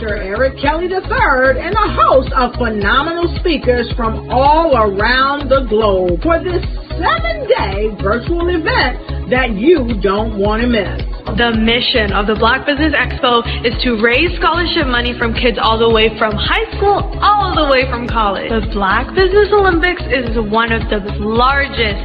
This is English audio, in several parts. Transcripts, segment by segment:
Dr. Eric Kelly III and a host of phenomenal speakers from all around the globe for this 7-day virtual event that you don't want to miss. The mission of the Black Business Expo is to raise scholarship money from kids all the way from high school all the way from college. The Black Business Olympics is one of the largest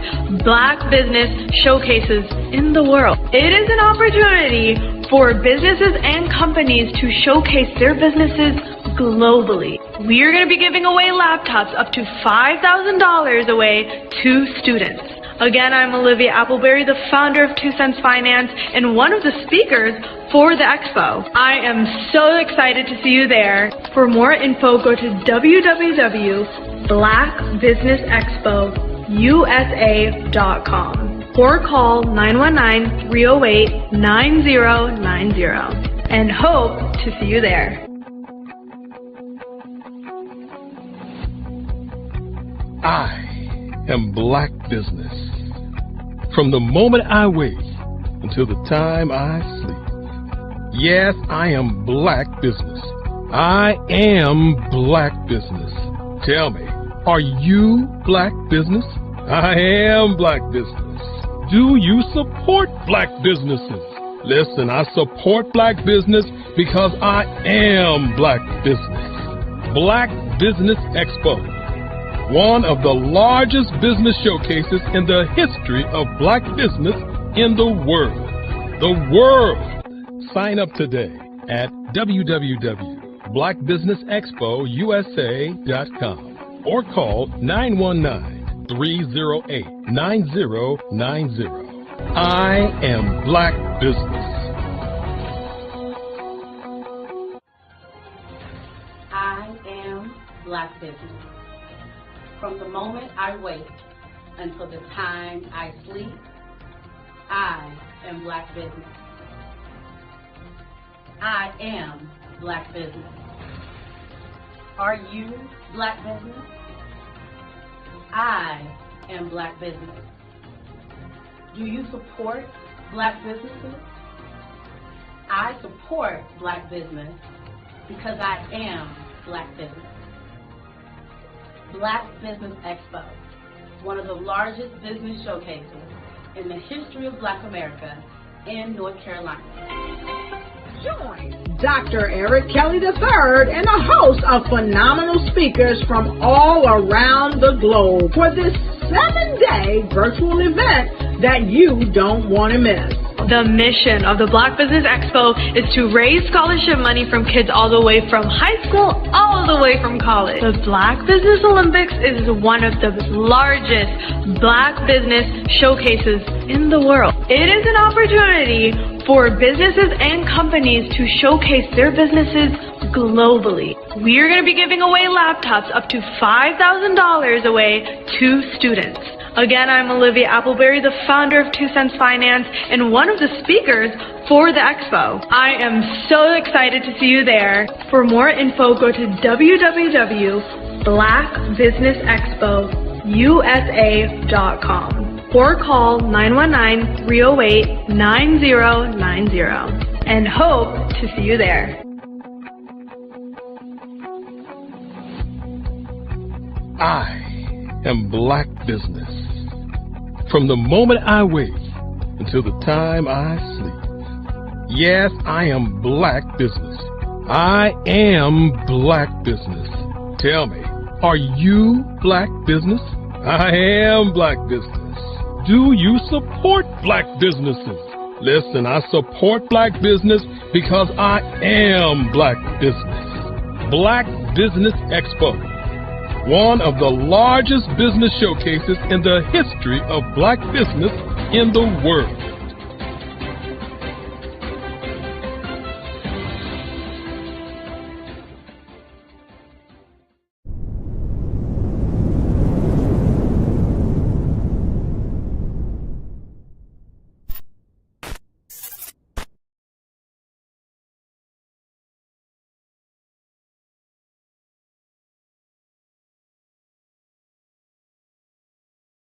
Black business showcases in the world. It is an opportunity for businesses and companies to showcase their businesses globally. We are going to be giving away laptops up to $5,000 away to students. Again, I'm Olivia Appleberry, the founder of 2 Cents Finance and one of the speakers for the expo. I am so excited to see you there. For more info, go to www.blackbusinessexpousa.com or call 919-308-9090 and hope to see you there. I am Black Business. From the moment I wake until the time I sleep. Yes, I am Black Business. I am Black Business. Tell me, are you Black Business? I am Black Business. Do you support Black businesses? Listen, I support Black business because I am Black Business. Black Business Expo, one of the largest business showcases in the history of Black business in the world. The world! Sign up today at www.blackbusinessexpousa.com or call 919-308-9090. I am Black Business. I am Black Business. From the moment I wake until the time I sleep, I am Black Business. I am Black Business. Are you Black Business? I am Black Business. Do you support Black businesses? I support Black business because I am Black Business. Black Business Expo, one of the largest business showcases in the history of Black America in North Carolina. Join Dr. Eric Kelly III and a host of phenomenal speakers from all around the globe for this 7-day virtual event that you don't want to miss. The mission of the Black Business Expo is to raise scholarship money from kids all the way from high school all the way from college. The Black Business Olympics is one of the largest Black business showcases in the world. It is an opportunity for businesses and companies to showcase their businesses globally. We are going to be giving away laptops up to $5,000 away to students. Again, I'm Olivia Appleberry, the founder of 2 Cents Finance and one of the speakers for the expo. I am so excited to see you there. For more info, go to www.blackbusinessexpousa.com or call 919-308-9090 and hope to see you there. I am Black Business. From the moment I wake until the time I sleep. Yes, I am Black Business. I am Black Business. Tell me, are you Black Business? I am Black Business. Do you support Black businesses? Listen, I support Black business because I am Black Business. Black Business Expo, one of the largest business showcases in the history of Black business in the world.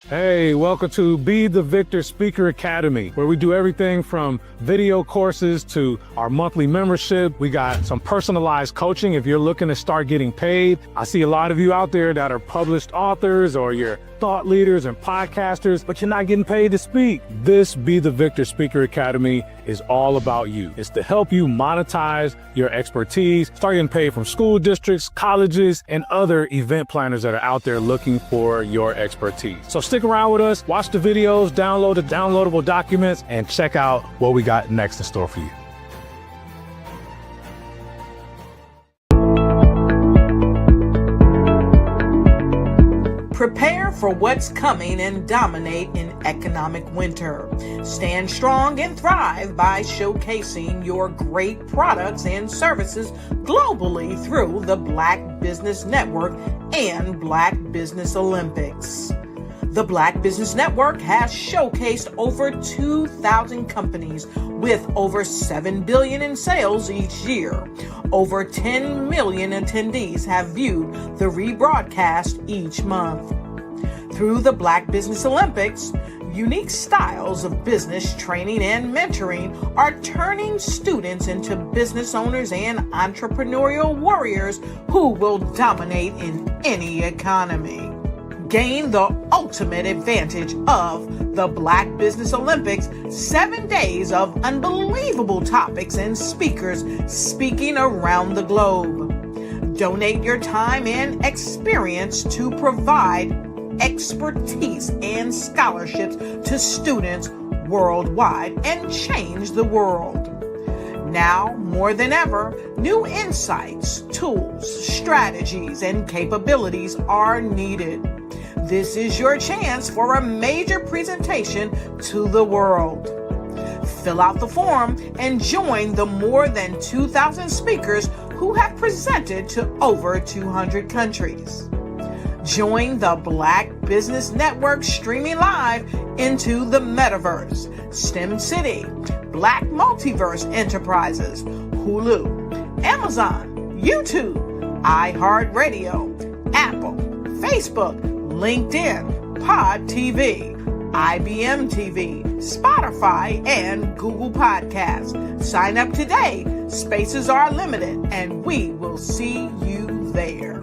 Hey, welcome to Be the Victor Speaker Academy, where we do everything from video courses to our monthly membership. We got some personalized coaching if you're looking to start getting paid. I see a lot of you out there that are published authors or you're thought leaders and podcasters, but you're not getting paid to speak. This Be the Victor Speaker Academy is all about you. It's to help you monetize your expertise, start getting paid from school districts, colleges, and other event planners that are out there looking for your expertise. So stick around with us, watch the videos, download the downloadable documents, and check out what we got next in store for you. Prepare for what's coming and dominate in economic winter. Stand strong and thrive by showcasing your great products and services globally through the Black Business Network and Black Business Olympics. The Black Business Network has showcased over 2,000 companies with over $7 billion in sales each year. Over 10 million attendees have viewed the rebroadcast each month. Through the Black Business Olympics, unique styles of business training and mentoring are turning students into business owners and entrepreneurial warriors who will dominate in any economy. Gain the ultimate advantage of the Black Business Olympics, 7 days of unbelievable topics and speakers speaking around the globe. Donate your time and experience to provide expertise and scholarships to students worldwide and change the world. Now, more than ever, new insights, tools, strategies, and capabilities are needed. This is your chance for a major presentation to the world. Fill out the form and join the more than 2,000 speakers who have presented to over 200 countries. Join the Black Business Network streaming live into the Metaverse, STEM City, Black Multiverse Enterprises, Hulu, Amazon, YouTube, iHeartRadio, Apple, Facebook, LinkedIn, Pod TV, IBM TV, Spotify, and Google Podcasts. Sign up today. Spaces are limited, and we will see you there.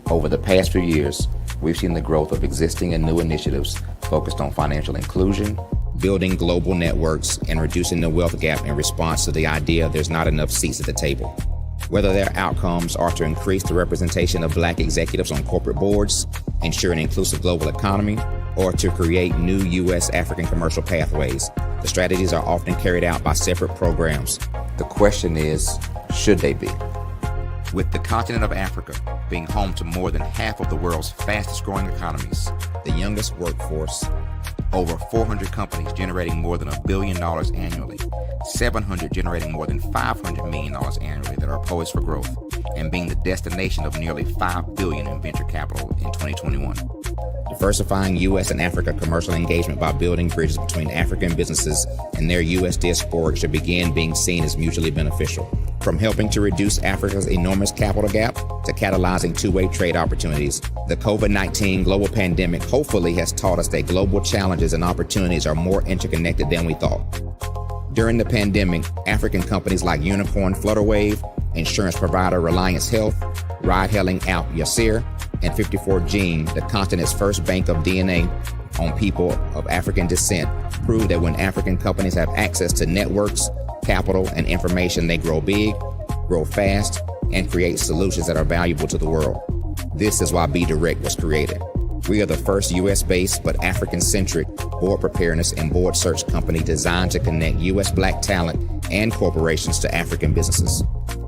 Over the past few years, we've seen the growth of existing and new initiatives focused on financial inclusion, building global networks, and reducing the wealth gap in response to the idea there's not enough seats at the table. Whether their outcomes are to increase the representation of Black executives on corporate boards, ensure an inclusive global economy, or to create new U.S. African commercial pathways, the strategies are often carried out by separate programs. The question is, should they be? With the continent of Africa being home to more than half of the world's fastest growing economies, the youngest workforce, over 400 companies generating more than $1 billion annually, 700 generating more than $500 million annually that are poised for growth, and being the destination of nearly $5 billion in venture capital in 2021. Diversifying U.S. and Africa commercial engagement by building bridges between African businesses and their U.S. diaspora should begin being seen as mutually beneficial. From helping to reduce Africa's enormous capital gap to catalyzing two-way trade opportunities, the COVID-19 global pandemic hopefully has taught us that global challenges and opportunities are more interconnected than we thought. During the pandemic, African companies like Unicorn Flutterwave, insurance provider Reliance Health, ride-hailing app Yasir, and 54Gene, the continent's first bank of DNA on people of African descent, proved that when African companies have access to networks, capital, and information, they grow big, grow fast, and create solutions that are valuable to the world. This is why Be Direct was created. We are the first U.S.-based but African-centric board preparedness and board search company designed to connect U.S. Black talent and corporations to African businesses.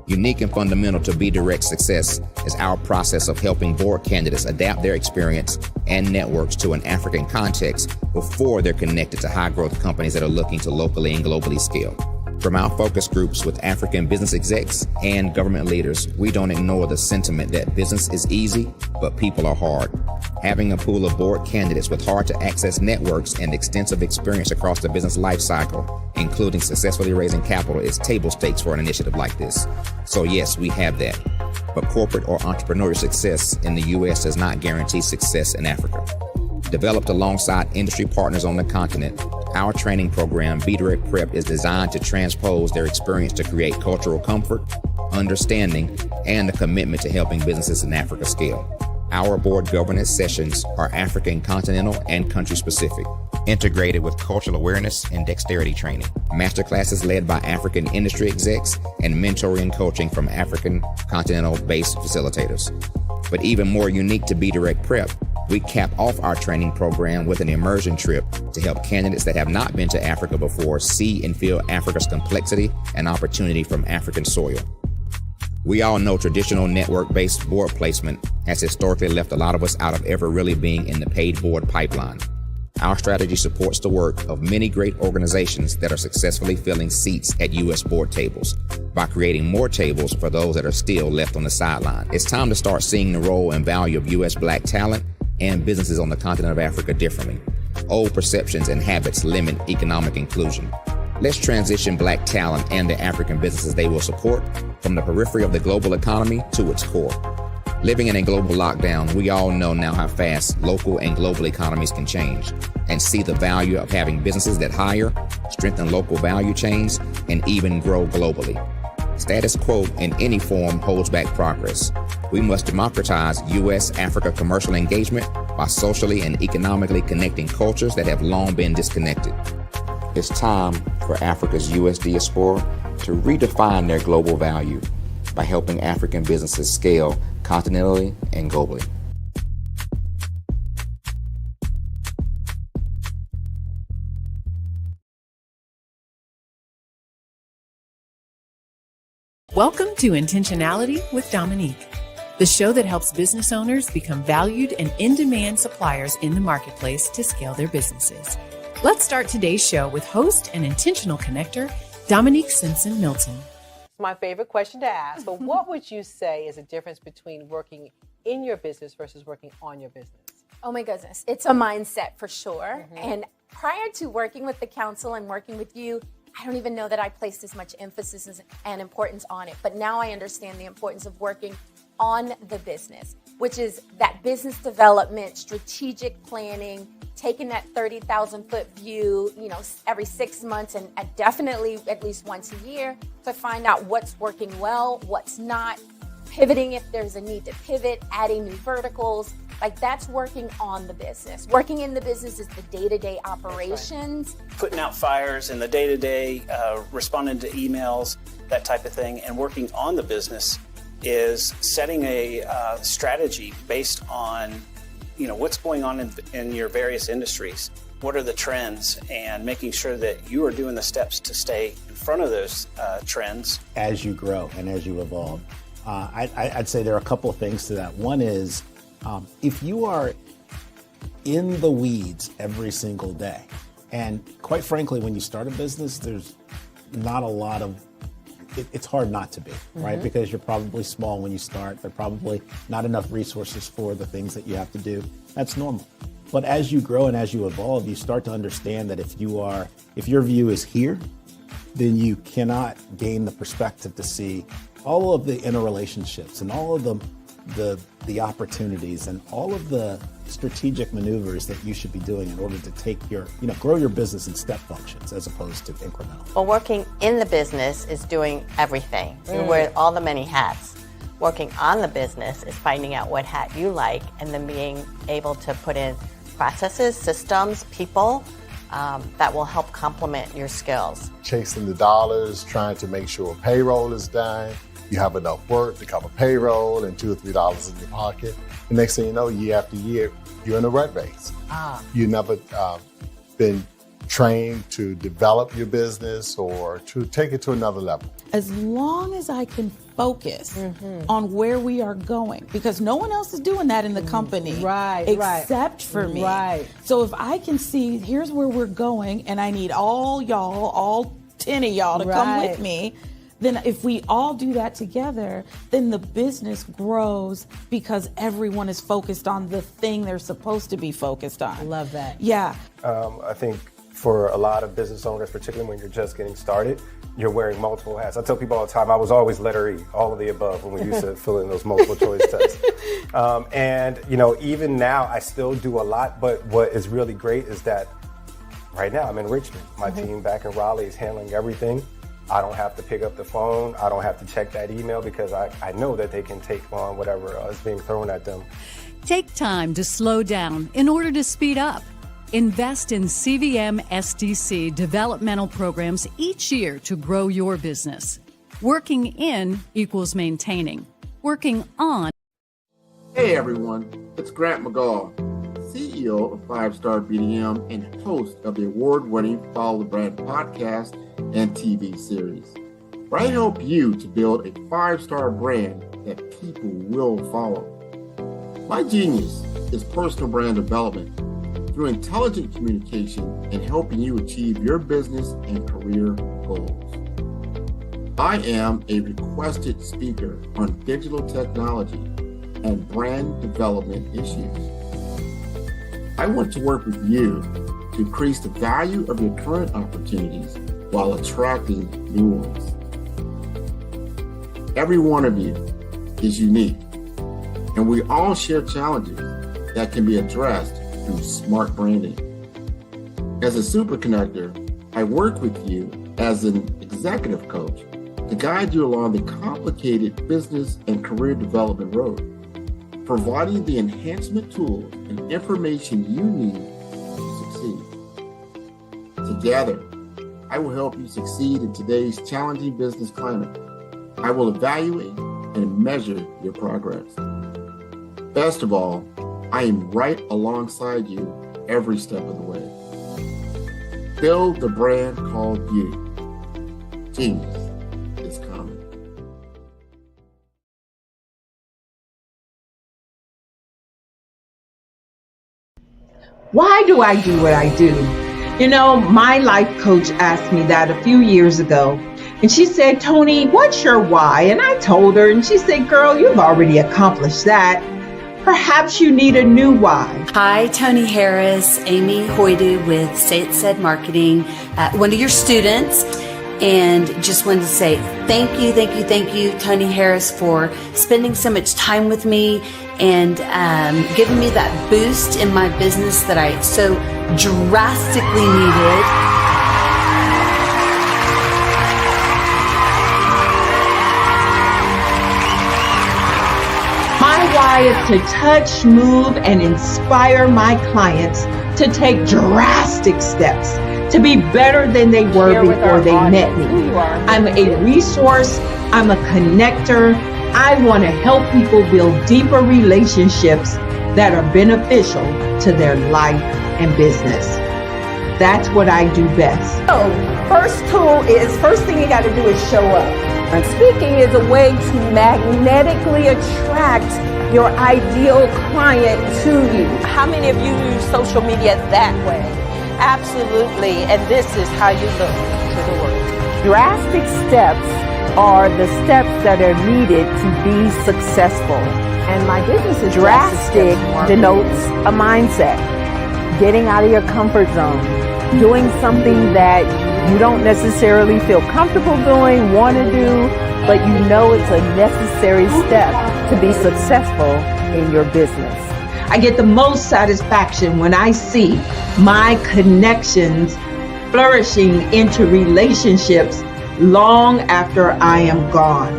Unique and fundamental to Be Direct's success is our process of helping board candidates adapt their experience and networks to an African context before they're connected to high-growth companies that are looking to locally and globally scale. From our focus groups with African business execs and government leaders, we don't ignore the sentiment that business is easy, but people are hard. Having a pool of board candidates with hard-to-access networks and extensive experience across the business life cycle, including successfully raising capital, is table stakes for an initiative like this. So yes, we have that. But corporate or entrepreneurial success in the U.S. does not guarantee success in Africa. Developed alongside industry partners on the continent, our training program, Be Direct Prep, is designed to transpose their experience to create cultural comfort, understanding, and a commitment to helping businesses in Africa scale. Our board governance sessions are African continental and country specific, integrated with cultural awareness and dexterity training, masterclasses led by African industry execs, and mentoring and coaching from African continental-based facilitators. But even more unique to Be Direct Prep, we cap off our training program with an immersion trip to help candidates that have not been to Africa before see and feel Africa's complexity and opportunity from African soil. We all know traditional network-based board placement has historically left a lot of us out of ever really being in the paid board pipeline. Our strategy supports the work of many great organizations that are successfully filling seats at U.S. board tables by creating more tables for those that are still left on the sideline. It's time to start seeing the role and value of U.S. Black talent and businesses on the continent of Africa differently. Old perceptions and habits limit economic inclusion. Let's transition Black talent and the African businesses they will support from the periphery of the global economy to its core. Living in a global lockdown, we all know now how fast local and global economies can change, and see the value of having businesses that hire, strengthen local value chains, and even grow globally. Status quo in any form holds back progress. We must democratize U.S.-Africa commercial engagement by socially and economically connecting cultures that have long been disconnected. It's time for Africa's U.S. diaspora to redefine their global value by helping African businesses scale continentally and globally. Welcome to Intentionality with Dominique, the show that helps business owners become valued and in-demand suppliers in the marketplace to scale their businesses. Let's start today's show with host and intentional connector, Dominique Simpson Milton. My favorite question to ask, but what would you say is the difference between working in your business versus working on your business? Oh my goodness, it's a mindset for sure. Mm-hmm. And prior to working with the council and working with you, I don't even know that I placed as much emphasis and importance on it. But now I understand the importance of working on the business, which is that business development, strategic planning, taking that 30,000 foot view, every 6 months and definitely at least once a year to find out what's working well, what's not, pivoting if there's a need to pivot, adding new verticals. Like that's working on the business. Working in the business is the day-to-day operations. Right. Putting out fires in the day-to-day, responding to emails, that type of thing. And working on the business is setting a strategy based on, what's going on in your various industries. What are the trends, and making sure that you are doing the steps to stay in front of those trends. As you grow and as you evolve, I'd say there are a couple of things to that. One is, if you are in the weeds every single day, and quite frankly, when you start a business, there's not a lot of, it's hard not to be, right? Because you're probably small when you start. There are probably not enough resources for the things that you have to do. That's normal. But as you grow and as you evolve, you start to understand that if your view is here, then you cannot gain the perspective to see all of the interrelationships and all of the opportunities and all of the strategic maneuvers that you should be doing in order to take grow your business in step functions as opposed to incremental. Well, working in the business is doing everything. You wear all the many hats. Working on the business is finding out what hat you like and then being able to put in processes, systems, people that will help complement your skills. Chasing the dollars, trying to make sure payroll is done. You have enough work to cover payroll and $2 or $3 in your pocket. The next thing you know, year after year, you're in a rat race. You've never been trained to develop your business or to take it to another level. As long as I can focus on where we are going, because no one else is doing that in the company, except for me. So if I can see, here's where we're going, and I need all y'all, all 10 of y'all to come with me. Then if we all do that together, then the business grows because everyone is focused on the thing they're supposed to be focused on. Love that. Yeah. I think for a lot of business owners, particularly when you're just getting started, you're wearing multiple hats. I tell people all the time, I was always letter E, all of the above, when we used to fill in those multiple choice tests. And, you know, even now I still do a lot, but what is really great is that right now I'm in Richmond. My team back in Raleigh is handling everything. I don't have to pick up the phone. I don't have to check that email because I know that they can take on whatever is being thrown at them. Take time to slow down in order to speed up. Invest in CVM SDC developmental programs each year to grow your business. Working in equals maintaining. Working on. Hey everyone, it's Grant McGaw, CEO of 5-Star BDM and host of the award-winning Follow the Brand podcast and TV series, where I help you to build a 5-star brand that people will follow. My genius is personal brand development through intelligent communication and helping you achieve your business and career goals. I am a requested speaker on digital technology and brand development issues. I want to work with you to increase the value of your current opportunities while attracting new ones. Every one of you is unique, and we all share challenges that can be addressed through smart branding. As a super connector, I work with you as an executive coach to guide you along the complicated business and career development road, providing the enhancement tools and information you need to succeed. Together, I will help you succeed in today's challenging business climate. I will evaluate and measure your progress. Best of all, I am right alongside you every step of the way. Build the brand called you. Genius is coming. Why do I do what I do? You know, my life coach asked me that a few years ago. And she said, Tony, what's your why? And I told her, and she said, girl, you've already accomplished that. Perhaps you need a new why. Hi, Tony Harris, Amy Hoydu with Say It Said Marketing, one of your students, and just wanted to say thank you, Tony Harris, for spending so much time with me and giving me that boost in my business that I so drastically needed. Why is to touch, move, and inspire my clients to take drastic steps to be better than they were before they met me. I'm a resource. I'm a connector. I want to help people build deeper relationships that are beneficial to their life and business. That's what I do best. So, first thing you got to do is show up. And speaking is a way to magnetically attract your ideal client to you. How many of you use social media that way? Absolutely, and this is how you look to the world. Drastic steps are the steps that are needed to be successful. And my business is drastic denotes a mindset. Getting out of your comfort zone. Doing something that you don't necessarily feel comfortable doing, want to do, but you know it's a necessary step to be successful in your business. I get the most satisfaction when I see my connections flourishing into relationships long after I am gone.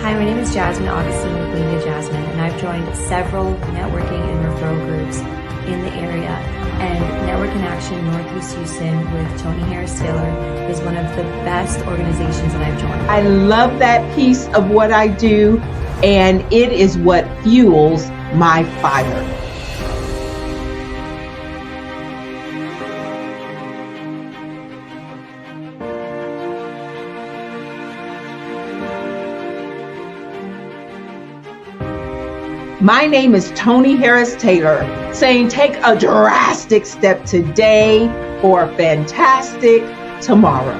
Hi, my name is Jasmine Augustine with Linda Jasmine, and I've joined several networking and referral groups in the area. And Network in Action Northeast Houston with Tony Harris Taylor is one of the best organizations that I've joined. I love that piece of what I do, and it is what fuels my fire. My name is Tony Harris Taylor, saying take a drastic step today for a fantastic tomorrow.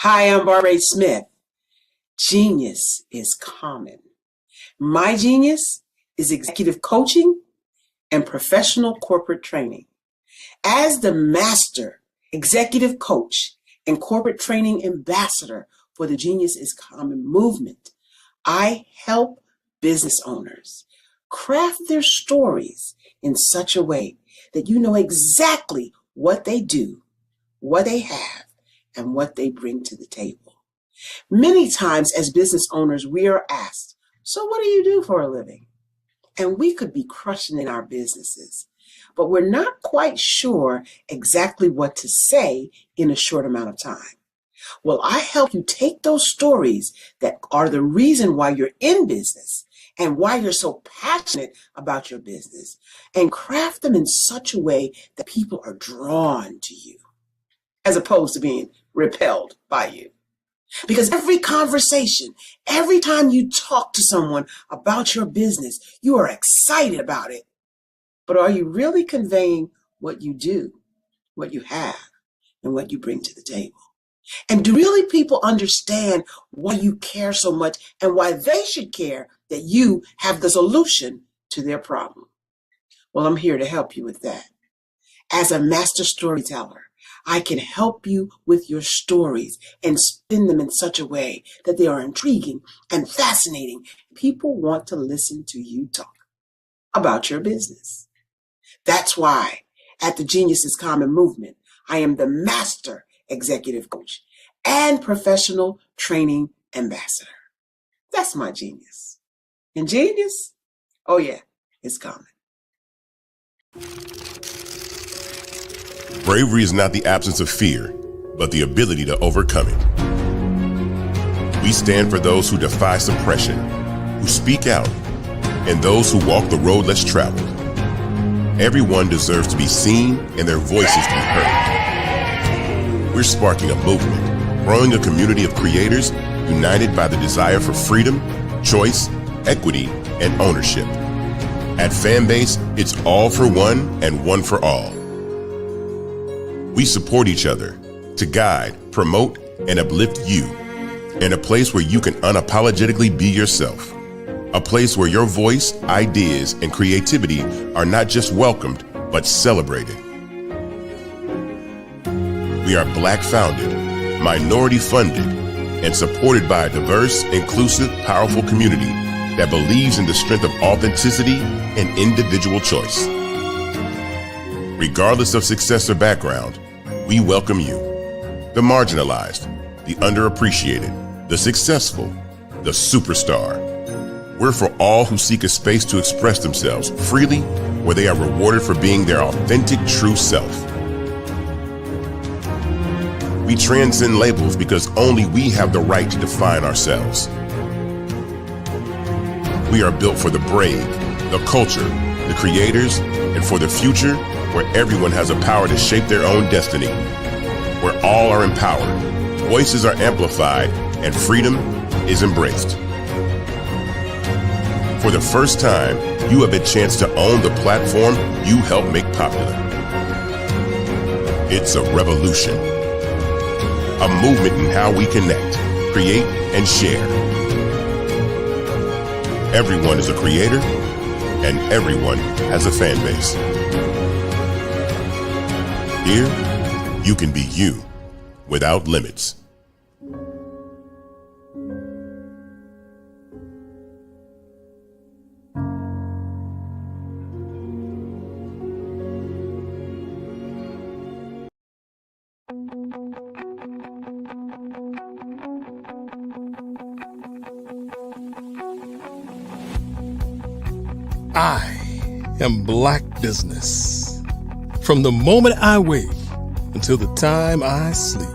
Hi, I'm Barbara Smith. Genius is common. My genius is executive coaching and professional corporate training. As the master executive coach and corporate training ambassador for the Genius is Common movement, I help business owners craft their stories in such a way that you know exactly what they do, what they have, and what they bring to the table. Many times as business owners, we are asked, so what do you do for a living? And we could be crushing in our businesses, but we're not quite sure exactly what to say in a short amount of time. Well, I help you take those stories that are the reason why you're in business and why you're so passionate about your business and craft them in such a way that people are drawn to you as opposed to being repelled by you. Because every conversation, every time you talk to someone about your business, you are excited about it. But are you really conveying what you do, what you have, and what you bring to the table? And do really people understand why you care so much and why they should care that you have the solution to their problem? Well, I'm here to help you with that. As a master storyteller, I can help you with your stories and spin them in such a way that they are intriguing and fascinating. People want to listen to you talk about your business. That's why at the Genius is Common movement, I am the master executive coach and professional training ambassador. That's my genius. And genius? Oh yeah, it's common. Bravery is not the absence of fear, but the ability to overcome it. We stand for those who defy suppression, who speak out, and those who walk the road less traveled. Everyone deserves to be seen and their voices to be heard. We're sparking a movement, growing a community of creators united by the desire for freedom, choice, equity, and ownership. At Fanbase, it's all for one and one for all. We support each other to guide, promote, and uplift you in a place where you can unapologetically be yourself. A place where your voice, ideas, and creativity are not just welcomed, but celebrated. We are Black founded, minority funded, and supported by a diverse, inclusive, powerful community that believes in the strength of authenticity and individual choice. Regardless of success or background, we welcome you. The marginalized, the underappreciated, the successful, the superstar. We're for all who seek a space to express themselves freely, where they are rewarded for being their authentic, true self. We transcend labels because only we have the right to define ourselves. We are built for the brave, the culture, the creators, and for the future where everyone has the power to shape their own destiny, where all are empowered, voices are amplified, and freedom is embraced. For the first time, you have a chance to own the platform you helped make popular. It's a revolution, a movement in how we connect, create, and share. Everyone is a creator, and everyone has a fan base. Here, you can be you without limits. I am Black Business. From the moment I wake until the time I sleep.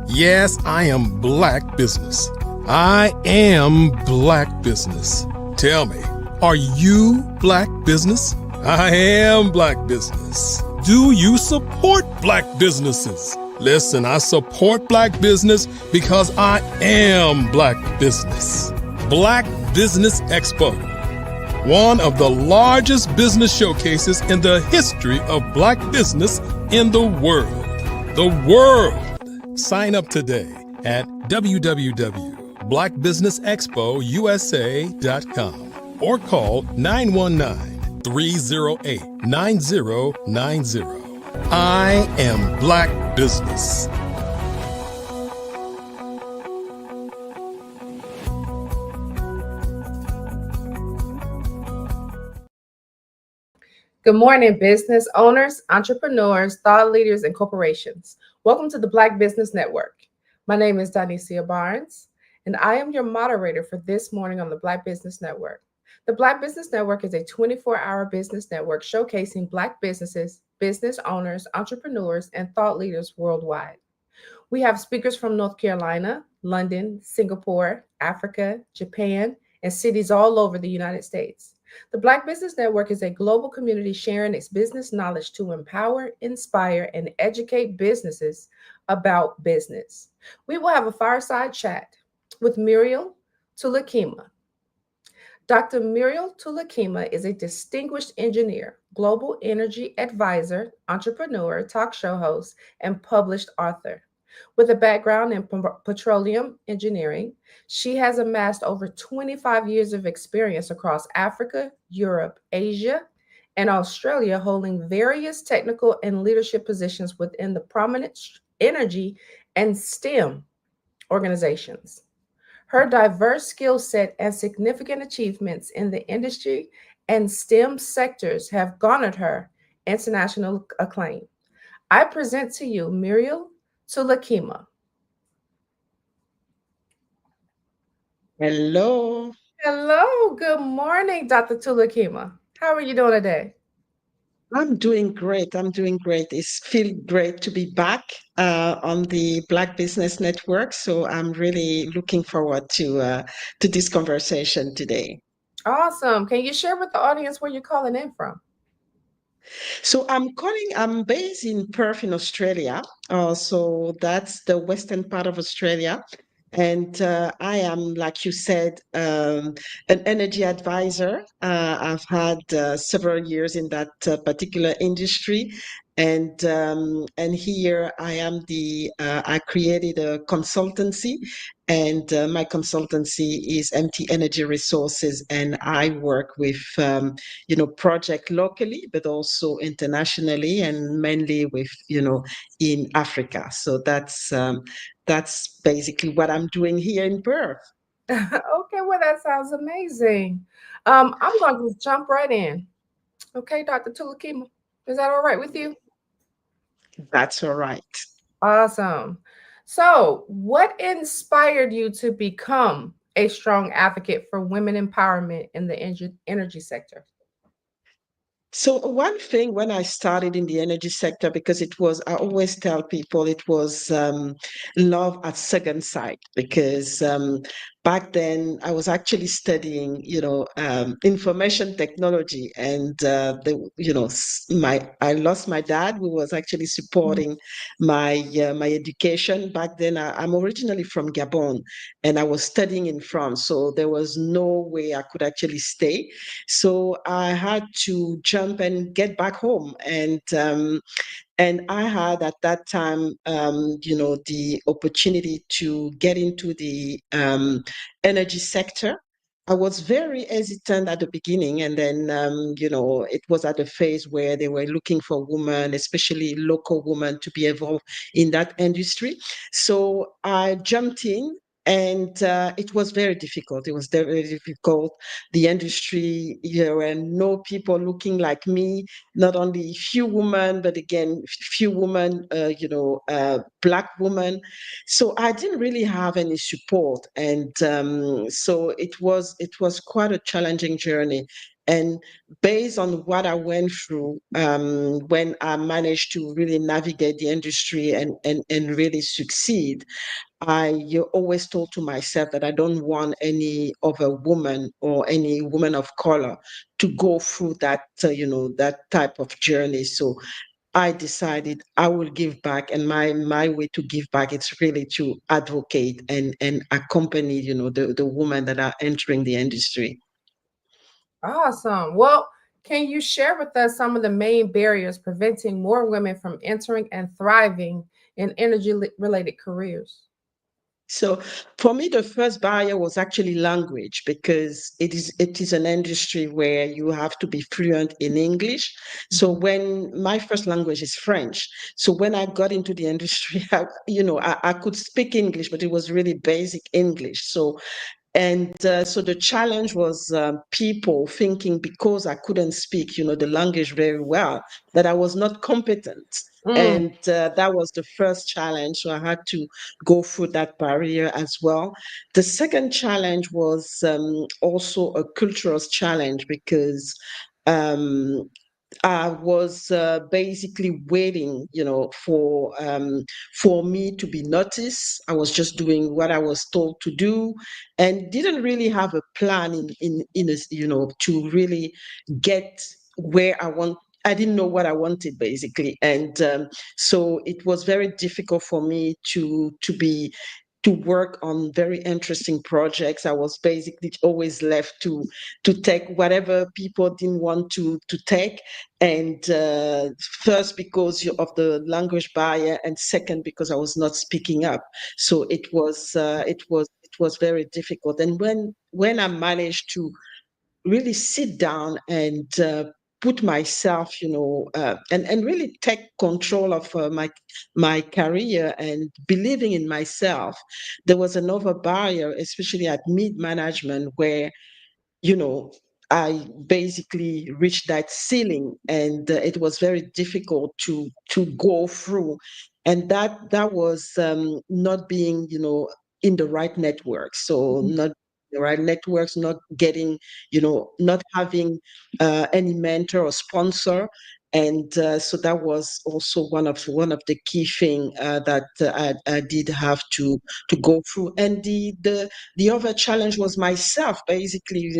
Yes, I am Black Business. I am Black Business. Tell me, are you Black Business? I am Black Business. Do you support Black businesses? Listen, I support Black business because I am Black Business. Black Business Expo, one of the largest business showcases in the history of Black business in the world. The world. Sign up today at www.blackbusinessexpousa.com or call 919-308-9090. I am Black Business. Good morning, business owners, entrepreneurs, thought leaders, and corporations. Welcome to the Black Business Network. My name is Donicia Barnes, and I am your moderator for this morning on the Black Business Network. The Black Business Network is a 24-hour business network showcasing Black businesses, business owners, entrepreneurs, and thought leaders worldwide. We have speakers from North Carolina, London, Singapore, Africa, Japan, and cities all over the United States. The Black Business Network is a global community sharing its business knowledge to empower, inspire, and educate businesses about business. We will have a fireside chat with Muriel Tulakema. Dr. Muriel Tulakema is a distinguished engineer, global energy advisor, entrepreneur, talk show host, and published author. With a background in petroleum engineering, she has amassed over 25 years of experience across Africa, Europe, Asia, and Australia, holding various technical and leadership positions within the prominent energy and STEM organizations. Her diverse skill set and significant achievements in the industry and STEM sectors have garnered her international acclaim. I present to you Muriel Tulakema. Hello. Hello. Good morning, Dr. Tulakema. How are you doing today? I'm doing great. It's feel great to be back on the Black Business Network. So I'm really looking forward to this conversation today. Awesome. Can you share with the audience where you're calling in from? So I'm based in Perth in Australia. So that's the western part of Australia. And I am, like you said, an energy advisor. I've had several years in that particular industry. And here I am I created a consultancy, and my consultancy is MT Energy Resources, and I work with project locally, but also internationally, and mainly with in Africa. So that's basically what I'm doing here in Perth. Okay, well, that sounds amazing. I'm going to jump right in. Okay, Dr. Tulakema, is that all right with you? That's all right. Awesome. So, what inspired you to become a strong advocate for women empowerment in the energy sector? So one thing when I started in the energy sector, because I always tell people it was love at second sight, because back then I was actually studying, information technology, and I lost my dad, who was actually supporting my education back then. I'm originally from Gabon, and I was studying in France, so there was no way I could actually stay. So I had to jump and get back home, and I had at that time, the opportunity to get into the energy sector. I was very hesitant at the beginning, and then, it was at a phase where they were looking for women, especially local women, to be involved in that industry. So I jumped in, and it was very difficult. It was very difficult. The industry, and no people looking like me, not only few women, but again, few women, Black women. So I didn't really have any support. And so it was quite a challenging journey. And based on what I went through, when I managed to really navigate the industry and really succeed, I always told to myself that I don't want any other woman or any woman of color to go through that, that type of journey. So I decided I will give back, and my way to give back is really to advocate and accompany, the women that are entering the industry. Awesome. Well, can you share with us some of the main barriers preventing more women from entering and thriving in energy-related careers? So for me, the first barrier was actually language, because it is an industry where you have to be fluent in English. So when my first language is French, so when I got into the industry, I could speak English, but it was really basic English. So the challenge was people thinking, because I couldn't speak, the language very well, that I was not competent. And that was the first challenge. So I had to go through that barrier as well. The second challenge was also a cultural challenge, because um, I was basically waiting, for me to be noticed. I was just doing what I was told to do, and didn't really have a plan to really get where I want. I didn't know what I wanted, basically, and so it was very difficult for me to work on very interesting projects. I was basically always left to take whatever people didn't want to take, and first because of the language barrier, and second because I was not speaking up. So it was very difficult. And when I managed to really sit down and put myself, and really take control of my career and believing in myself, there was another barrier, especially at mid management, where you know, I basically reached that ceiling, and it was very difficult to go through, and that was not being, in the right network. So not the right networks, not getting, not having any mentor or sponsor. And so that was also one of the key thing that I did have to go through. And the other challenge was myself, basically,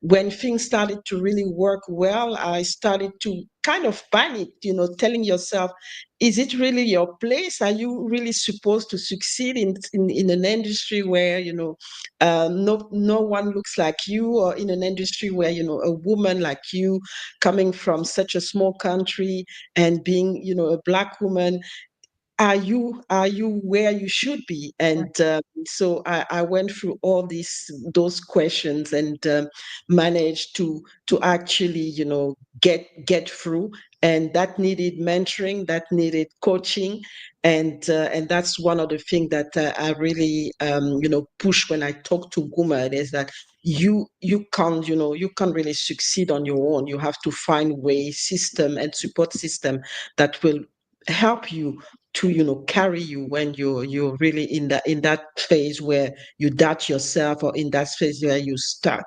when things started to really work well, I started to kind of panic, telling yourself, is it really your place? Are you really supposed to succeed in an industry where, no one looks like you, or in an industry where, a woman like you, coming from such a small country and being, a Black woman, are you where you should be? And so I went through all those questions, and managed to actually, get through. And that needed mentoring, that needed coaching, and that's one of the things that I really push when I talk to women, is that you can't really succeed on your own. You have to find ways, system and support system that will help you to carry you when you're really in that phase where you doubt yourself, or in that phase where you're stuck.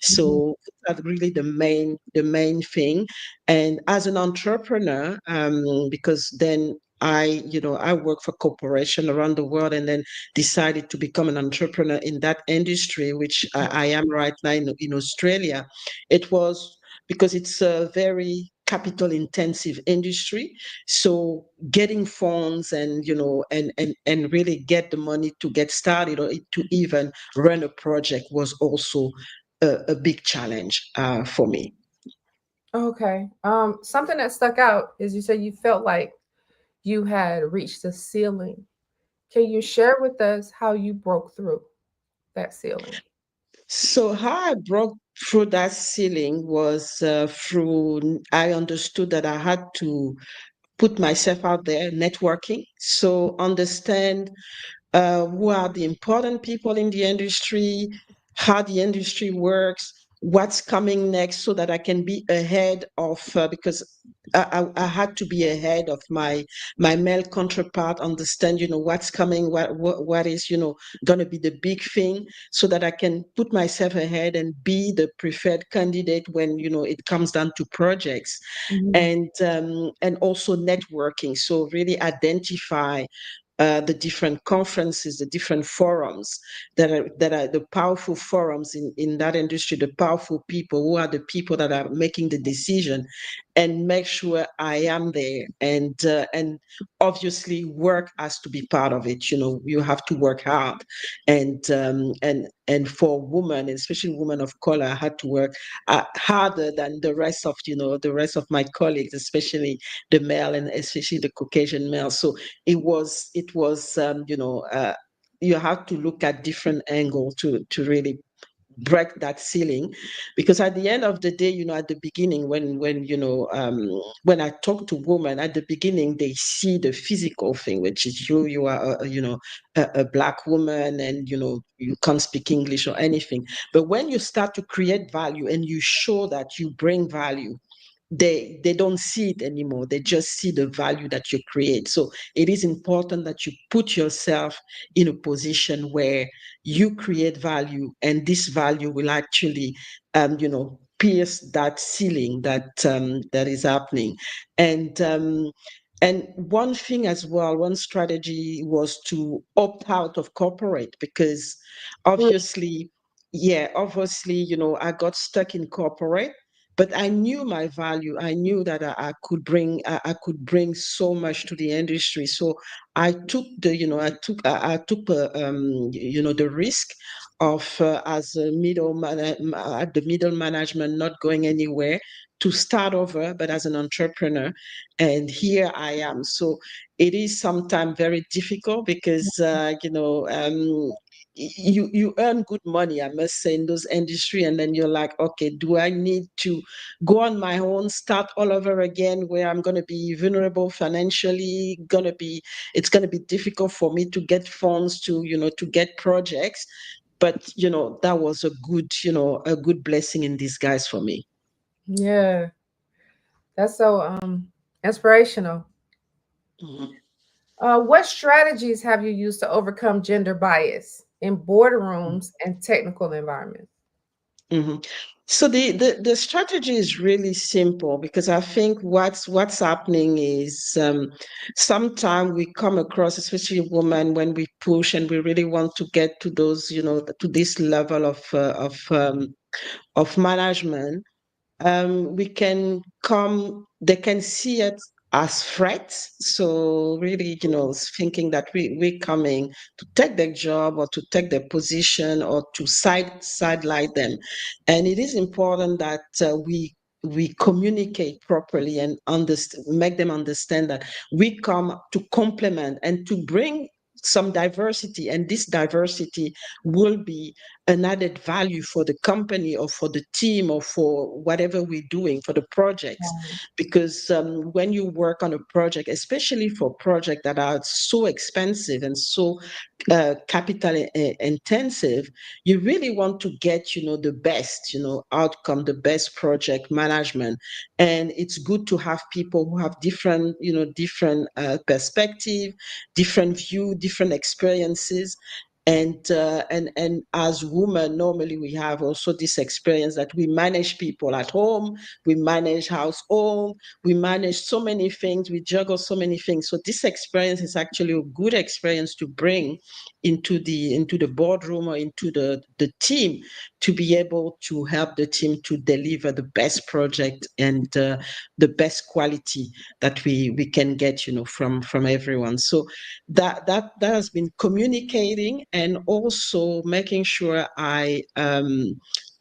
So that's really the main thing. And as an entrepreneur, because then I work for corporation around the world, and then decided to become an entrepreneur in that industry, which I am right now in Australia. It was because it's a very capital intensive industry. So getting funds, and and really get the money to get started, or to even run a project, was also a big challenge for me. Okay. Something that stuck out is you said you felt like you had reached the ceiling. Can you share with us how you broke through that ceiling? So how I broke through that ceiling was through I understood that I had to put myself out there, networking. So understand who are the important people in the industry, how the industry works, what's coming next, so that I can be ahead of, because I had to be ahead of my male counterpart, understand, what's coming, what is, going to be the big thing, so that I can put myself ahead and be the preferred candidate when, it comes down to projects. And also networking. So really identify the different conferences, the different forums that are the powerful forums in that industry, the powerful people, who are the people that are making the decision, and make sure I am there. And obviously, work has to be part of it. You have to work hard, and for women, especially women of color, I had to work harder than the rest of my colleagues, especially the male, and especially the Caucasian male. So it was you have to look at different angle to really break that ceiling, because at the end of the day, at the beginning, when I talk to women at the beginning, they see the physical thing, which is you are a black woman, and you can't speak English or anything. But when you start to create value and you show that you bring value, they don't see it anymore. They just see the value that you create. So it is important that you put yourself in a position where you create value, and this value will actually pierce that ceiling that is happening. And one thing as well, one strategy was to opt out of corporate, because obviously, I got stuck in corporate, but I knew my value. I knew that I could bring so much to the industry. So I took the risk of as a at the middle management, not going anywhere, to start over, but as an entrepreneur. And here I am. So it is sometimes very difficult, because you earn good money, I must say, in those industry, and then you're like, okay, do I need to go on my own, start all over again, where I'm going to be vulnerable financially, it's going to be difficult for me to get funds to get projects. But that was a good blessing in disguise for me. Yeah, that's so inspirational. What strategies have you used to overcome gender bias in boardrooms and technical environments? So the strategy is really simple, because I think what's happening is, sometimes we come across, especially women, when we push and we really want to get to those, to this level of management. We can come, they can see it as threats. So really, thinking that we're coming to take their job, or to take their position, or to sideline them. And it is important that we communicate properly and make them understand that we come to complement and to bring some diversity, and this diversity will be an added value for the company, or for the team, or for whatever we're doing for the projects. Because when you work on a project, especially for projects that are so expensive and so capital intensive, you really want to get the best outcome, the best project management. And it's good to have people who have different perspective, different view, different experiences. And as women, normally we have also this experience that we manage people at home, we manage household, we manage so many things, we juggle so many things. So this experience is actually a good experience to bring into the boardroom, or into the team, to be able to help the team to deliver the best project, and the best quality that we can get from everyone. So that has been communicating, and also making sure I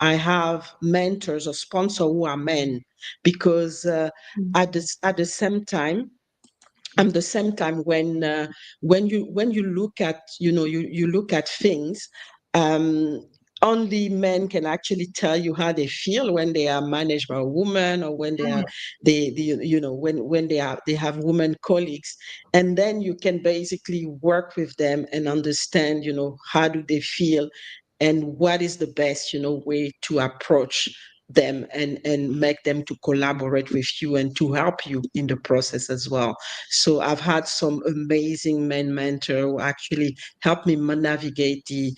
have mentors or sponsors who are men, because at the same time, when you look at you look at things, um only men can actually tell you how they feel when they are managed by a woman, or when they have women colleagues. And then you can basically work with them and understand how do they feel, and what is the best way to approach them, and make them to collaborate with you, and to help you in the process as well. So I've had some amazing men mentor who actually helped me navigate the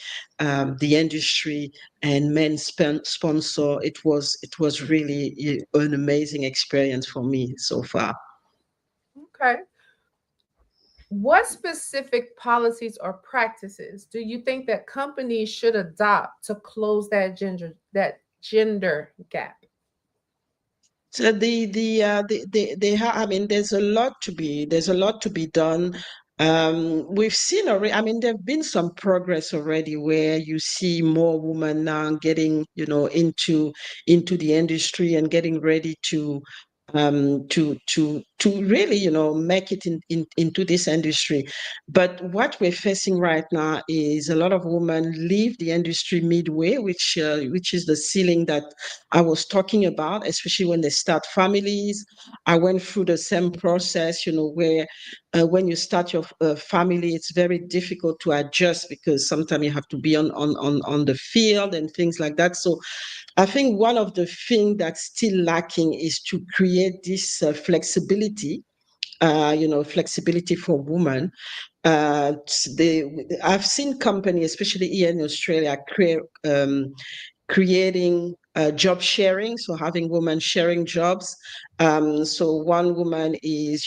industry, and men sponsor. It was really an amazing experience for me so far. Okay. What specific policies or practices do you think that companies should adopt to close that gender gap? So I mean, there's a lot to be done. We've seen already. I mean, there've been some progress already, where you see more women now getting into the industry, and getting ready to really, make it into this industry. But what we're facing right now is a lot of women leave the industry midway, which is the ceiling that I was talking about, especially when they start families. I went through the same process, where when you start your family, it's very difficult to adjust because sometimes you have to be on the field and things like that. So I think one of the things that's still lacking is to create this flexibility, flexibility for women. I've seen companies, especially here in Australia, creating job sharing, so having women sharing jobs. So one woman is,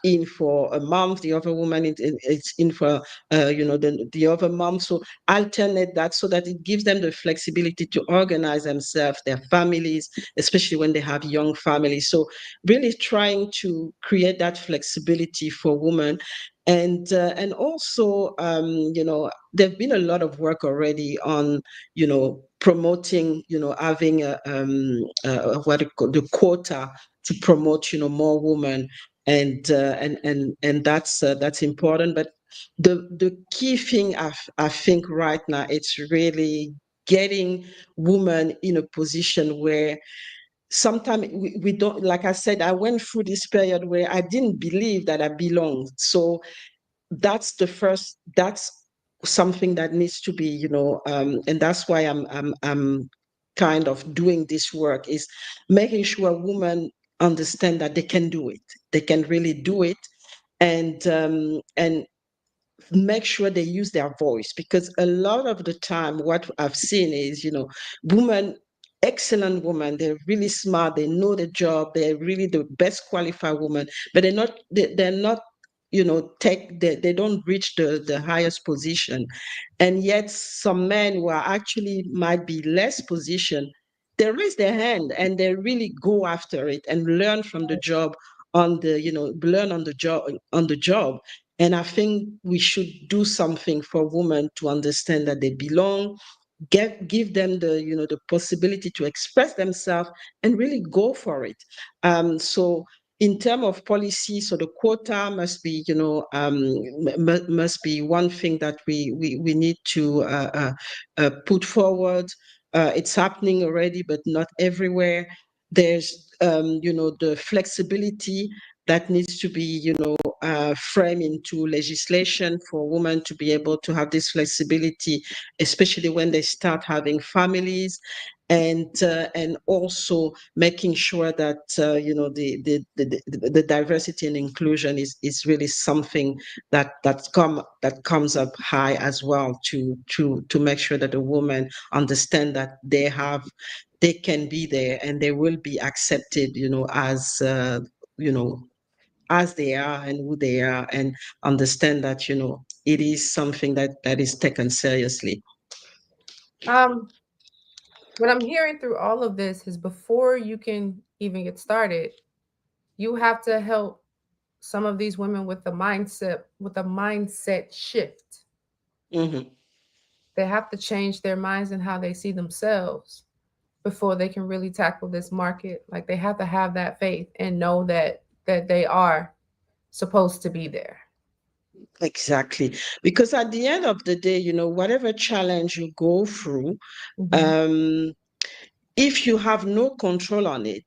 in for a month, the other woman is in for, the other month. So alternate that so that it gives them the flexibility to organize themselves, their families, especially when they have young families. So really trying to create that flexibility for women. And also, there've been a lot of work already on, promoting, having what the quota to promote, more women, and that's important. But the key thing I think right now, it's really getting women in a position where sometimes we don't, like I said, I went through this period where I didn't believe that I belonged. So that's something that needs to be, and that's why I'm kind of doing this work, is making sure women understand that they can do it, they can really do it, and make sure they use their voice, because a lot of the time what I've seen is, women, excellent women, they're really smart, they know the job, they're really the best qualified women, but they're not, they don't reach the highest position. And yet some men who are actually might be less positioned, they raise their hand and they really go after it and learn from the job, learn on the job. And I think we should do something for women to understand that they belong, give them the possibility to express themselves and really go for it. So in terms of policy, so the quota must be, must be one thing that we need to put forward. It's happening already, but not everywhere. There's, the flexibility that needs to be, framed into legislation for women to be able to have this flexibility, especially when they start having families, and also making sure that, the diversity and inclusion is really something that comes up high as well, to make sure that the women understand that they can be there and they will be accepted, you know as they are and who they are, and understand that, it is something that is taken seriously. What I'm hearing through all of this is, before you can even get started, you have to help some of these women with a mindset shift. Mm-hmm. They have to change their minds and how they see themselves before they can really tackle this market. Like, they have to have that faith and know that they are supposed to be there. Exactly. Because at the end of the day, whatever challenge you go through, um, if you have no control on it,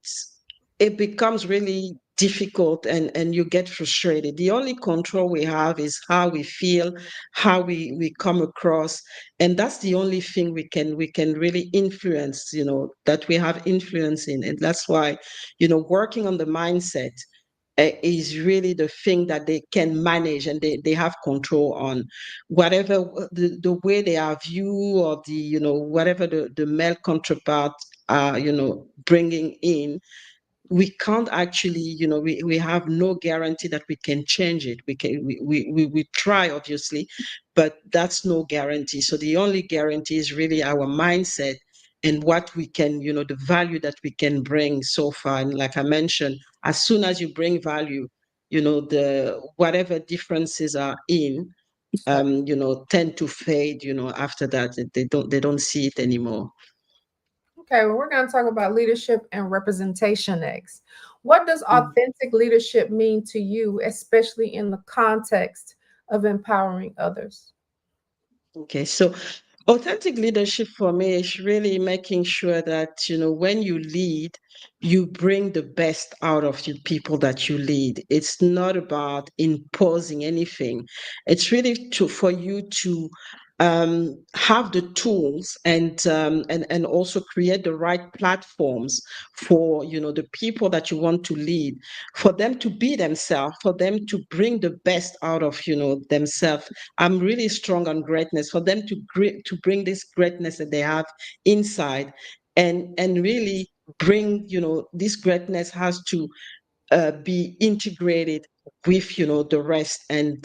it becomes really difficult, and you get frustrated. The only control we have is how we feel, how we come across, and that's the only thing we can really influence, that we have influence in. And that's why, working on the mindset is really the thing that they can manage, and they have control on whatever the way they are viewed, or whatever the male counterpart are, bringing in. We can't actually, we have no guarantee that we can change it. We try, obviously, but that's no guarantee. So the only guarantee is really our mindset, and what we can, the value that we can bring so far. And like I mentioned, as soon as you bring value, the whatever differences are in, tend to fade, after that. They don't see it anymore. Okay, well, we're going to talk about leadership and representation next. What does authentic leadership mean to you, especially in the context of empowering others? Okay, so authentic leadership for me is really making sure that, when you lead, you bring the best out of the people that you lead. It's not about imposing anything. It's really for you to have the tools and also create the right platforms for the people that you want to lead, for them to be themselves, for them to bring the best out of themselves. I'm really strong on greatness, for them to bring this greatness that they have inside, and really bring this greatness has to be integrated with the rest, and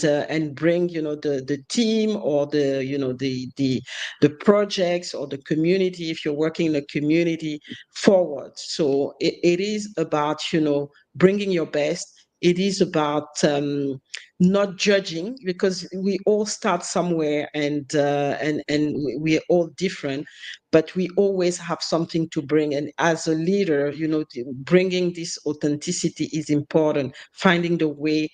bring the team, or the projects, or the community, if you're working in a community, forward. So it is about bringing your best. It is about not judging, because we all start somewhere, and we're all different, but we always have something to bring. And as a leader, bringing this authenticity is important, finding the way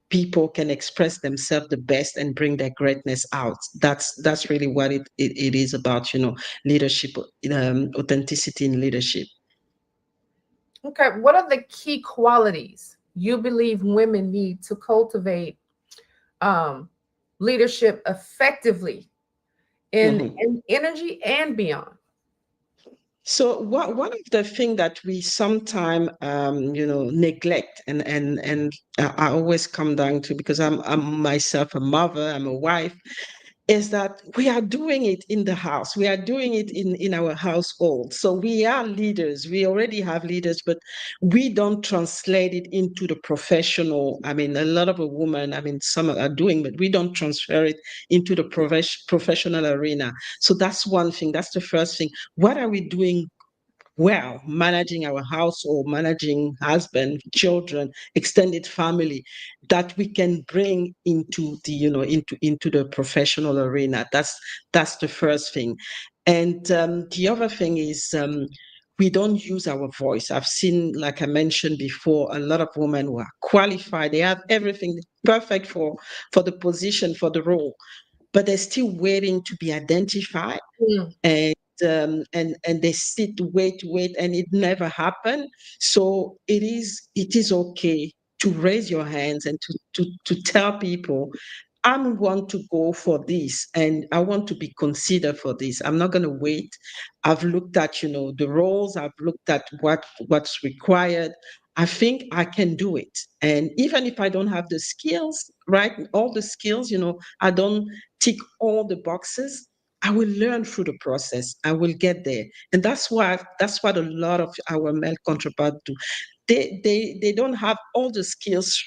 people can express themselves the best and bring their greatness out. That's really what it is about, leadership, authenticity in leadership. Okay, what are the key qualities you believe women need to cultivate leadership effectively in energy and beyond? So one of the things that we sometimes neglect, and I always come down to, because I'm myself a mother, I'm a wife, is that we are doing it in the house. We are doing it in our household. So we are leaders. We already have leaders, but we don't translate it into the professional. I mean, a lot of a woman, some are doing, but we don't transfer it into the professional arena. So that's one thing. That's the first thing. What are we doing well, managing our household, managing husband, children, extended family, that we can bring into the into the professional arena? That's the first thing. And the other thing is, we don't use our voice. I've seen, like I mentioned before, a lot of women who are qualified, they have everything perfect for the position, for the role, but they're still waiting to be identified. And they sit, wait, and it never happened. So it is okay to raise your hands and to tell people, I want to go for this, and I want to be considered for this. I'm not going to wait. I've looked at the roles. I've looked at what's required. I think I can do it. And even if I don't have the skills, right, all the skills, I don't tick all the boxes, I will learn through the process. I will get there. And that's what a lot of our male counterparts do. They don't have all the skills,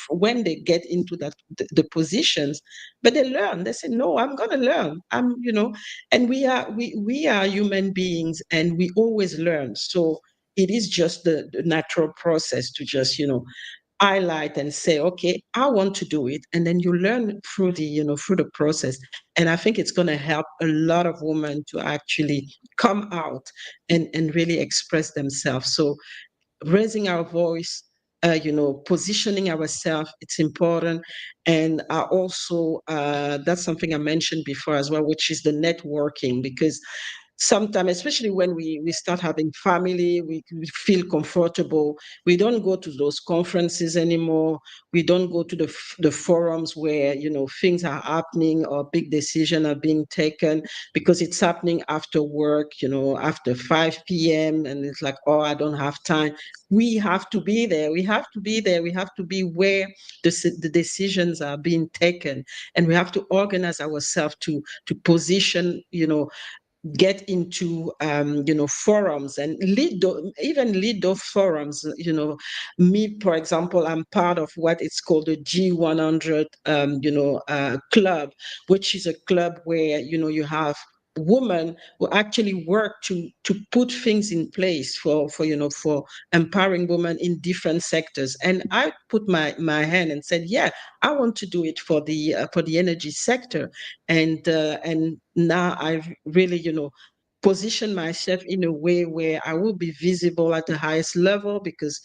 when they get into the positions, but they learn. They say, no, I'm gonna learn. And we are human beings, and we always learn. So it is just the natural process to just, highlight and say, okay, I want to do it. And then you learn through the process. And I think it's going to help a lot of women to actually come out and really express themselves. So raising our voice, positioning ourselves, it's important. And also, that's something I mentioned before as well, which is the networking, because sometimes, especially when we start having family, we feel comfortable. We don't go to those conferences anymore. We don't go to the forums where things are happening, or big decisions are being taken, because it's happening after work, after 5 p.m. And it's like, oh, I don't have time. We have to be there. We have to be there. We have to be where the decisions are being taken, and we have to organize ourselves to position, get into forums and even lead those forums. Me, for example, I'm part of what it's called the G100 club, which is a club where you have women who actually work to put things in place for empowering women in different sectors. And I put my hand and said, yeah, I want to do it for the energy sector. And now I've really position myself in a way where I will be visible at the highest level, because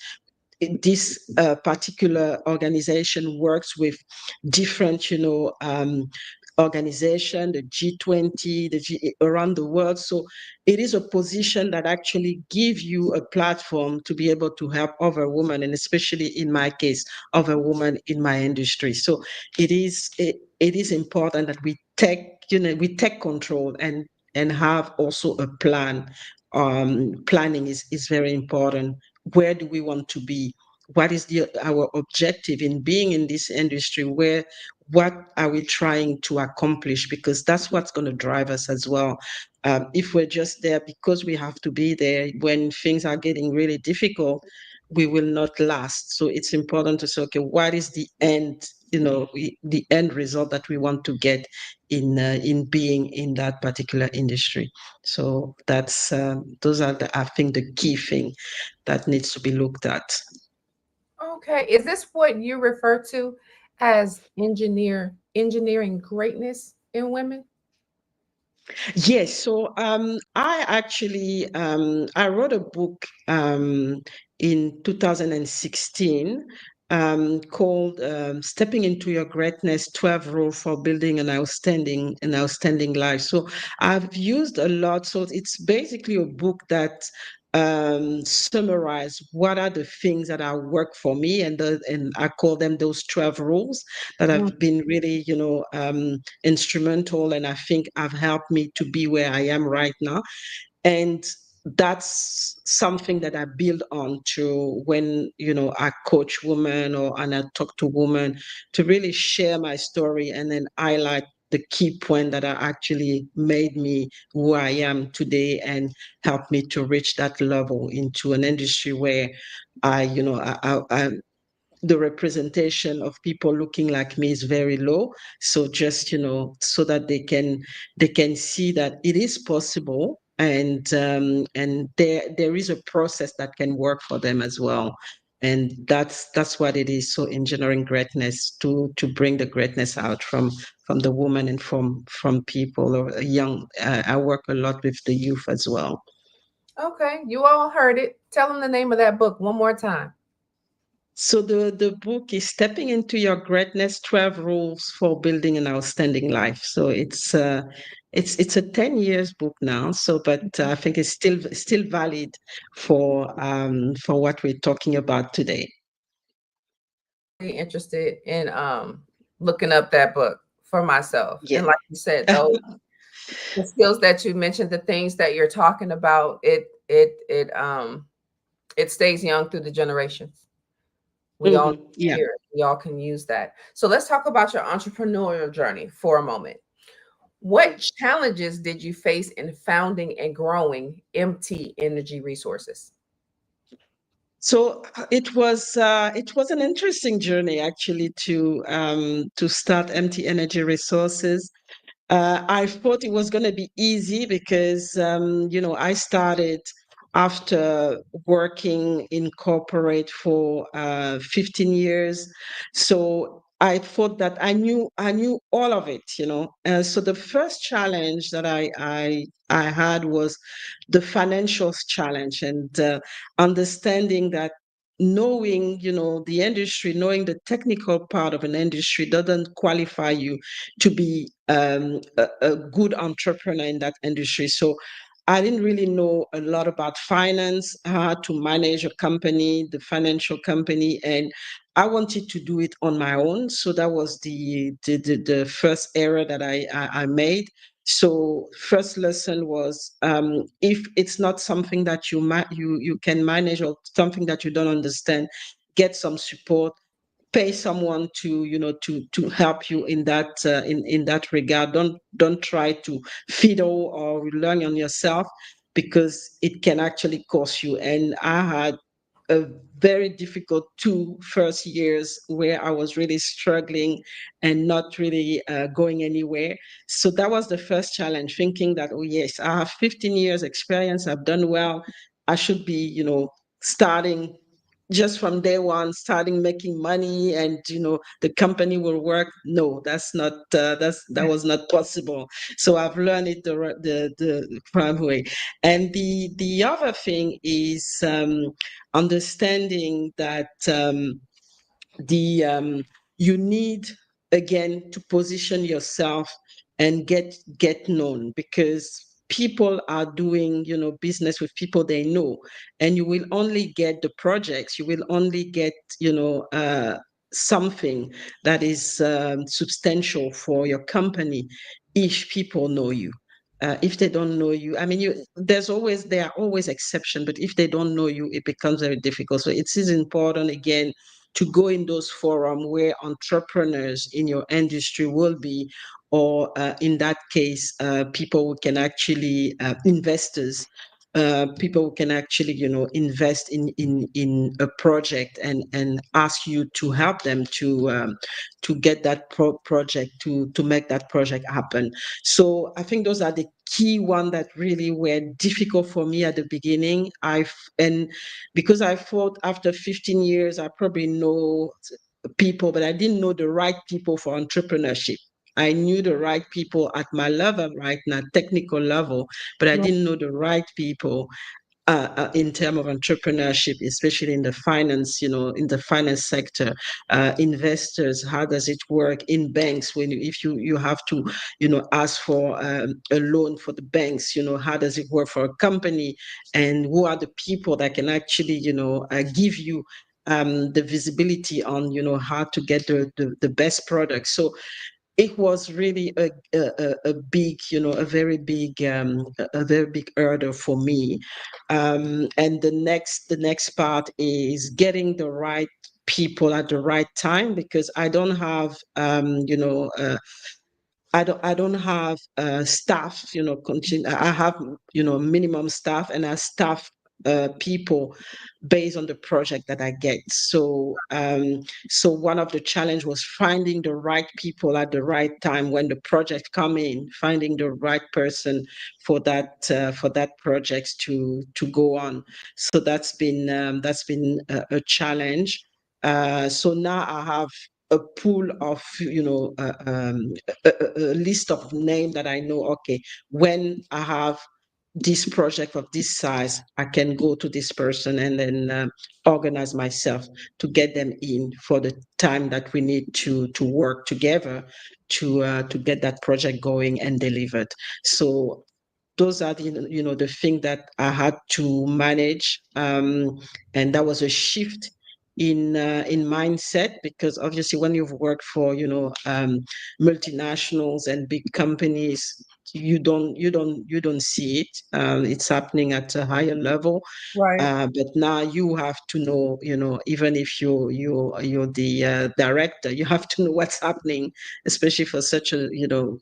this particular organization works with different, organization, the G20, around the world. So it is a position that actually gives you a platform to be able to help other women, and especially in my case, other women in my industry. So it is important that we take control and have also a plan. Planning is very important. Where do we want to be? What is our objective in being in this industry? What are we trying to accomplish? Because that's what's going to drive us as well. If we're just there because we have to be there, when things are getting really difficult, we will not last. So it's important to say, okay, what is the end? The end result that we want to get in being in that particular industry. So those are I think the key thing that needs to be looked at. Okay, is this what you refer to as engineering greatness in women? Yes, so I actually I wrote a book in 2016 called "Stepping into Your Greatness: 12 Rules for Building an Outstanding Life." So I've used a lot. So it's basically a book that summarize what are the things that are work for me, and I call them those 12 rules that have been really instrumental, and I think have helped me to be where I am right now. And that's something that I build on to when I coach women and I talk to women, to really share my story and then highlight the key point that are actually made me who I am today and help me to reach that level into an industry where I the representation of people looking like me is very low. So just so that they can see that it is possible, and there is a process that can work for them as well. And that's what it is. So engineering greatness, to bring the greatness out from the woman and from people or young. I work a lot with the youth as well. Okay, you all heard it. Tell them the name of that book one more time. So the book is Stepping into Your Greatness: 12 Rules for Building an Outstanding Life. So it's a 10 years book now. So, but I think it's still valid for what we're talking about today. Really interested in looking up that book for myself. Yeah. And like you said, those the skills that you mentioned, the things that you're talking about, it stays young through the generations. We all Yeah. hear it. We all can use that. So let's talk about your entrepreneurial journey for a moment. What challenges did you face in founding and growing MT Energy Resources? So it was an interesting journey actually to start MT Energy Resources. I thought it was going to be easy because I started after working in corporate for 15 years, so I thought that I knew all of it. So the first challenge that I had was the financials challenge, and understanding that knowing the industry, knowing the technical part of an industry doesn't qualify you to be a good entrepreneur in that industry. So I didn't really know a lot about finance, how to manage a company, the financial company, and I wanted to do it on my own. So that was the first error that I made. So first lesson was, if it's not something that you can manage, or something that you don't understand, get some support, pay someone to help you in that regard. Don't try to fiddle or learn on yourself, because it can actually cost you. And I had a very difficult 2 first years where I was really struggling and not really going anywhere. So that was the first challenge, thinking that, oh yes, I have 15 years experience, I've done well, I should be starting just from day one starting making money and the company will work. No, that's not that was not possible. So I've learned it the prime way. And the other thing is understanding that the you need again to position yourself and get known, because people are doing business with people they know, and you will only get the projects, you will only get something that is substantial for your company if people know you. If they don't know you, I mean, there are always exceptions, but if they don't know you, it becomes very difficult. So it is important again to go in those forums where entrepreneurs in your industry will be, or in that case, people who can actually investors. People who can actually, invest in a project and ask you to help them to get that project to make that project happen. So I think those are the key one that really were difficult for me at the beginning. And because I thought after 15 years, I probably know people, but I didn't know the right people for entrepreneurship. I knew the right people at my level, right now, technical level, but I didn't know the right people in terms of entrepreneurship, especially in the finance, in the finance sector, investors, how does it work in banks when if you have to, ask for a loan for the banks, how does it work for a company, and who are the people that can actually, give you the visibility on, how to get the best product. So it was really a big, a very big, a very big hurdle for me. And the next part is getting the right people at the right time, because I don't have, I don't have staff, I have, minimum staff, and I staff people based on the project that I get. So so one of the challenge was finding the right people at the right time when the project come in, finding the right person for that project to go on. So that's been a challenge. So now I have a pool of, a list of names that I know. Okay, when I have this project of this size, I can go to this person and then organize myself to get them in for the time that we need to work together to get that project going and delivered. So those are the thing that I had to manage, and that was a shift in mindset, because obviously when you've worked for multinationals and big companies, you don't see it. It's happening at a higher level, Right. but now you have to know, even if you're the director, you have to know what's happening, especially for such a,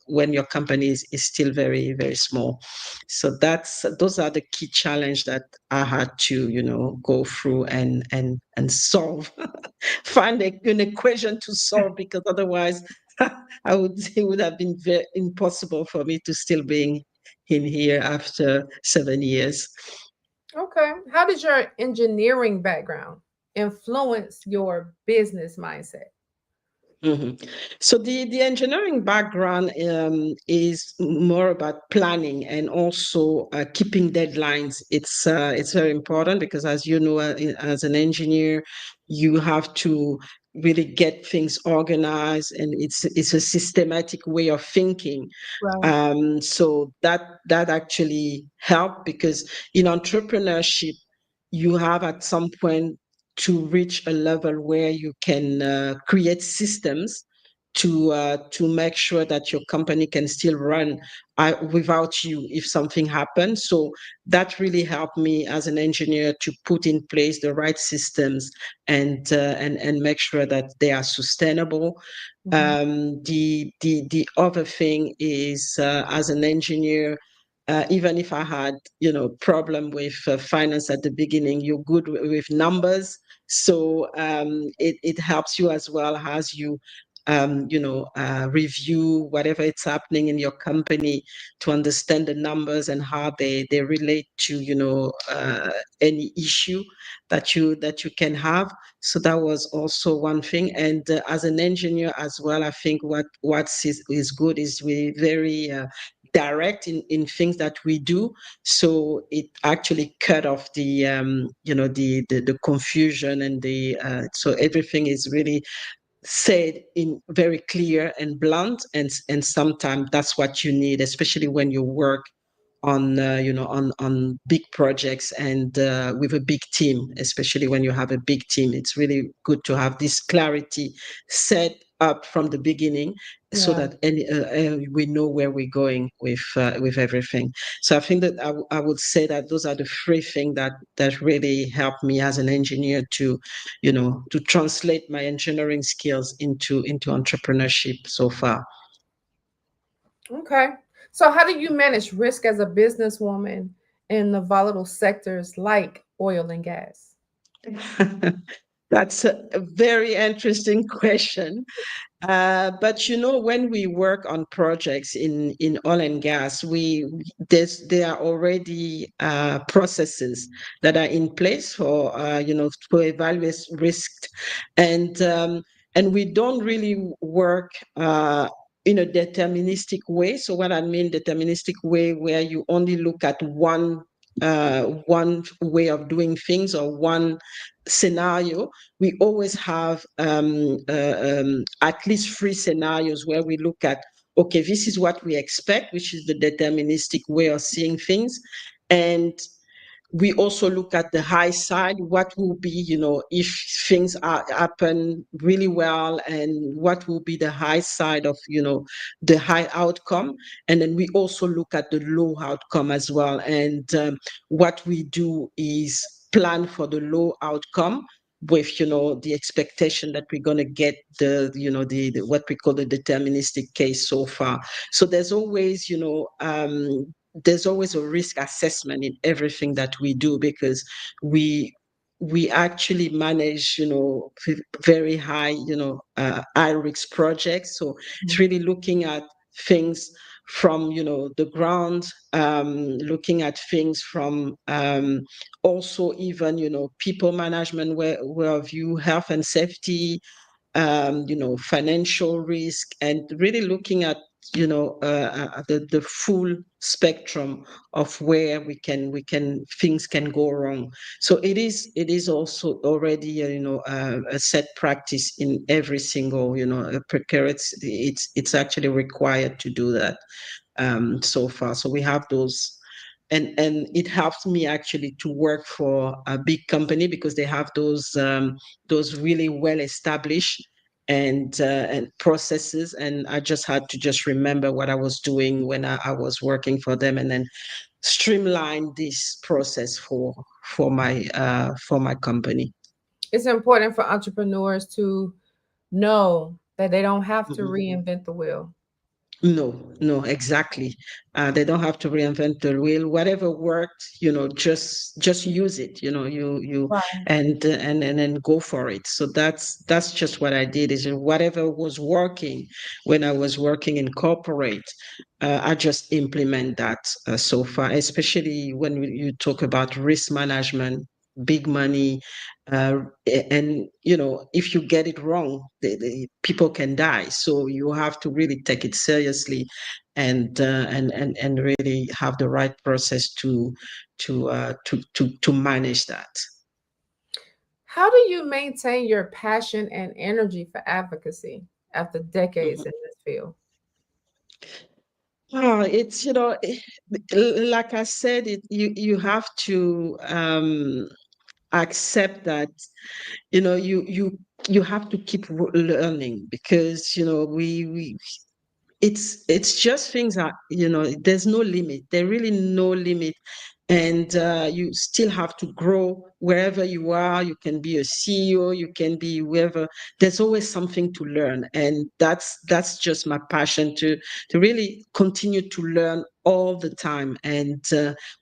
when your company is still very, very small. So those are the key challenge that I had to, go through and solve, find an equation to solve, because otherwise it would have been very impossible for me to still be in here after 7 years. Okay. How did your engineering background influence your business mindset? Mhm. So the engineering background is more about planning and also keeping deadlines. It's very important, because as you know, as an engineer, you have to really get things organized, and it's a systematic way of thinking. Right. So that actually helped, because in entrepreneurship, you have at some point to reach a level where you can create systems to make sure that your company can still run without you if something happens. So that really helped me as an engineer to put in place the right systems and make sure that they are sustainable. The other thing is, as an engineer, even if I had, problem with finance at the beginning, you're good with numbers. So it helps you as well as you review whatever it's happening in your company to understand the numbers and how they relate to any issue that you can have. So that was also one thing. And as an engineer as well, I think what is good is we very direct in things that we do, so it actually cut off the confusion and so everything is really said in very clear and blunt, and sometimes that's what you need, especially when you work on on big projects and with a big team. Especially when you have a big team, it's really good to have this clarity set up from the beginning, so Yeah. that we know where we're going with everything. So I think that I would say that those are the three things that really helped me as an engineer to to translate my engineering skills into entrepreneurship so far. Okay. So, how do you manage risk as a businesswoman in the volatile sectors like oil and gas? That's a very interesting question. But when we work on projects in oil and gas, there are already processes that are in place for to evaluate risk, and we don't really work in a deterministic way. So what I mean deterministic way, where you only look at one way of doing things or one scenario. We always have at least three scenarios where we look at, okay, this is what we expect, which is the deterministic way of seeing things. And we also look at the high side, what will be, if things happen really well, and what will be the high side of, the high outcome. And then we also look at the low outcome as well. And what we do is plan for the low outcome with, the expectation that we're going to get the what we call the deterministic case so far. So there's always a risk assessment in everything that we do, because we actually manage very high high risk projects. So it's really looking at things from the ground, looking at things from also even people management where of view, health and safety, financial risk, and really looking at the full spectrum of where things can go wrong. So it is also already a set practice in every single precarious. It's actually required to do that so far. So we have those. And it helps me actually to work for a big company, because they have those really well established and processes, and I just had to just remember what I was doing when I was working for them, and then streamline this process for my company. It's important for entrepreneurs to know that they don't have to reinvent the wheel. No, exactly. They don't have to reinvent the wheel. Whatever worked, just use it. You Right. and then go for it. So that's just what I did. Is whatever was working when I was working in corporate, I just implement that so far. Especially when you talk about risk management, big money, and if you get it wrong, people can die. So you have to really take it seriously, and really have the right process to manage that. How do you maintain your passion and energy for advocacy after decades in this field? It's like I said, you have to accept that you have to keep learning, because we it's just things are there's no limit, there really no limit. And you still have to grow wherever you are. You can be a CEO, you can be whoever. There's always something to learn, and that's just my passion, to really continue to learn all the time, and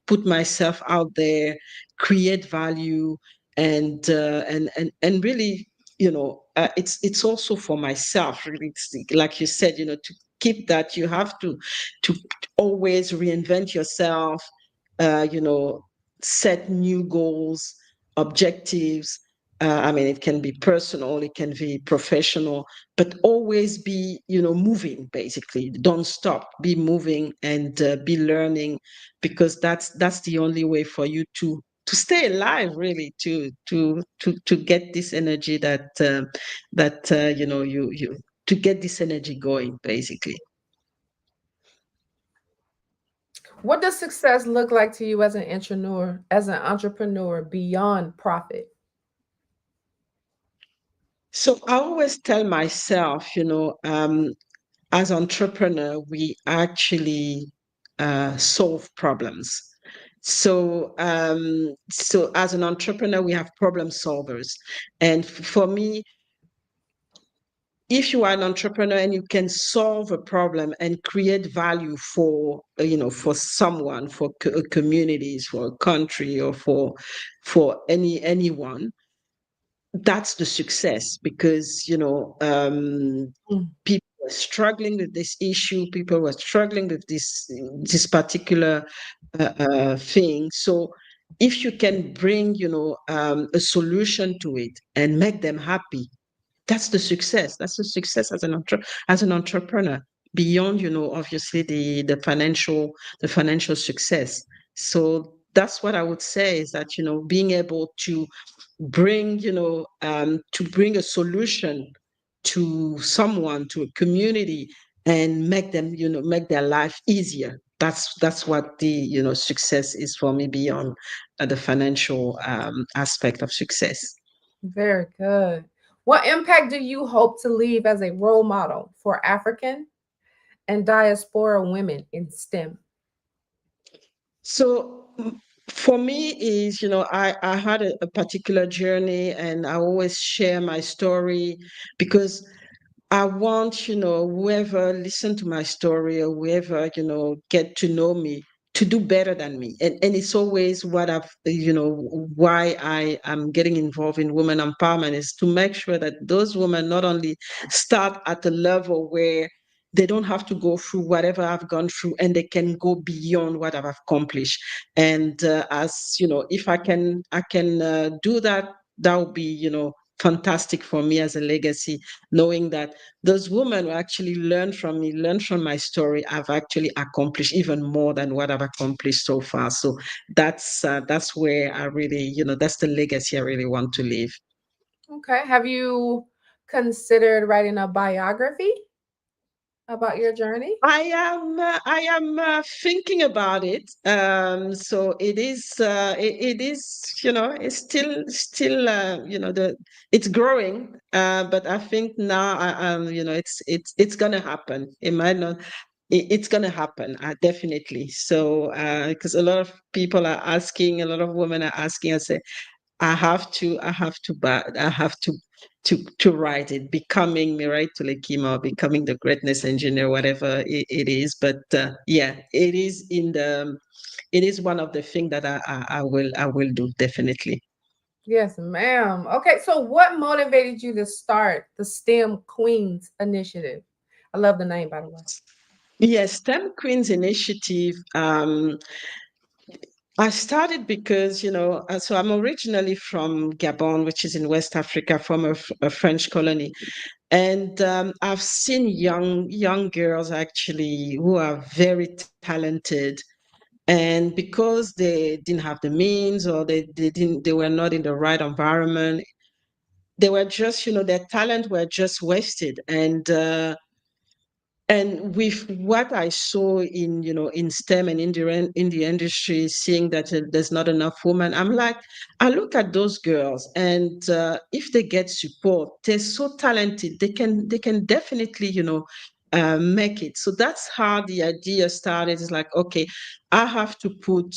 put myself out there, create value, and really it's also for myself, really. It's like you said, to keep that, you have to always reinvent yourself, set new goals, objectives. I mean, it can be personal, it can be professional, but always be, moving, basically. Don't stop, be moving, and be learning, because that's the only way for you to stay alive, really, to get this energy you to get this energy going, basically. What does success look like to you as an entrepreneur beyond profit? So I always tell myself, as entrepreneur, we actually solve problems. So as an entrepreneur, we have problem solvers. And for me, if you are an entrepreneur and you can solve a problem and create value for, for someone, for communities, for a country, or for anyone, that's the success. Because people were struggling with this issue, people were struggling with this particular thing. So if you can bring a solution to it and make them happy, that's the success. That's the success as an entrepreneur, beyond obviously the financial success. So that's what I would say, is that being able to bring a solution to someone, to a community, and make them make their life easier. That's what the success is for me, beyond the financial aspect of success. Very good. What impact do you hope to leave as a role model for African and diaspora women in STEM? So for me is, I had a particular journey, and I always share my story, because I want, whoever listen to my story, or whoever, get to know me, to do better than me. And it's always what why I am getting involved in women empowerment, is to make sure that those women not only start at a level where they don't have to go through whatever I've gone through, and they can go beyond what I've accomplished. And as if I can do that, that would be, fantastic for me as a legacy, knowing that those women who actually learn from me, learn from my story, I've actually accomplished even more than what I've accomplished so far. So that's where I really, that's the legacy I really want to leave. Okay. Have you considered writing a biography about your journey? I am thinking about it. So it is it's still it's growing. But I think now it's gonna happen. It might not. It's gonna happen, definitely. So because a lot of people are asking, a lot of women are asking, I say, I have to write it, becoming Mirai Tulekima, becoming the greatness engineer, whatever it is. But yeah, it is one of the things that I will do, definitely. Yes, ma'am. Okay, so what motivated you to start the STEM Queens Initiative? I love the name, by the way. Yes, STEM Queens Initiative. I started because, so I'm originally from Gabon, which is in West Africa, from a French colony. And I've seen young girls, actually, who are very talented. And because they didn't have the means, or they were not in the right environment, they were just, their talent were just wasted. And with what I saw in STEM and in the industry, seeing that there's not enough women, I'm like, I look at those girls, and if they get support, they're so talented. They can definitely make it. So that's how the idea started. It's like, okay, I have to put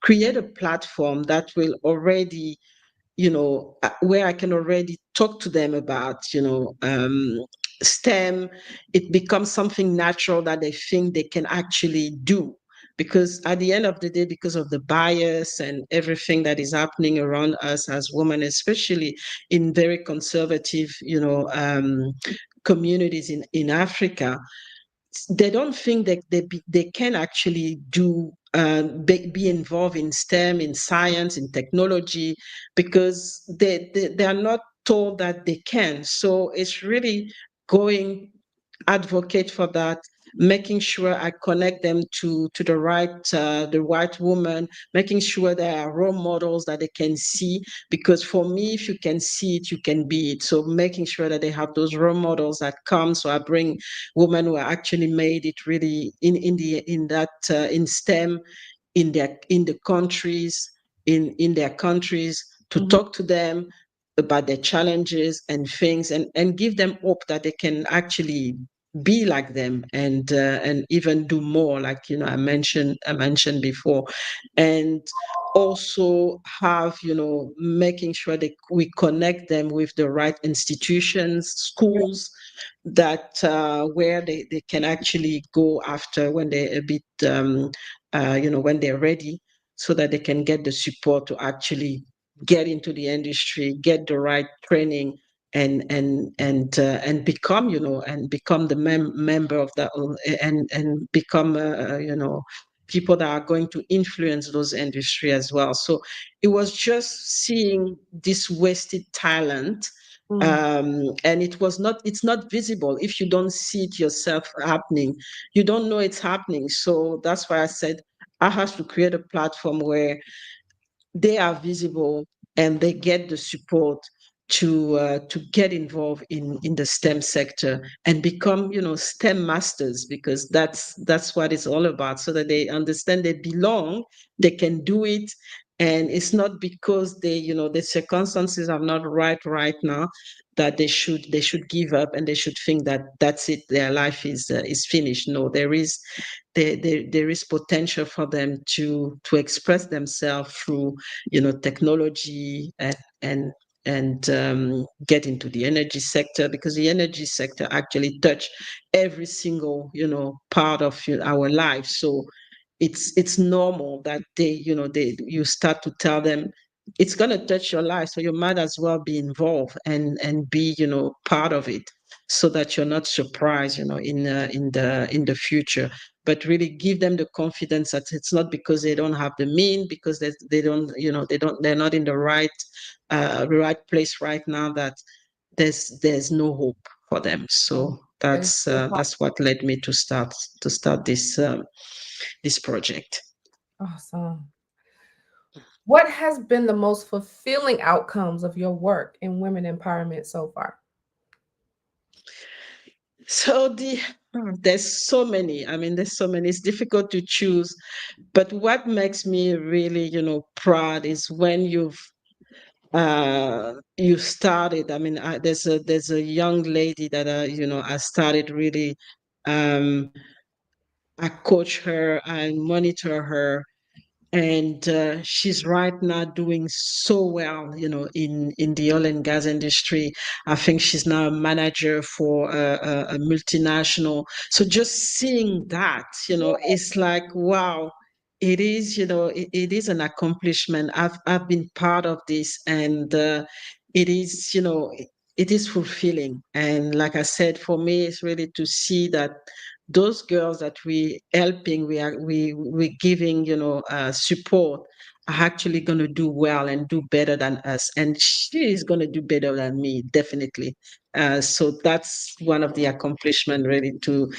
create a platform that will already where I can already talk to them about, STEM. It becomes something natural that they think they can actually do. because at the end of the day, because of the bias and everything that is happening around us as women, especially in very conservative, communities in Africa, they don't think that they can actually be involved in STEM, in science, in technology, because they are not told that they can. So it's really going advocate for that, making sure I connect them to the right woman, making sure there are role models that they can see. Because for me, if you can see it, you can be it. So making sure that they have those role models that come. So I bring women who are actually made it really in STEM, in the countries, in their countries, to talk to them about their challenges and things, and give them hope that they can actually be like them, and even do more, like I mentioned before. And also have, making sure that we connect them with the right institutions, schools, that where they can actually go after when they're a bit when they're ready, so that they can get the support to actually get into the industry, get the right training, and become, and become the member of that, and become people that are going to influence those industry as well. So it was just seeing this wasted talent, and it's not visible. If you don't see it yourself happening, you don't know it's happening. So that's why I said I have to create a platform where they are visible and they get the support to get involved in the STEM sector and become, STEM masters, because that's what it's all about, so that they understand they belong, they can do it. And it's not because the circumstances are not right now, that they should give up, and they should think that that's it, their life is finished. No, there is potential for them to express themselves through, technology, and get into the energy sector, because the energy sector actually touch every single, part of our life. So it's normal that you start to tell them it's going to touch your life, so you might as well be involved and be, part of it, so that you're not surprised, in the future. But really give them the confidence that it's not because they don't have the mean, because they don't, they're not in the right place right now, that there's no hope for them. So that's what led me to start this project. Awesome. What has been the most fulfilling outcomes of your work in women empowerment so far? So there's so many. I mean, there's so many. It's difficult to choose, but what makes me really, proud is when you started. I mean, there's a young lady that I started really. I coach her, I monitor her, and she's right now doing so well, in the oil and gas industry. I think she's now a manager for a multinational. So just seeing that, it's like, wow. It is, it is an accomplishment. I've been part of this, and it is, it is fulfilling. And like I said, for me, it's really to see that those girls that we helping, we're giving, support, are actually going to do well and do better than us. And she is going to do better than me, definitely. So that's one of the accomplishments, really, to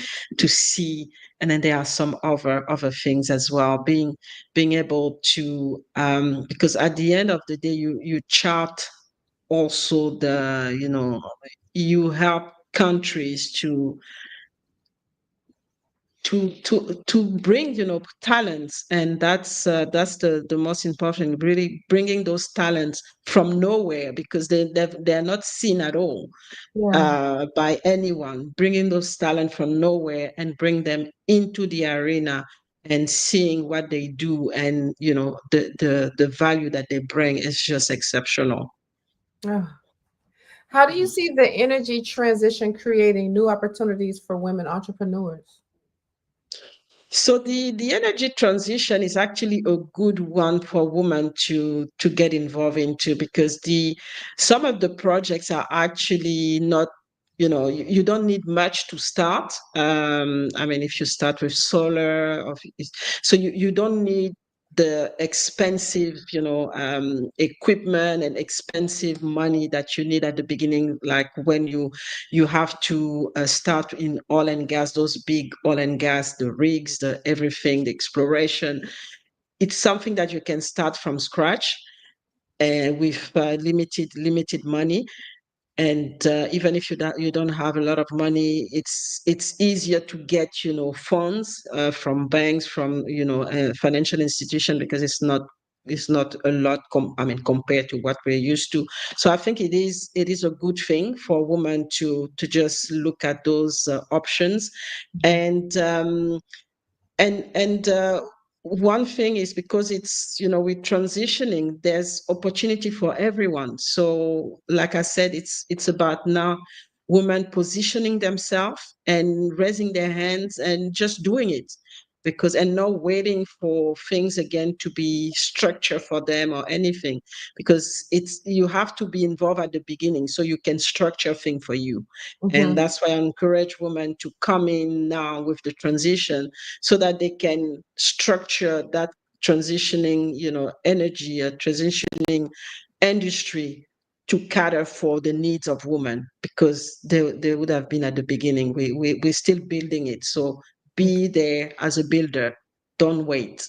see. And then there are some other things as well, being able to, because at the end of the day, you chart also you help countries to bring, talents. And that's the most important, really bringing those talents from nowhere, because they're not seen at all, by anyone. Bringing those talent from nowhere and bring them into the arena, and seeing what they do, and the value that they bring is just exceptional. How do you see the energy transition creating new opportunities for women entrepreneurs? So the energy transition is actually a good one for women to get involved into, because some of the projects are actually not, you don't need much to start. I mean, if you start with solar, so you don't need the expensive, equipment and expensive money that you need at the beginning, like when you have to start in oil and gas, those big oil and gas, the rigs, the everything, the exploration. It's something that you can start from scratch with limited money. And even if you don't have a lot of money, it's easier to get funds from banks, from financial institution, because it's not a lot compared to what we're used to. So I think it is a good thing for women to just look at those options. And one thing is, because it's, we're transitioning, there's opportunity for everyone. So like I said, it's about now women positioning themselves and raising their hands and just doing it, and not waiting for things again to be structured for them or anything, because you have to be involved at the beginning so you can structure things for you. And that's why I encourage women to come in now with the transition, so that they can structure that transitioning, energy, transitioning industry to cater for the needs of women, because they would have been at the beginning. We're still building it. So be there as a builder. Don't wait.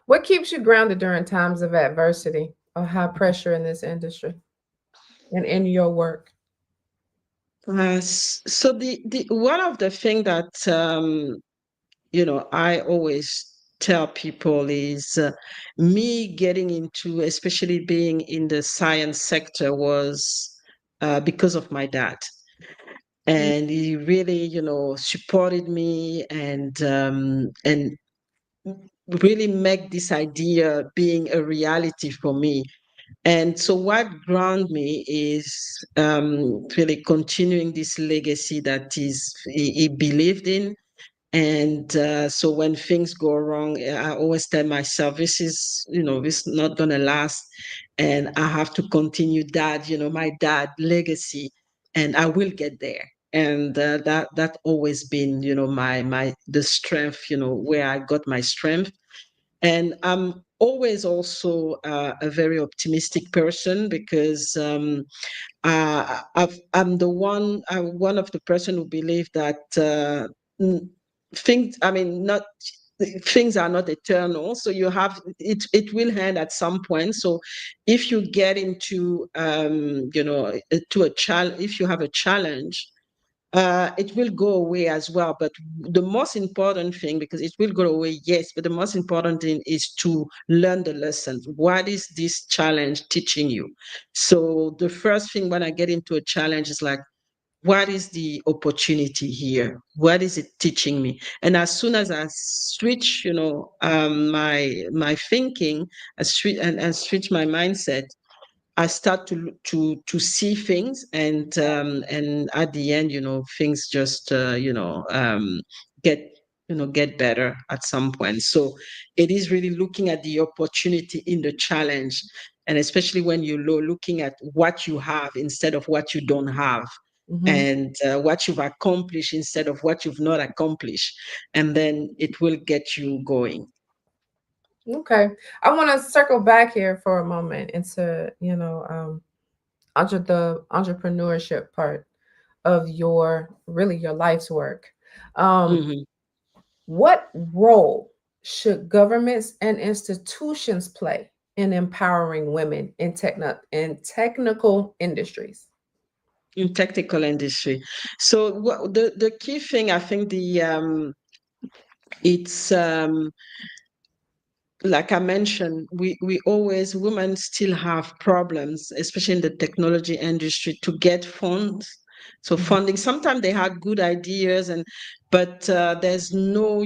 What keeps you grounded during times of adversity or high pressure in this industry and in your work? So the one of the things that I always tell people is, me getting into, especially being in the science sector, was because of my dad. And he really, supported me, and really make this idea being a reality for me. And so what ground me is really continuing this legacy that he believed in. And so when things go wrong, I always tell myself, this is not going to last. And I have to continue my dad legacy, and I will get there. And that always been, the strength, where I got my strength. And I'm always also a very optimistic person, because I'm one of the person who believe that things, not things are not eternal. So it will end at some point. So if you get into, to a challenge, if you have a challenge, it will go away as well. But the most important thing, because it will go away, yes, but the most important thing is to learn the lessons. What is this challenge teaching you? So the first thing when I get into a challenge is like, what is the opportunity here? What is it teaching me? And as soon as I switch, my thinking, and switch my mindset, I start to see things, and at the end, things just get get better at some point. So it is really looking at the opportunity in the challenge, and especially when you're looking at what you have instead of what you don't have, and what you've accomplished instead of what you've not accomplished, and then it will get you going. Okay, I want to circle back here for a moment into the entrepreneurship part of your life's work. What role should governments and institutions play in empowering women in technical industries? In technical industry. So the key thing, I think, it's like I mentioned, we always, women still have problems, especially in the technology industry, to get funds. So funding, sometimes they had good ideas, but there's no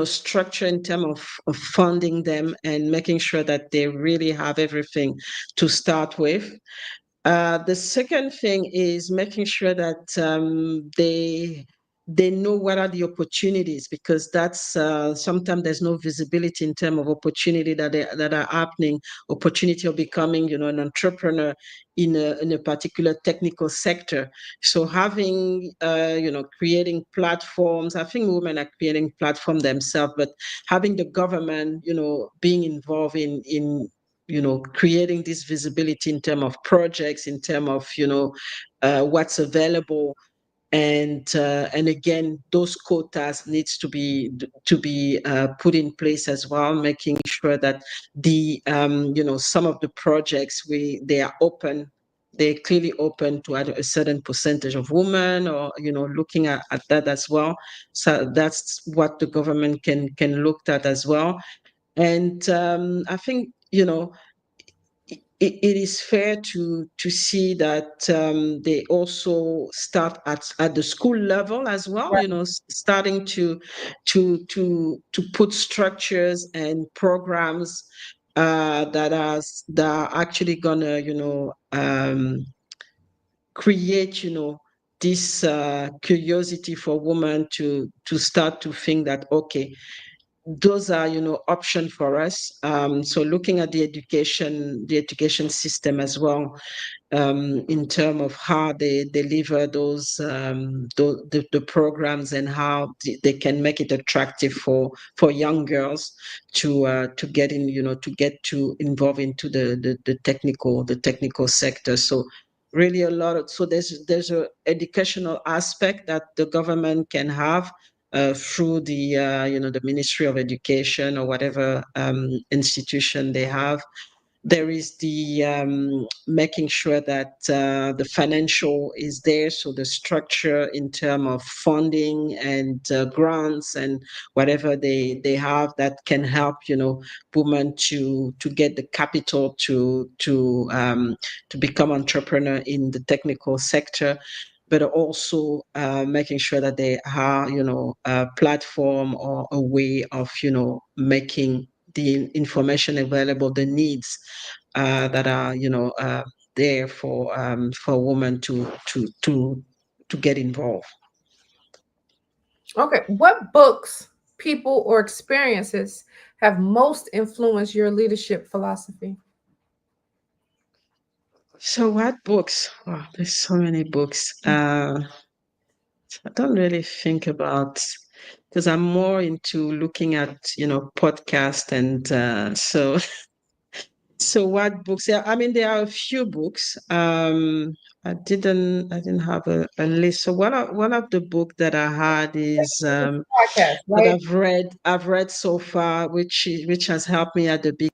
structure in terms of funding them and making sure that they really have everything to start with. The second thing is making sure that they know what are the opportunities, because that's sometimes there's no visibility in terms of opportunity that are happening, opportunity of becoming an entrepreneur in a particular technical sector. So having creating platforms, I think women are creating platforms themselves, but having the government being involved in creating this visibility in terms of projects, in terms of what's available, and again, those quotas needs to be put in place as well, making sure that the some of the projects they are open. They're clearly open to a certain percentage of women, or looking at that as well. So that's what the government can look at as well. And I think it is fair to see that they also start at the school level as well. Right. Starting to put structures and programs that are actually gonna create this curiosity for women to start to think that, okay, those are option for us. So looking at the education system as well, in terms of how they deliver the programs, and how they can make it attractive for young girls to get in, to get to involve into the technical sector. So really a lot of, so there's a educational aspect that the government can have through the Ministry of Education, or whatever institution they have. There is the making sure that the financial is there, so the structure in terms of funding and grants and whatever they have that can help women to get the capital to become entrepreneur in the technical sector, but also making sure that they have a platform or a way of making the information available, the needs that are there for women to get involved. Okay, what books, people, or experiences have most influenced your leadership philosophy? So what books? Oh, there's so many books. I don't really think about, because I'm more into looking at podcast, and so what books? Yeah, I mean, there are a few books. I didn't have a list. So one of the book that I had is Podcast, that right? I've read so far, which has helped me at the big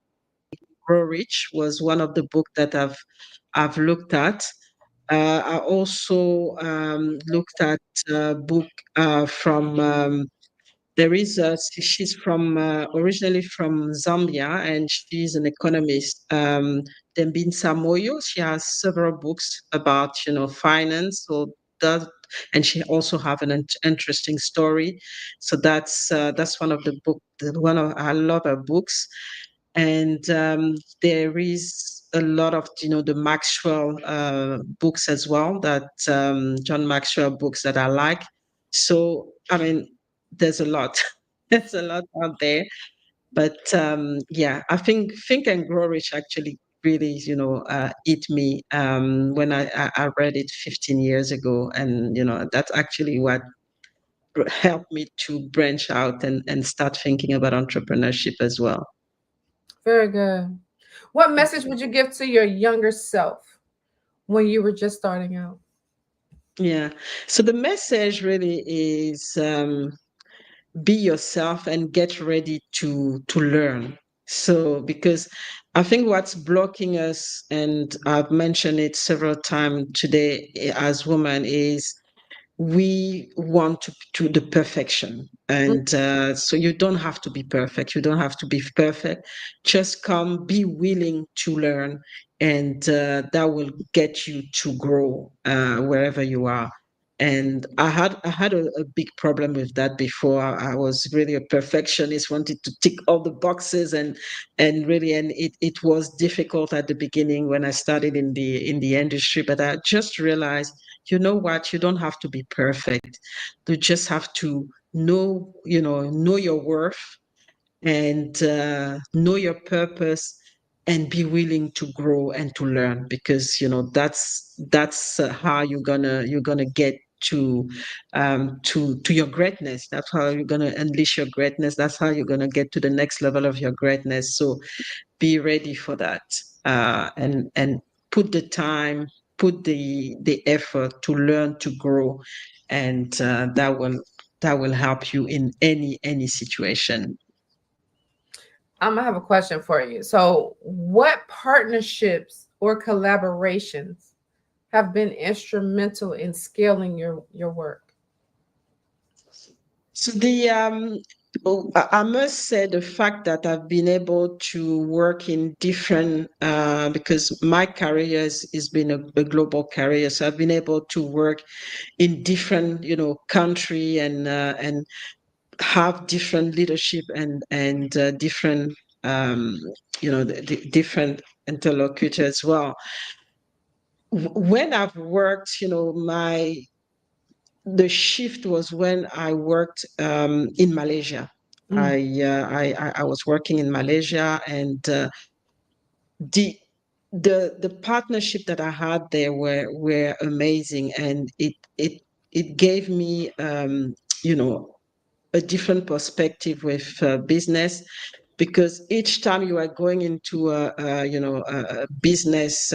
Grow Rich, was one of the book that I've looked at. I also looked at a book from there is she's from originally from Zambia, and she's an economist. Dembinsa Moyo. She has several books about finance. So that, and she also have an interesting story. So that's one of the book. One of I love her books, and there is a lot of the Maxwell books as well, that John Maxwell books that I like. So I mean, there's a lot. There's a lot out there, but yeah, I think and Grow Rich actually really hit me when I read it 15 years ago, and that's actually what helped me to branch out and start thinking about entrepreneurship as well. Very good. What message would you give to your younger self when you were just starting out? Yeah, so the message really is be yourself and get ready to learn. So because I think what's blocking us, and I've mentioned it several times today, as women, is we want to the perfection. And so you don't have to be perfect, you don't have to be perfect. Just come, be willing to learn, and that will get you to grow wherever you are. And I had a big problem with that before. I was really a perfectionist, wanted to tick all the boxes, and it was difficult at the beginning when I started in the industry. But I just realized, you know what, you don't have to be perfect. You just have to know your worth, and know your purpose, and be willing to grow and to learn, because that's how you're gonna get to your greatness. That's how you're gonna unleash your greatness. That's how you're gonna get to the next level of your greatness. So be ready for that, and put the time, put the effort to learn, to grow, and that will help you in any situation. I'm gonna have a question for you. So, what partnerships or collaborations have been instrumental in scaling your work? So I must say, the fact that I've been able to work in different, because my career has been a global career, so I've been able to work in different, country, and have different leadership, and different, different interlocutors as well. When I've worked, the shift was when I worked in Malaysia. I was working in Malaysia, and the the partnership that I had there were amazing, and it gave me a different perspective with business, because each time you are going into a business,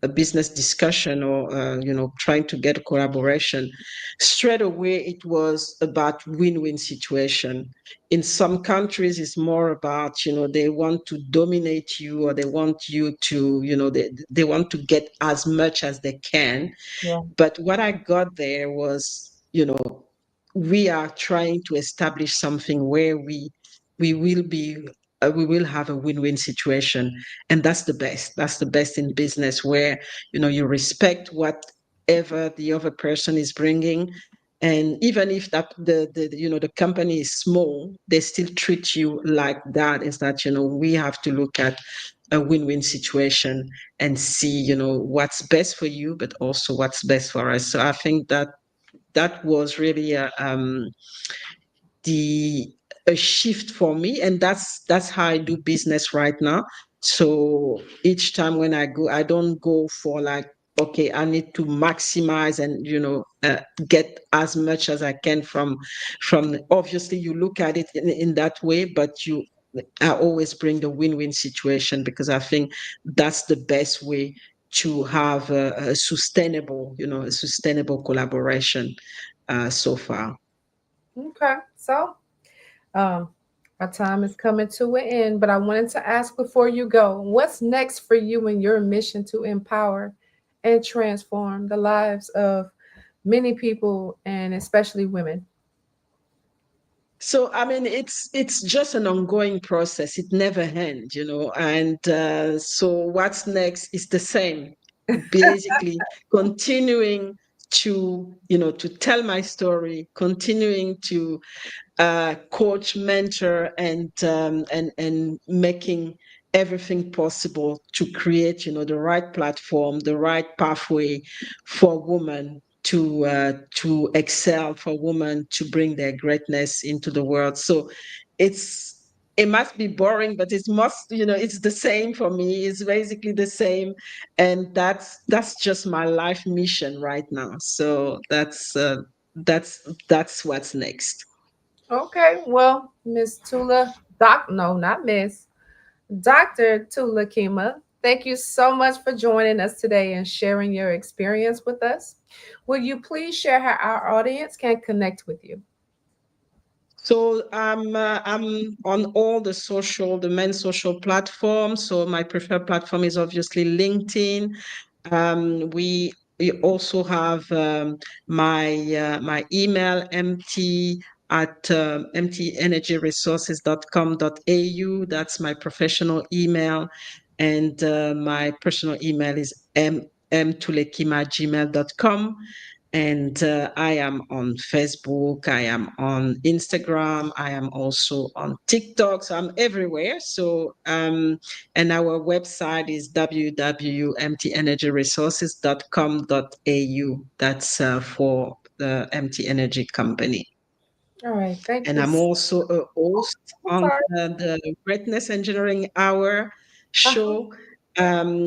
a business discussion, or trying to get a collaboration, straight away it was about win-win situation. In some countries it's more about, they want to dominate you, or they want you to, they want to get as much as they can. Yeah. But what I got there was, we are trying to establish something where we will be we will have a win-win situation, and that's the best. That's the best in business, where you respect whatever the other person is bringing, and even if that the company is small, they still treat you like that. Is that, we have to look at a win-win situation and see, what's best for you, but also what's best for us. So I think that was really the a shift for me, and that's how I do business right now. So each time when I go, I don't go for like, okay, I need to maximize and get as much as I can from obviously you look at it in that way, but I always bring the win-win situation, because I think that's the best way to have a sustainable, a sustainable collaboration so far. Okay, so our time is coming to an end, but I wanted to ask before you go, what's next for you in your mission to empower and transform the lives of many people, and especially women? So I mean, it's just an ongoing process. It never ends, And so what's next is the same, basically continuing to tell my story, continuing to coach, mentor, and making everything possible to create, the right platform, the right pathway for women to excel, for women to bring their greatness into the world. So it must be boring, but it's the same for me. It's basically the same, and that's just my life mission right now. So that's what's next. Okay, well, Miss Tula, no, not Miss, Dr. Tula Kima, thank you so much for joining us today and sharing your experience with us. Will you please share how our audience can connect with you? So I'm on all the main social platforms. So my preferred platform is obviously LinkedIn. We also have my email, mt@mtenergyresources.com.au. That's my professional email, and my personal email is mtulekima@gmail.com. And I am on Facebook, I am on Instagram, I am also on TikTok, so I'm everywhere. So, and our website is www.mtenergyresources.com.au. That's for the MT Energy Company. All right, thank And you. I'm also a host I'm on sorry. the Greatness Engineering Hour show.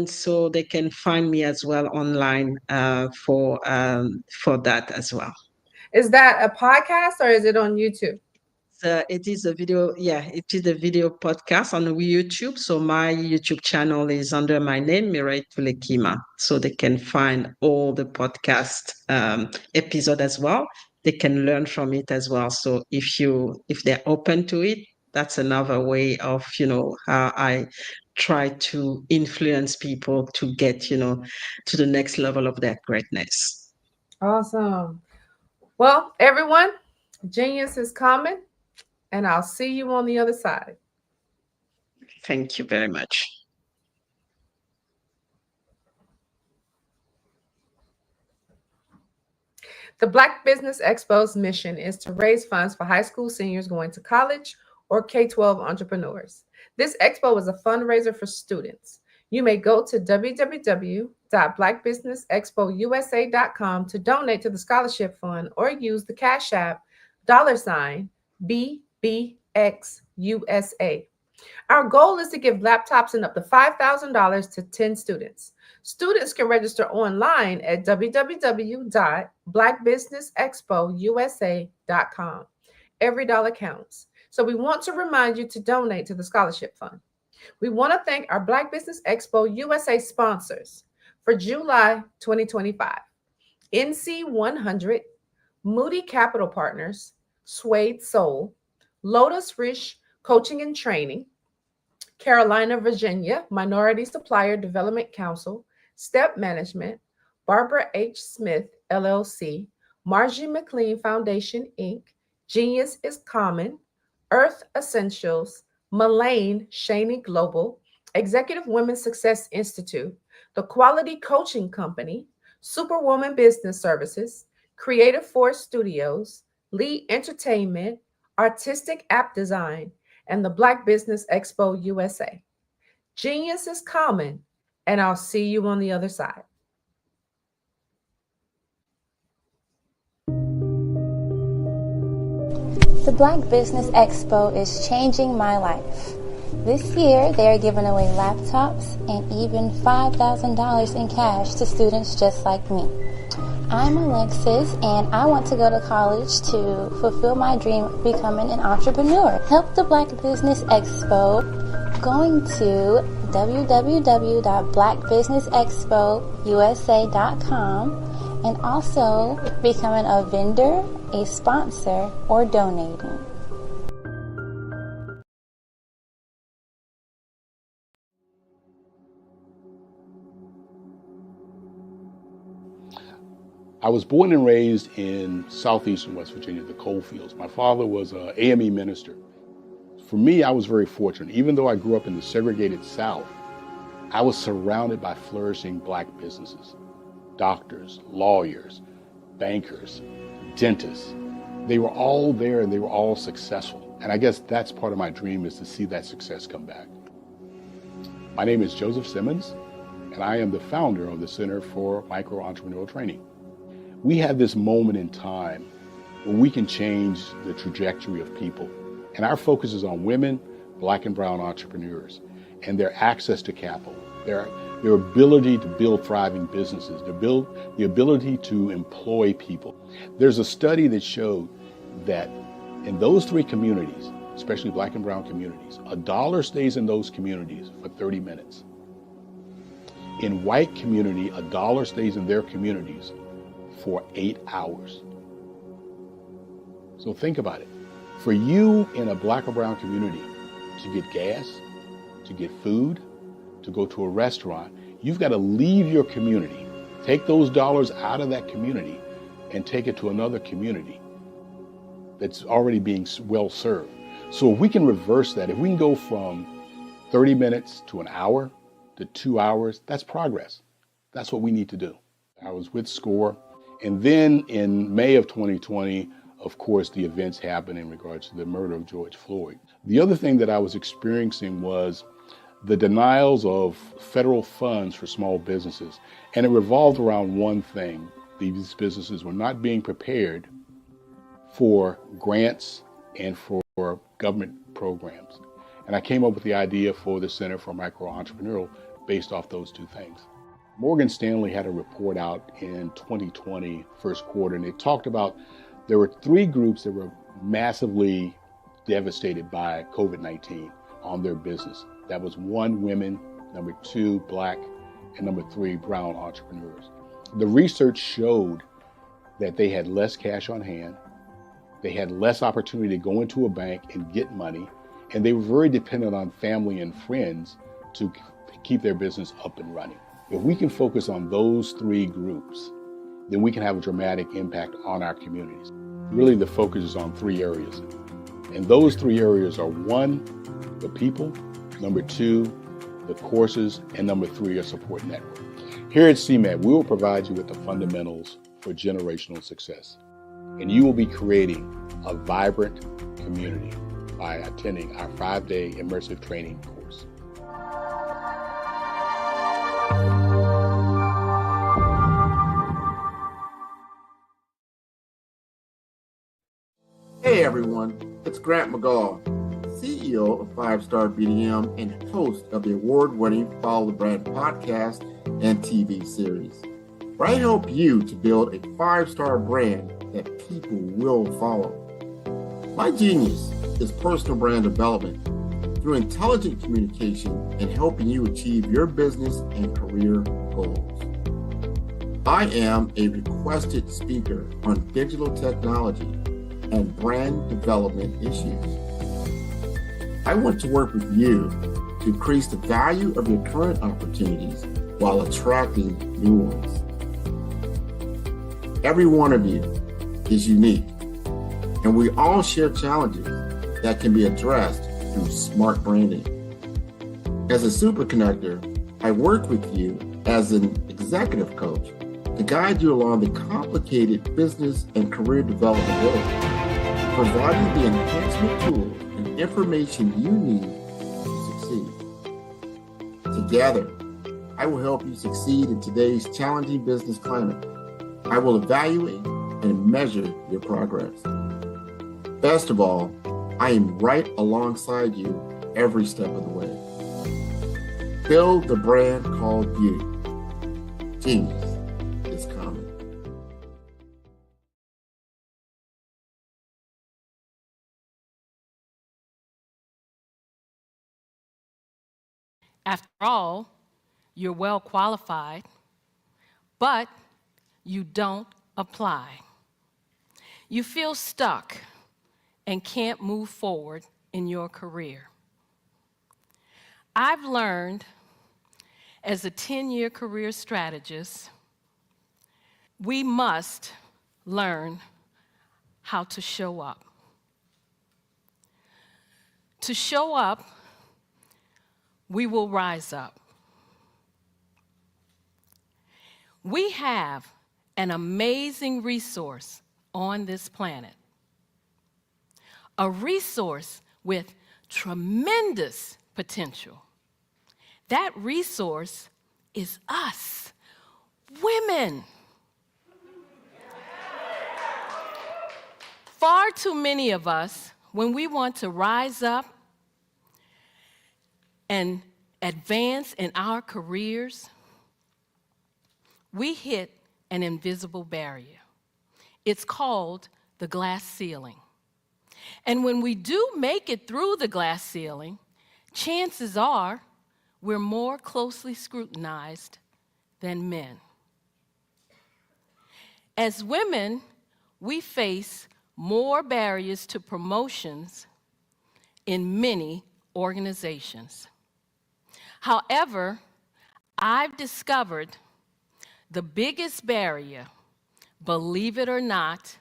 So they can find me as well online for that as well. Is that a podcast or is it on YouTube? It is a video, yeah, it is a video podcast on YouTube. So my YouTube channel is under my name, Mireille Tulekima. So they can find all the podcast episode as well. They can learn from it as well. So if they're open to it, that's another way of, how I try to influence people to get, to the next level of their greatness. Awesome. Well, everyone, genius is coming, and I'll see you on the other side. Thank you very much. The Black Business Expo's mission is to raise funds for high school seniors going to college or K-12 entrepreneurs. This expo is a fundraiser for students. You may go to www.blackbusinessexpousa.com to donate to the scholarship fund or use the Cash App $BBXUSA. Our goal is to give laptops and up to $5,000 to 10 students. Students can register online at www.blackbusinessexpousa.com. Every dollar counts. So we want to remind you to donate to the scholarship fund. We want to thank our Black Business Expo USA sponsors for July 2025. NC 100, Moody Capital Partners, Suede Soul, Lotus Rish Coaching and Training, Carolina, Virginia, Minority Supplier Development Council, Step Management, Barbara H. Smith, LLC, Margie McLean Foundation, Inc., Genius is Common, Earth Essentials, Mullane Shaney Global, Executive Women's Success Institute, The Quality Coaching Company, Superwoman Business Services, Creative Force Studios, Lee Entertainment, Artistic App Design, and the Black Business Expo USA. Genius is common, and I'll see you on the other side. The Black Business Expo is changing my life. This year, they are giving away laptops and even $5,000 in cash to students just like me. I'm Alexis, and I want to go to college to fulfill my dream of becoming an entrepreneur. Help the Black Business Expo going to www.blackbusinessexpousa.com and also becoming a vendor, a sponsor, or donating. I was born and raised in southeastern West Virginia, the coal fields. My father was an AME minister. For me, I was very fortunate. Even though I grew up in the segregated South, I was surrounded by flourishing Black businesses. Doctors, lawyers, bankers, dentists. They were all there and they were all successful. And I guess that's part of my dream, is to see that success come back. My name is Joseph Simmons, and I am the founder of the Center for Micro-Entrepreneurial Training. We have this moment in time where we can change the trajectory of people. And our focus is on women, Black and brown entrepreneurs, and their access to capital, their ability to build thriving businesses, the ability to employ people. There's a study that showed that in those three communities, especially Black and brown communities, $1 stays in those communities for 30 minutes. In white community, $1 stays in their communities for 8 hours. So think about it. For you in a Black or brown community to get gas, to get food, to go to a restaurant, you've got to leave your community, take those dollars out of that community and take it to another community that's already being well served. So if we can reverse that, if we can go from 30 minutes to an hour to 2 hours, that's progress. That's what we need to do. I was with SCORE, And then in May of 2020, of course, the events happened in regards to the murder of George Floyd. The other thing that I was experiencing was the denials of federal funds for small businesses. And it revolved around one thing. These businesses were not being prepared for grants and for government programs. And I came up with the idea for the Center for Micro-Entrepreneurial based off those two things. Morgan Stanley had a report out in 2020, first quarter, and it talked about there were three groups that were massively devastated by COVID-19 on their business. That was one, women, number two, Black, and number three, brown entrepreneurs. The research showed that they had less cash on hand, they had less opportunity to go into a bank and get money, and they were very dependent on family and friends to keep their business up and running. If we can focus on those three groups, then we can have a dramatic impact on our communities. Really, the focus is on three areas. And those three areas are one, the people, number two, the courses, and number three, a support network. Here at CMAT, we will provide you with the fundamentals for generational success. And you will be creating a vibrant community by attending our 5-day immersive training course. Hey everyone, it's Grant McGaw, CEO of 5-Star BDM and host of the award-winning Follow the Brand podcast and TV series, where I help you to build a 5-star brand that people will follow. My genius is personal brand development through intelligent communication and helping you achieve your business and career goals. I am a requested speaker on digital technology and brand development issues. I want to work with you to increase the value of your current opportunities while attracting new ones. Every one of you is unique, and we all share challenges that can be addressed through smart branding. As a super connector, I work with you as an executive coach to guide you along the complicated business and career development road, providing the enhancement tools and information you need to succeed. Together, I will help you succeed in today's challenging business climate. I will evaluate and measure your progress. Best of all, I am right alongside you every step of the way. Build the brand called you. Genius is coming. After all, you're well qualified, but you don't apply. You feel stuck and can't move forward in your career. I've learned as a 10-year career strategist, we must learn how to show up. To show up, we will rise up. We have an amazing resource on this planet, a resource with tremendous potential. That resource is us, women. Far too many of us, when we want to rise up and advance in our careers, we hit an invisible barrier. It's called the glass ceiling. And when we do make it through the glass ceiling, chances are we're more closely scrutinized than men. As women, we face more barriers to promotions in many organizations. However, I've discovered the biggest barrier, believe it or not,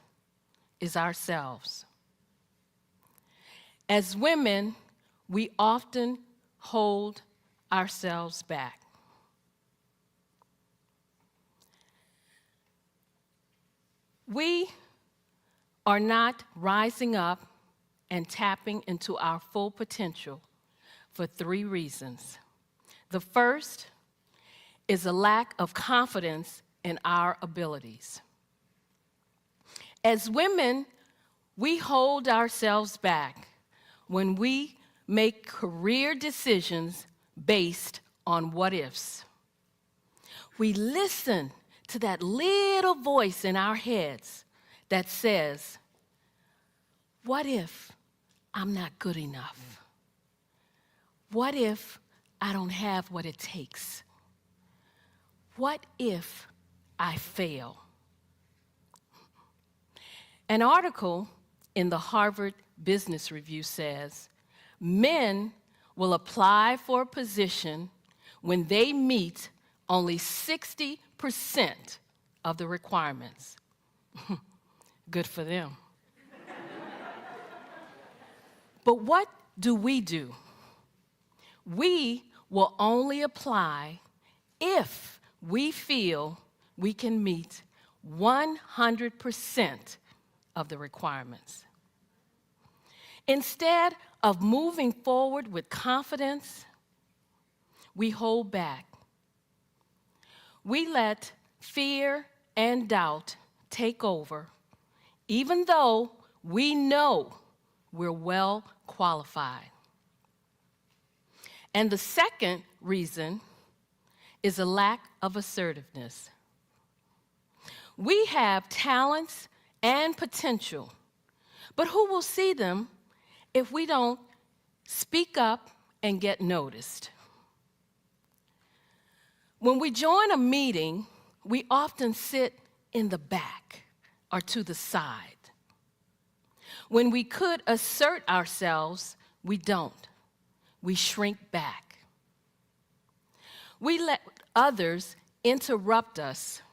is ourselves. As women, we often hold ourselves back. We are not rising up and tapping into our full potential for 3 reasons. The first is a lack of confidence in our abilities. As women, we hold ourselves back when we make career decisions based on what ifs. We listen to that little voice in our heads that says, what if I'm not good enough? What if I don't have what it takes? What if I fail? An article in the Harvard Business Review says, men will apply for a position when they meet only 60% of the requirements. Good for them. But what do? We will only apply if we feel we can meet 100% of the requirements. Instead of moving forward with confidence, we hold back. We let fear and doubt take over, even though we know we're well qualified. And the second reason is a lack of assertiveness. We have talents and potential, but who will see them if we don't speak up and get noticed? When we join a meeting, we often sit in the back or to the side. When we could assert ourselves, we don't. We shrink back. We let others interrupt us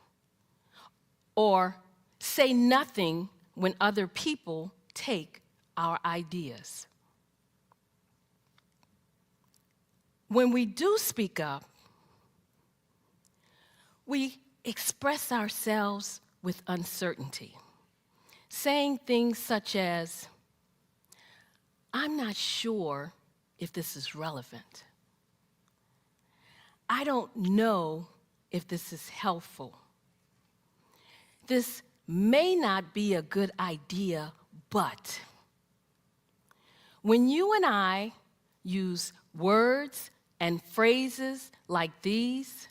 or say nothing when other people take our ideas. When we do speak up, we express ourselves with uncertainty, saying things such as, I'm not sure if this is relevant. I don't know if this is helpful. This may not be a good idea, but when you and I use words and phrases like these,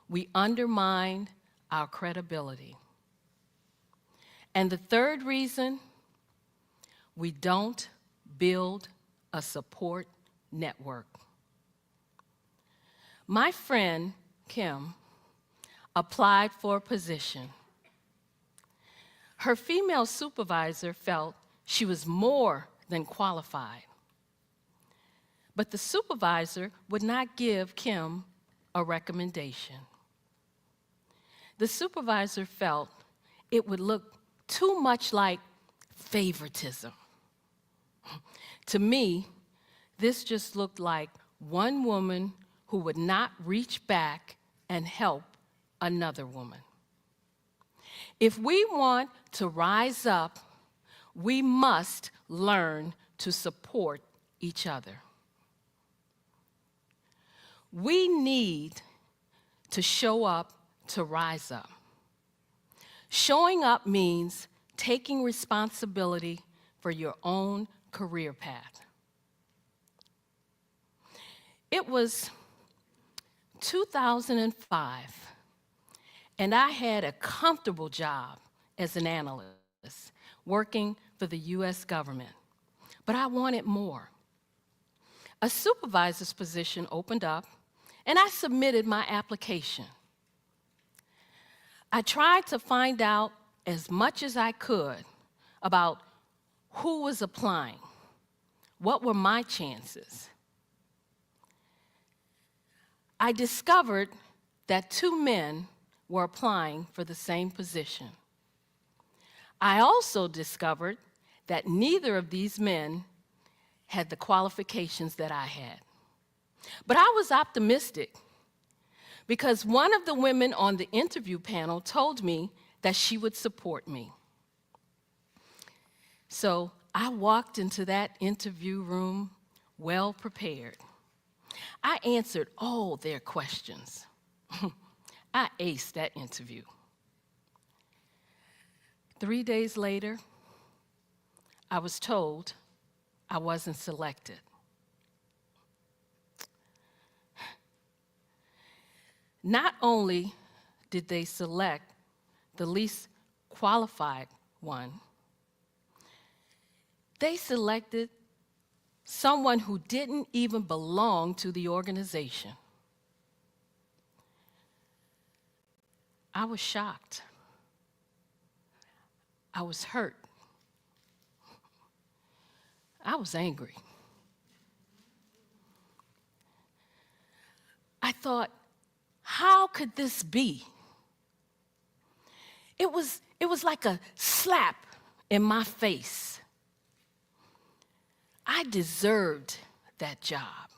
we undermine our credibility. And the third reason, we don't build a support network. My friend, Kim, applied for a position. Her female supervisor felt she was more than qualified. But the supervisor would not give Kim a recommendation. The supervisor felt it would look too much like favoritism. To me, this just looked like one woman who would not reach back and help another woman. If we want to rise up, we must learn to support each other. We need to show up to rise up. Showing up means taking responsibility for your own career path. It was 2005, and I had a comfortable job as an analyst working for the U.S. government, but I wanted more. A supervisor's position opened up, and I submitted my application. I tried to find out as much as I could about who was applying, what were my chances. I discovered that 2 men were applying for the same position. I also discovered that neither of these men had the qualifications that I had. But I was optimistic because one of the women on the interview panel told me that she would support me. So I walked into that interview room well prepared. I answered all their questions. I aced that interview. 3 days later, I was told I wasn't selected. Not only did they select the least qualified one, they selected someone who didn't even belong to the organization. I was shocked. I was hurt. I was angry. I thought, how could this be? It was like a slap in my face. I deserved that job.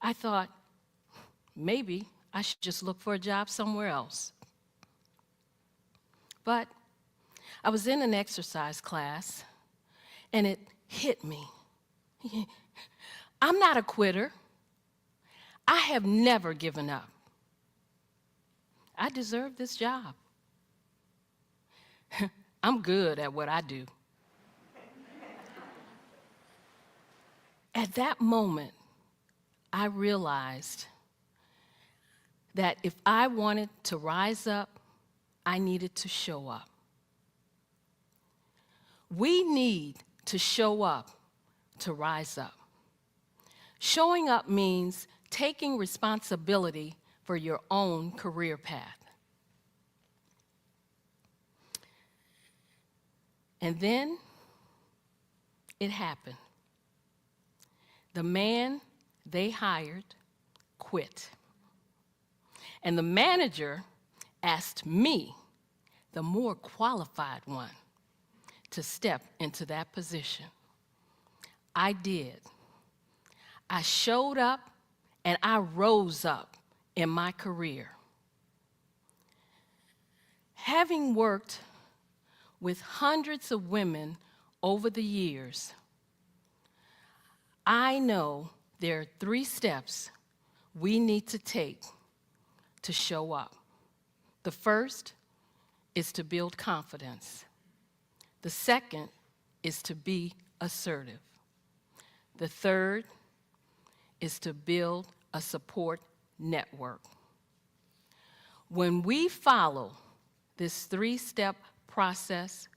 I thought, maybe I should just look for a job somewhere else. But I was in an exercise class, and it hit me. I'm not a quitter. I have never given up. I deserve this job. I'm good at what I do. At that moment, I realized that if I wanted to rise up, I needed to show up. We need to show up to rise up. Showing up means taking responsibility for your own career path. And then it happened. The man they hired quit. And the manager asked me, the more qualified one, to step into that position. I did. I showed up and I rose up in my career. Having worked with hundreds of women over the years, I know there are 3 steps we need to take to show up. The first is to build confidence. The second is to be assertive. The third is to build a support network. When we follow this 3-step process,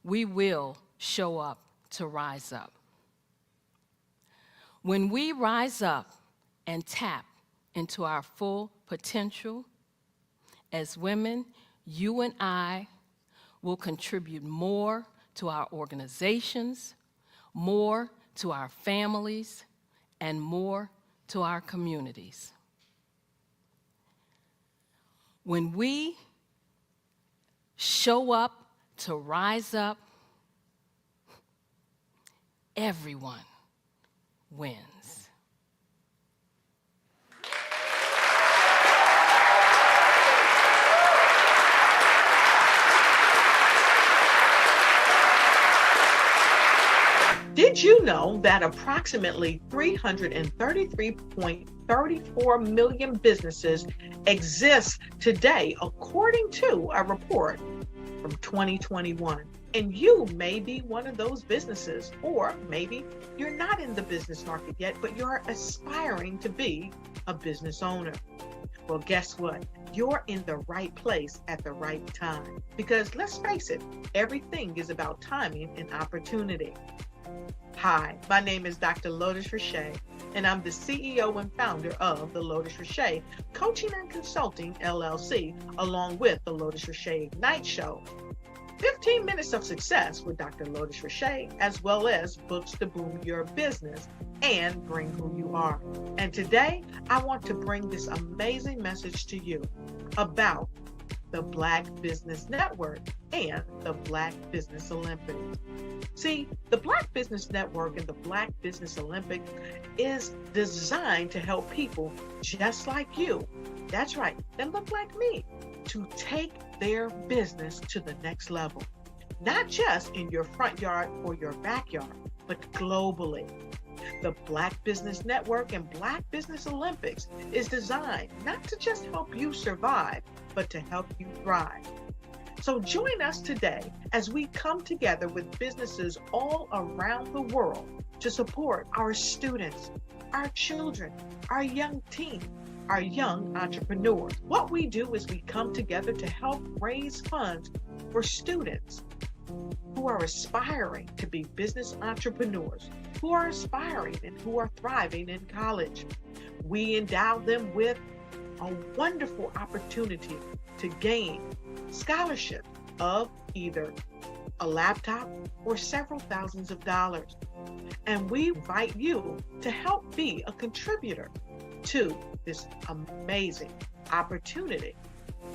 we will show up to rise up. When we rise up and tap into our full potential, as women, you and I will contribute more to our organizations, more to our families, and more to our communities. When we show up to rise up, everyone wins. Did you know that approximately 333.34 million businesses exist today, according to a report from 2021? And you may be one of those businesses, or maybe you're not in the business market yet, but you're aspiring to be a business owner. Well, guess what? You're in the right place at the right time. Because let's face it, everything is about timing and opportunity. Hi, my name is Dr. Lotus Richey, and I'm the CEO and founder of the Lotus Richey Coaching and Consulting LLC, along with the Lotus Richey Ignite Show. 15 minutes of success with Dr. Lotus Richey, as well as books to boom your business and bring who you are. And today, I want to bring this amazing message to you about the Black Business Network and the Black Business Olympics. See, the Black Business Network and the Black Business Olympics is designed to help people just like you. That's right, that look like me. to take their business to the next level, not just in your front yard or your backyard, but globally. The Black Business Network and Black Business Olympics is designed not to just help you survive, but to help you thrive. So join us today as we come together with businesses all around the world to support our students, our children, our young teens, our young entrepreneurs. What we do is we come together to help raise funds for students who are aspiring to be business entrepreneurs, who are aspiring and who are thriving in college. We endow them with a wonderful opportunity to gain scholarships of either a laptop or several thousands of dollars. And we invite you to help be a contributor to this amazing opportunity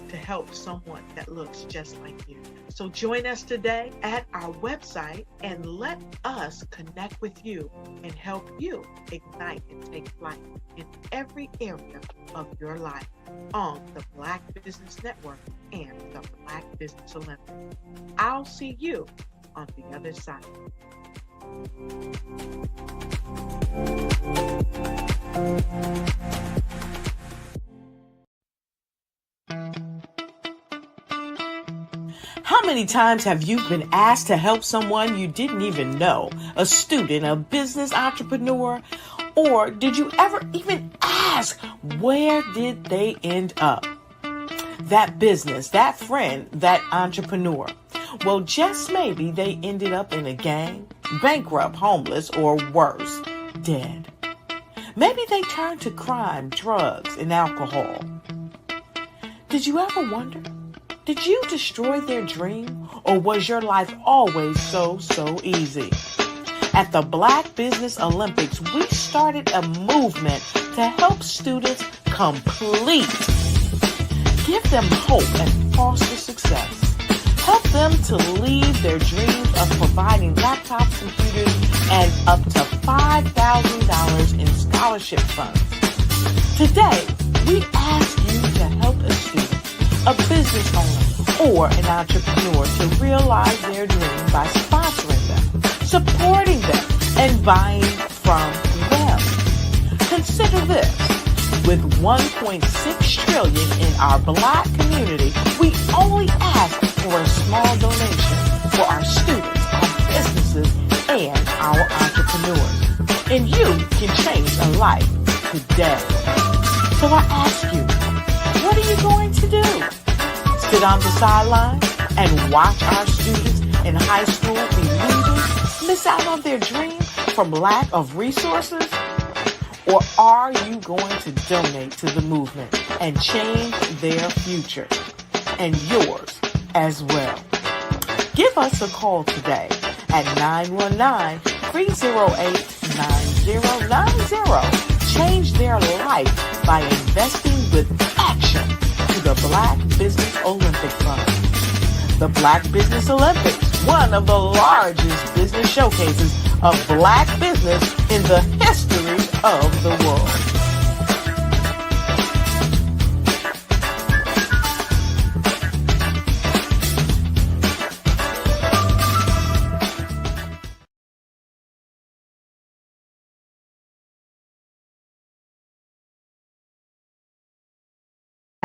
to help someone that looks just like you. So join us today at our website and let us connect with you and help you ignite and take flight in every area of your life on the Black Business Network and the Black Business Olympics. I'll see you on the other side. How many times have you been asked to help someone you didn't even know, a student, a business entrepreneur, or did you ever even ask, where did they end up? That business, that friend, that entrepreneur. Well, just maybe they ended up in a gang, bankrupt, homeless, or worse, dead. Maybe they turned to crime, drugs, and alcohol. Did you ever wonder? Did you destroy their dream, or was your life always so easy? At the Black Business Olympics, we started a movement to help students complete. Give them hope and foster success. Help them to leave their dreams of providing laptops, computers, and up to $5,000 in scholarship funds. Today, we ask you to help a student, a business owner, or an entrepreneur to realize their dream by sponsoring them, supporting them, and buying from them. Consider this. With $1.6 trillion in our Black community, we only ask for a small donation for our students, our businesses, and our entrepreneurs. And you can change a life today. So I ask you, what are you going to do? Sit on the sideline and watch our students in high school be losers, miss out on their dream from lack of resources? Or are you going to donate to the movement and change their future and yours as well? Give us a call today at 919-308-9090. Change their life by investing with action to the Black Business Olympic Fund. The Black Business Olympics, one of the largest business showcases of Black business in the history of the world.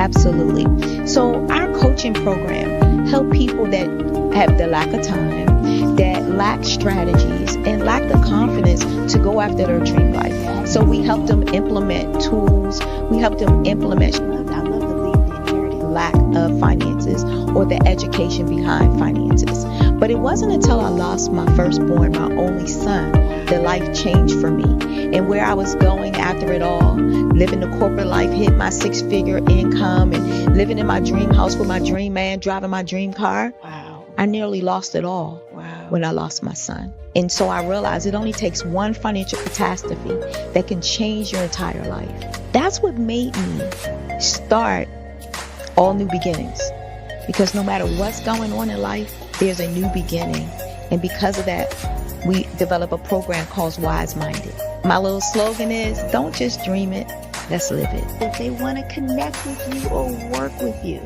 Absolutely. So our coaching program help people that have the lack of time, that lack strategies, and lack the confidence to go after their dream life. So we help them implement tools. We help them implement, I love to leave the inherited lack of finances or the education behind finances. But it wasn't until I lost my firstborn, my only son, that life changed for me. And where I was going after it all, living the corporate life, hit my 6-figure income, and living in my dream house with my dream man, driving my dream car. Wow. I nearly lost it all. Wow. When I lost my son. And so I realized it only takes one financial catastrophe that can change your entire life. That's what made me start All New Beginnings. Because no matter what's going on in life, there's a new beginning. And because of that, we develop a program called Wise Minded. My little slogan is, don't just dream it, let's live it. If they want to connect with you or work with you,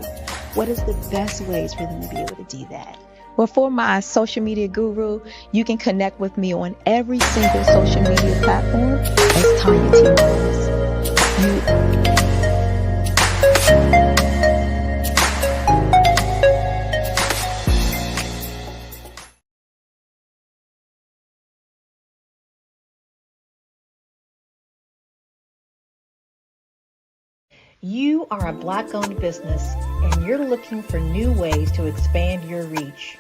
what is the best ways for them to be able to do that? Well, for my social media guru, you can connect with me on every single social media platform as Tanya T. Rose. You are a Black-owned business and you're looking for new ways to expand your reach.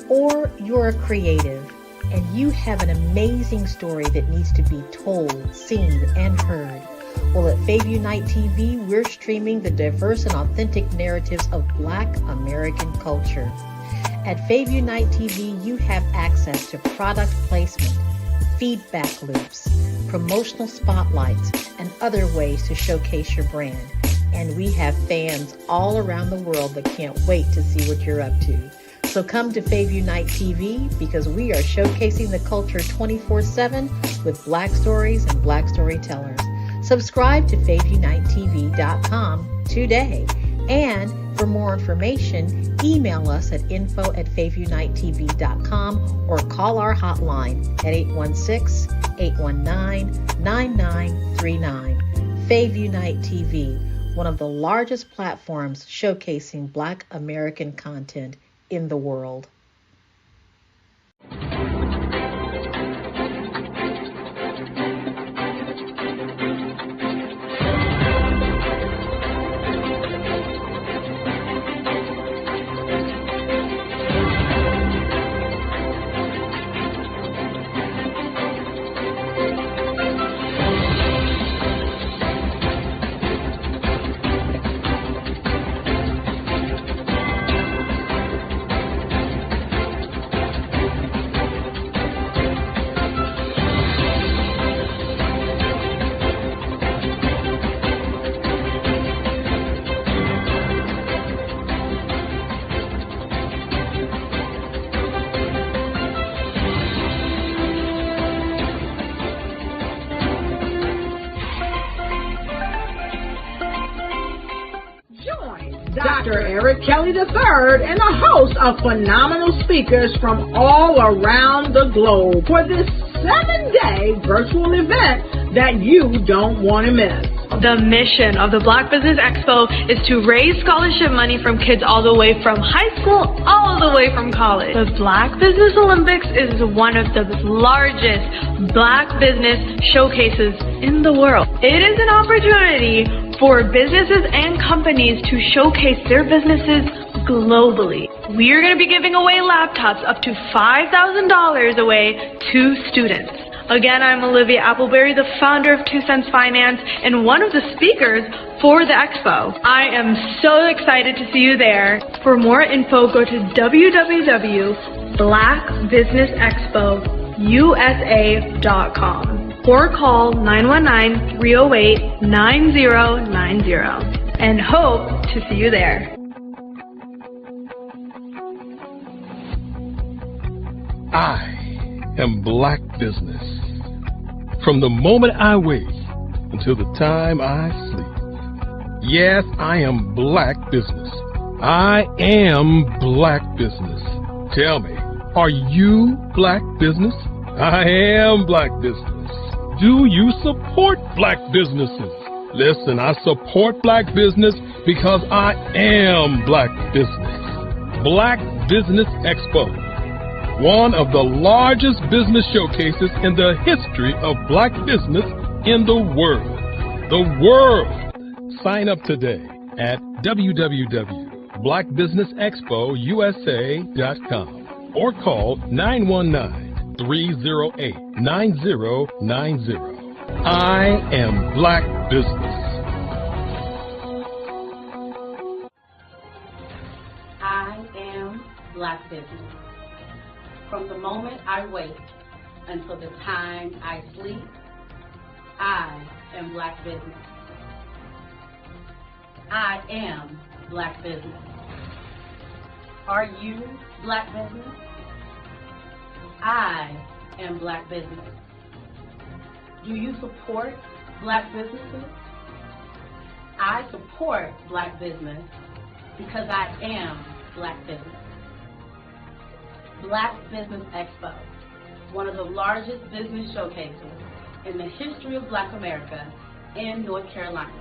Or you're a creative and you have an amazing story that needs to be told, seen, and heard. Well, at Fave Unite TV, we're streaming the diverse and authentic narratives of Black American culture. At Fave Unite TV, you have access to product placement, feedback loops, promotional spotlights, and other ways to showcase your brand. And we have fans all around the world that can't wait to see what you're up to. So come to Fave Unite TV because we are showcasing the culture 24/7 with Black stories and Black storytellers. Subscribe to FaveUniteTV.com today. And for more information, email us at info@FaveUniteTV.com or call our hotline at 816-819-9939. Fave Unite TV, one of the largest platforms showcasing Black American content in the world. Dr. Eric Kelly III and a host of phenomenal speakers from all around the globe for this 7-day virtual event that you don't want to miss. The mission of the Black Business Expo is to raise scholarship money from kids all the way from high school, all the way from college. The Black Business Olympics is one of the largest Black business showcases in the world. It is an opportunity for businesses and companies to showcase their businesses globally. We are going to be giving away laptops up to $5,000 away to students. Again, I'm Olivia Appleberry, the founder of 2 Cents Finance and one of the speakers for the expo. I am so excited to see you there. For more info, go to www.blackbusinessexpousa.com or call 919-308-9090 and hope to see you there. I am Black Business. From the moment I wake until the time I sleep. Yes, I am Black Business. I am Black Business. Tell me, are you Black Business? I am Black Business. Do you support Black businesses? Listen, I support Black business because I am Black Business. Black Business Expo, one of the largest business showcases in the history of Black business in the world. The world! Sign up today at www.blackbusinessexpousa.com or call 919-308-9090. I am Black Business. I am Black Business. From the moment I wake until the time I sleep, I am Black Business. I am Black Business. Are you Black Business? I am Black Business. Do you support Black businesses? I support Black business because I am Black business. Black Business Expo, one of the largest business showcases in the history of Black America in North Carolina.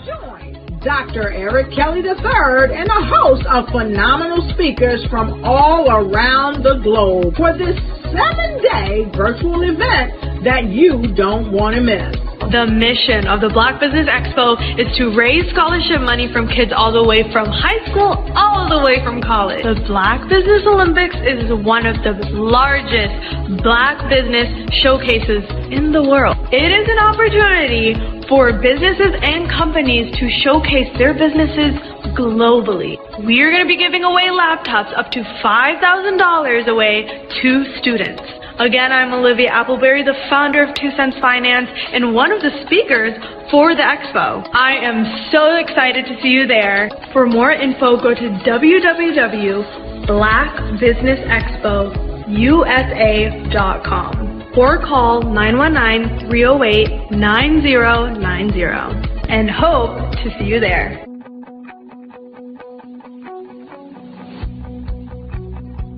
Join Dr. Eric Kelly III and a host of phenomenal speakers from all around the globe for this 7-day virtual event that you don't want to miss. The mission of the Black Business Expo is to raise scholarship money from kids all the way from high school, all the way from college. The Black Business Olympics is one of the largest Black business showcases in the world. It is an opportunity for businesses and companies to showcase their businesses globally. We are going to be giving away laptops up to $5,000 away to students. Again, I'm Olivia Appleberry, the founder of 2 Cents Finance and one of the speakers for the expo. I am so excited to see you there. For more info, go to www.blackbusinessexpousa.com or call 919-308-9090 and hope to see you there.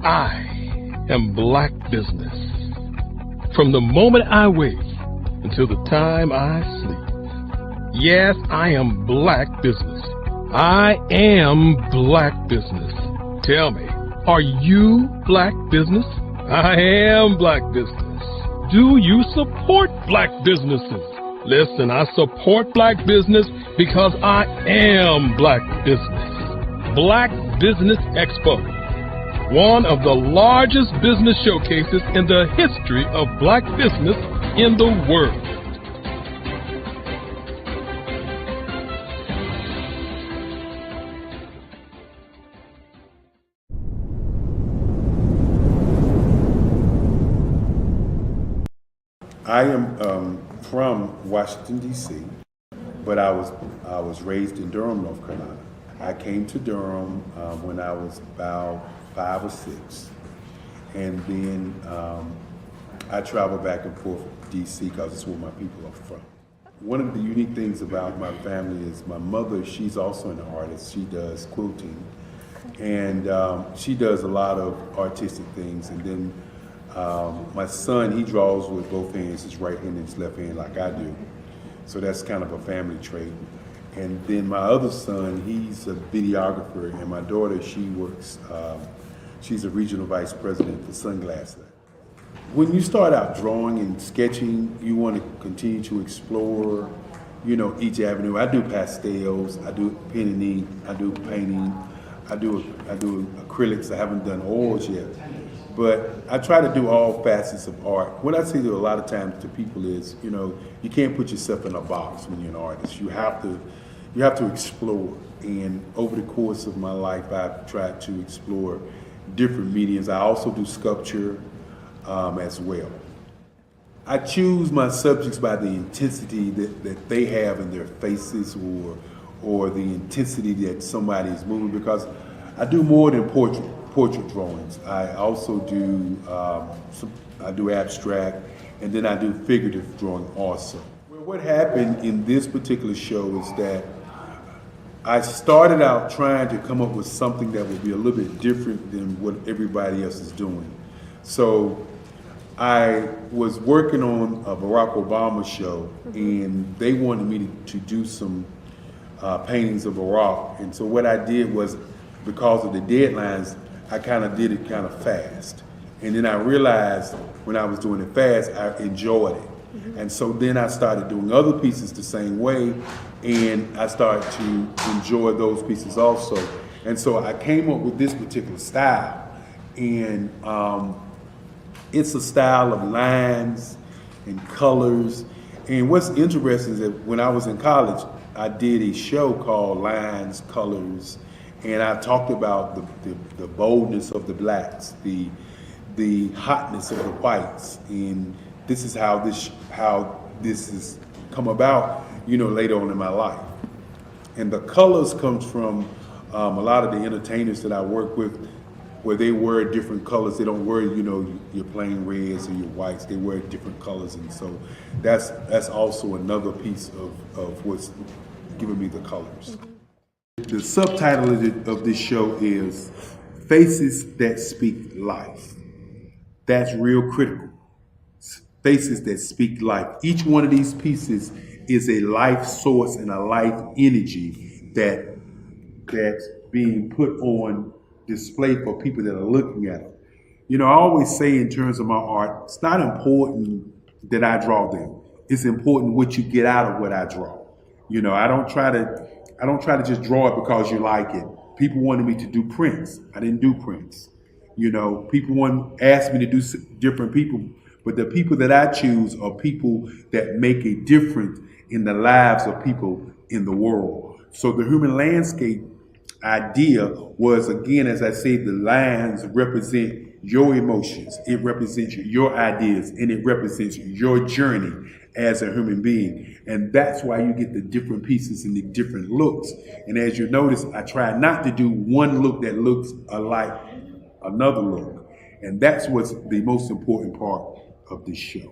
I am Black business. From the moment I wake until the time I sleep. Yes, I am Black business. I am Black business. Tell me, are you Black business? I am Black business. Do you support Black businesses? Listen, I support Black business because I am Black business. Black Business Expo, one of the largest business showcases in the history of Black business in the world. I am from Washington, D.C., but I was raised in Durham, North Carolina. I came to Durham when I was about 5 or 6, and then I traveled back and forth to D.C. because it's where my people are from. One of the unique things about my family is my mother, she's also an artist. She does quilting, and she does a lot of artistic things. And then my son, he draws with both hands, his right hand and his left hand like I do. So that's kind of a family trait. And then my other son, he's a videographer, and my daughter, she works, she's a regional vice president for Sunglass Lab. When you start out drawing and sketching, you want to continue to explore, you know, each avenue. I do pastels, I do pen and ink, I do painting, I do acrylics. I haven't done oils yet, but I try to do all facets of art. What I say to a lot of times to people is, you know, you can't put yourself in a box when you're an artist. You have to explore. And over the course of my life, I've tried to explore different mediums. I also do sculpture as well. I choose my subjects by the intensity that they have in their faces, or the intensity that somebody is moving, because I do more than portrait drawings. I also do I do abstract, and then I do figurative drawing also. Well, what happened in this particular show is that I started out trying to come up with something that would be a little bit different than what everybody else is doing. So I was working on a Barack Obama show, and they wanted me to do some paintings of Barack. And so what I did was, because of the deadlines, I kind of did it kind of fast. And then I realized when I was doing it fast, I enjoyed it. And so then I started doing other pieces the same way, and I started to enjoy those pieces also. And so I came up with this particular style, and it's a style of lines and colors. And what's interesting is that when I was in college, I did a show called Lines, Colors, and I talked about the boldness of the blacks, the hotness of the whites, and this is how this has come about, you know, later on in my life. And the colors comes from a lot of the entertainers that I work with, where they wear different colors. They don't wear, you know, your plain reds or your whites. They wear different colors, and so that's also another piece of what's giving me the colors. The the subtitle of this show is Faces That Speak Life. That's real critical. Faces that speak life. Each one of these pieces is a life source and a life energy that's being put on display for people that are looking at them. You know, I always say in terms of my art, it's not important that I draw them. It's important what you get out of what I draw. You know, I don't try to just draw it because you like it. People wanted me to do prints. I didn't do prints. You know, people asked me to do different people, but the people that I choose are people that make a difference in the lives of people in the world. So the human landscape idea was, again, as I say, the lines represent your emotions, it represents your ideas, and it represents your journey as a human being. And that's why you get the different pieces and the different looks. And as you notice, I try not to do one look that looks alike another look. And that's what's the most important part of this show.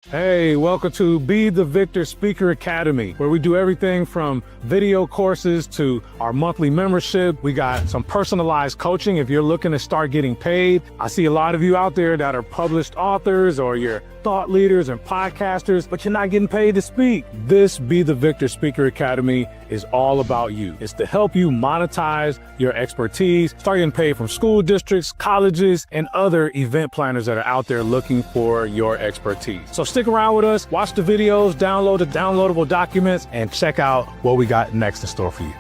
Hey, welcome to Be the Victor Speaker Academy, where we do everything from video courses to our monthly membership. We got some personalized coaching if you're looking to start getting paid. I see a lot of you out there that are published authors or you're thought leaders and podcasters, but you're not getting paid to speak. This Be the Victor Speaker Academy is all about you. It's to help you monetize your expertise, start getting paid from school districts, colleges, and other event planners that are out there looking for your expertise. So stick around with us, watch the videos, download the downloadable documents, and check out what we got next in store for you.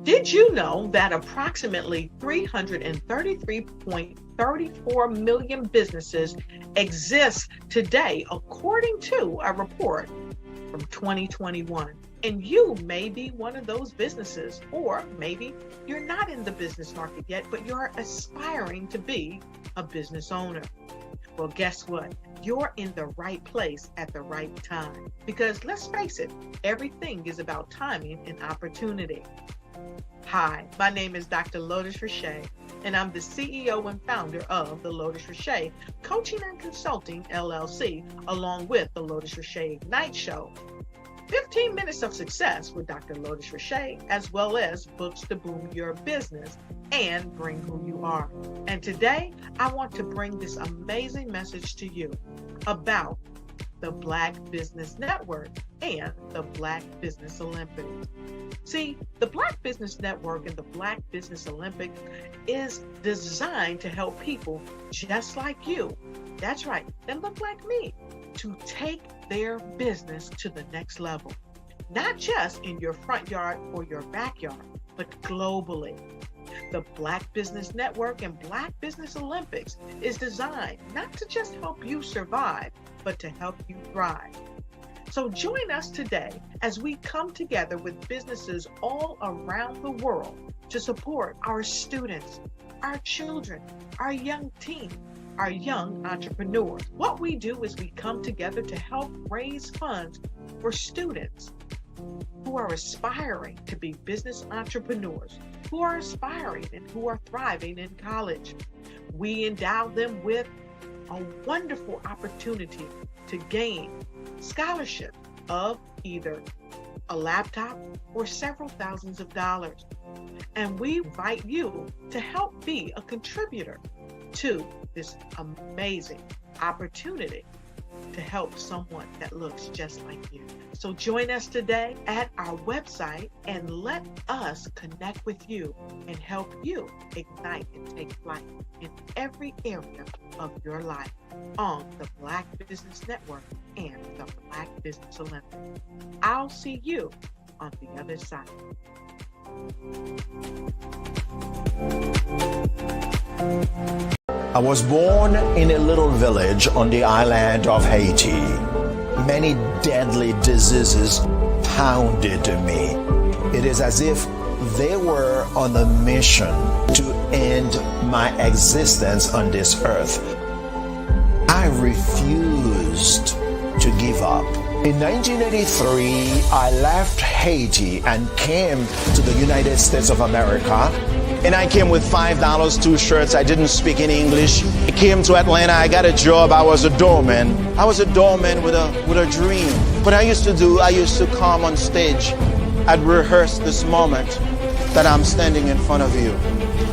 Did you know that approximately 333.34 million businesses exist today, according to a report from 2021? And you may be one of those businesses, or maybe you're not in the business market yet, but you're aspiring to be a business owner. Well, guess what? You're in the right place at the right time. Because let's face it, everything is about timing and opportunity. Hi, my name is Dr. Lotus Richey, and I'm the CEO and founder of the Lotus Richey Coaching and Consulting LLC, along with the Lotus Richey Ignite Show. 15 minutes of success with Dr. Lotus Richey, as well as books to boom your business and bring who you are. And today, I want to bring this amazing message to you about the Black Business Network and the Black Business Olympics. See, the Black Business Network and the Black Business Olympics is designed to help people just like you, that's right, that look like me, to take their business to the next level. Not just in your front yard or your backyard, but globally. The Black Business Network and Black Business Olympics is designed not to just help you survive, but to help you thrive. So join us today as we come together with businesses all around the world to support our students, our children, our young teens, our young entrepreneurs. What we do is we come together to help raise funds for students who are aspiring to be business entrepreneurs, who are aspiring and who are thriving in college. We endow them with a wonderful opportunity to gain scholarship of either a laptop or several thousands of dollars. And we invite you to help be a contributor to this amazing opportunity to help someone that looks just like you. So join us today at our website and let us connect with you and help you ignite and take flight in every area of your life on the Black Business Network and the Black Business Olympics. I'll see you on the other side. I was born in a little village on the island of Haiti. Many deadly diseases pounded me. It is as if they were on a mission to end my existence on this earth. I refused to give up. In 1983, I left Haiti and came to the United States of America. And I came with $5, 2 shirts. I didn't speak any English. I came to Atlanta. I got a job. I was a doorman. I was a doorman with a dream. What I used to come on stage. I'd rehearse this moment that I'm standing in front of you.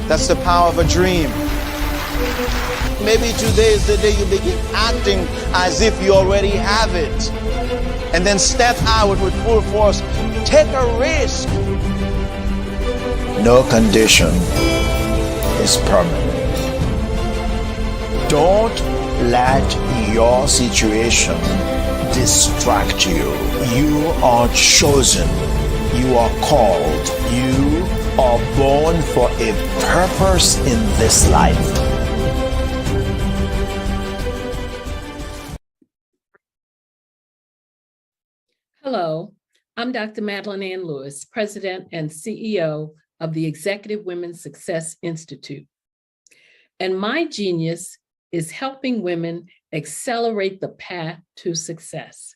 That's the power of a dream. Maybe today is the day you begin acting as if you already have it. And then step out with full force. Take a risk. No condition is permanent. Don't let your situation distract you. You are chosen. You are called. You are born for a purpose in this life. Hello, I'm Dr. Madeline Ann Lewis, President and CEO of the Executive Women's Success Institute. And my genius is helping women accelerate the path to success.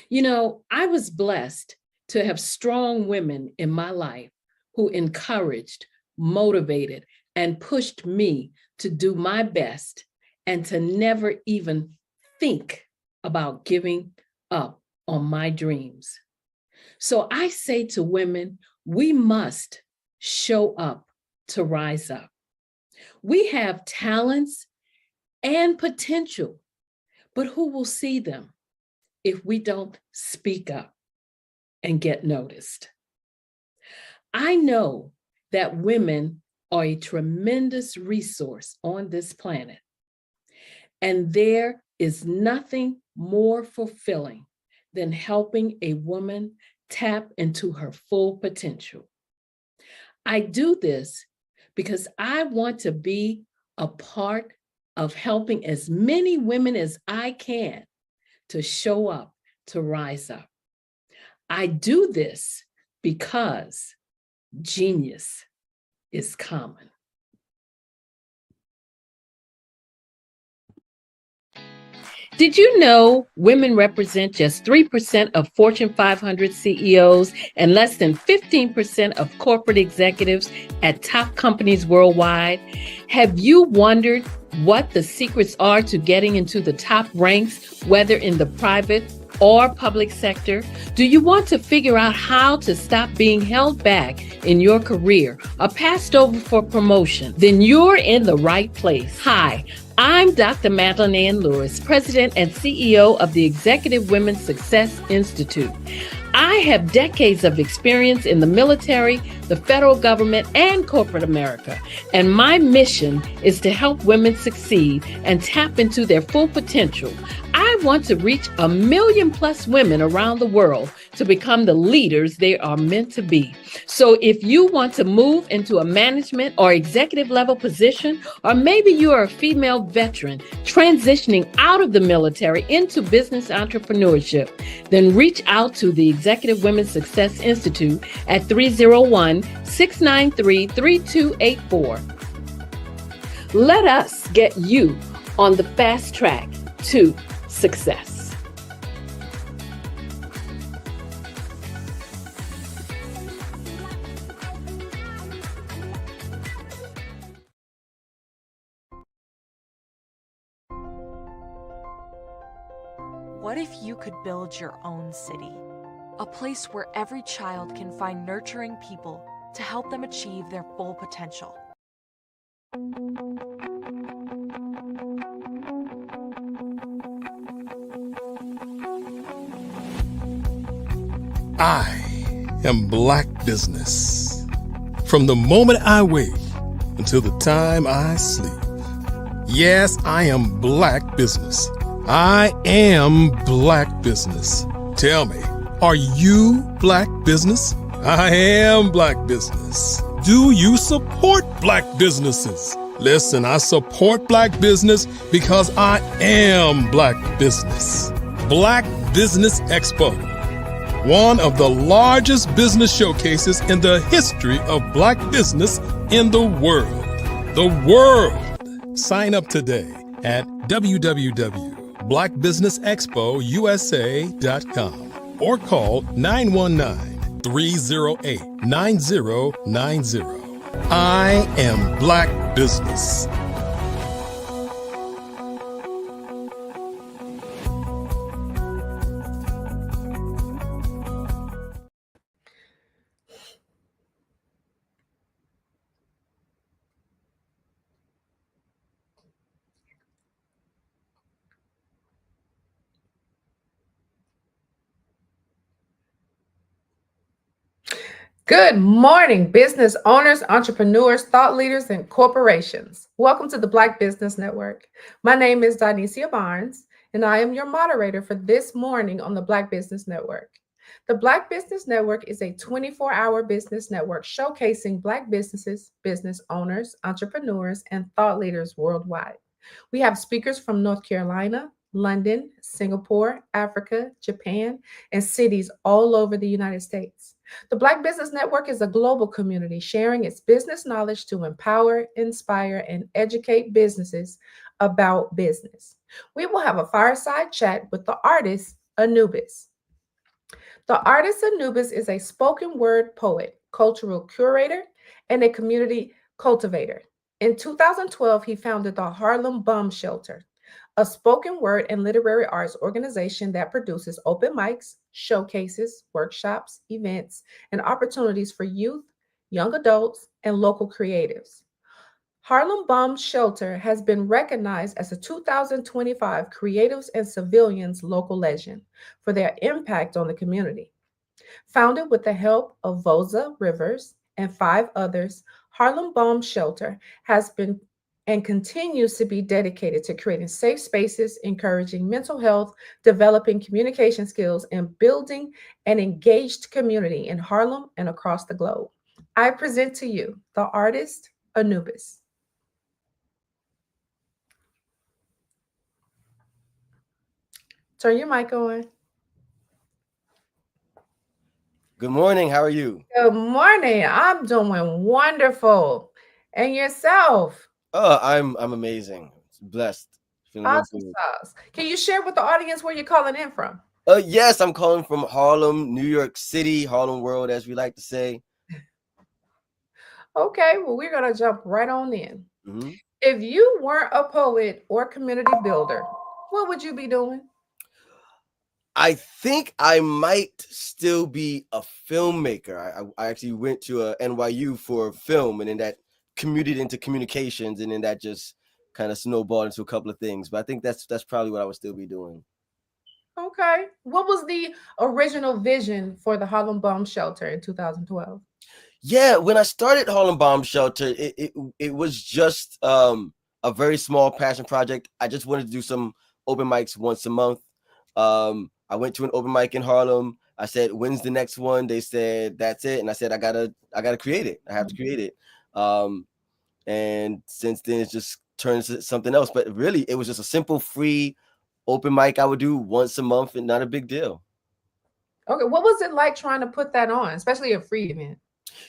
You know, I was blessed to have strong women in my life who encouraged, motivated, and pushed me to do my best and to never even think about giving up on my dreams. So I say to women, we must show up to rise up. We have talents and potential, but who will see them if we don't speak up and get noticed? I know that women are a tremendous resource on this planet, and there is nothing more fulfilling than helping a woman tap into her full potential. I do this because I want to be a part of helping as many women as I can to show up, to rise up. I do this because genius is common. Did you know women represent just 3% of Fortune 500 CEOs and less than 15% of corporate executives at top companies worldwide? Have you wondered what the secrets are to getting into the top ranks, whether in the private or public sector? Do you want to figure out how to stop being held back in your career or passed over for promotion? Then you're in the right place. Hi, I'm Dr. Madeline Ann Lewis, President and CEO of the Executive Women's Success Institute. I have decades of experience in the military, the federal government, and corporate America, and my mission is to help women succeed and tap into their full potential. I want to reach 1 million+ women around the world to become the leaders they are meant to be. So if you want to move into a management or executive level position, or maybe you are a female veteran transitioning out of the military into business entrepreneurship, then reach out to the Executive Women's Success Institute at 301-693-3284. Let us get you on the fast track to success. What if you could build your own city? A place where every child can find nurturing people to help them achieve their full potential. I am Black Business. From the moment I wake until the time I sleep. Yes, I am Black Business. I am Black Business. Tell me, are you Black Business? I am Black Business. Do you support Black businesses? Listen, I support Black business because I am Black Business. Black Business Expo, one of the largest business showcases in the history of Black business in the world. The world. Sign up today at www.bbusiness.com. blackbusinessexpousa.com or call 919-308-9090. I am Black Business. Good morning, business owners, entrepreneurs, thought leaders, and corporations. Welcome to the Black Business Network. My name is Donicia Barnes, and I am your moderator for this morning on the Black Business Network. The Black Business Network is a 24-hour business network showcasing Black businesses, business owners, entrepreneurs, and thought leaders worldwide. We have speakers from North Carolina, London, Singapore, Africa, Japan, and cities all over the United States. The Black Business Network is a global community sharing its business knowledge to empower, inspire, and educate businesses about business. We will have a fireside chat with the artist Anubis. The artist Anubis is a spoken word poet, cultural curator, and a community cultivator. In 2012, he founded the Harlem Bum Shelter, a spoken word and literary arts organization that produces open mics, showcases, workshops, events, and opportunities for youth, young adults, and local creatives. Harlem Bum Shelter has been recognized as a 2025 Creatives and Civilians Local Legend for their impact on the community. Founded with the help of Voza Rivers and 5 others, Harlem Bum Shelter has been and continues to be dedicated to creating safe spaces, encouraging mental health, developing communication skills, and building an engaged community in Harlem and across the globe. I present to you the artist Anubis. Turn your mic on. Good morning. How are you? Good morning. I'm doing wonderful. And yourself? Oh, I'm amazing. Blessed. Feeling real Awesome good. sauce. Can you share with the audience where you're calling in from? Yes, I'm calling from Harlem, New York City, Harlem World, as we like to say. Okay, well, we're going to jump right on in. Mm-hmm. If you weren't a poet or community builder, what would you be doing? I think I might still be a filmmaker. I actually went to NYU for film, and then that commuted into communications, and then that just kind of snowballed into a couple of things. But I think that's probably what I would still be doing. Okay. What was the original vision for the Harlem Bum Shelter in 2012? Yeah, when I started Harlem Bomb Shelter, it was just a very small passion project. I just wanted to do some open mics once a month. I went to an open mic in Harlem. I said, "When's the next one?" They said, "That's it." And I said, "I gotta create it. I have to create it." And since then, it's just turned into something else. But really, it was just a simple, free open mic I would do once a month, and not a big deal. Okay, what was it like trying to put that on, especially a free event?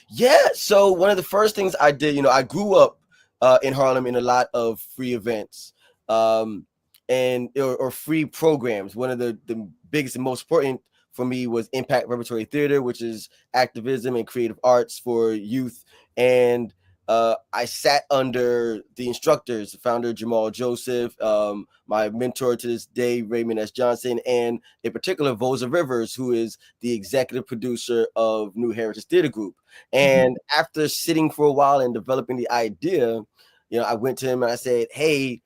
Yeah, so one of the first things I did, I grew up in Harlem in a lot of free events and or free programs. One of the biggest and most important for me was Impact Repertory Theater, which is activism and creative arts for youth. And I sat under the instructors, the founder Jamal Joseph, my mentor to this day, Raymond S. Johnson, and in particular, Voza Rivers, who is the executive producer of New Heritage Theater Group. And after sitting for a while and developing the idea, I went to him and I said, "Hey,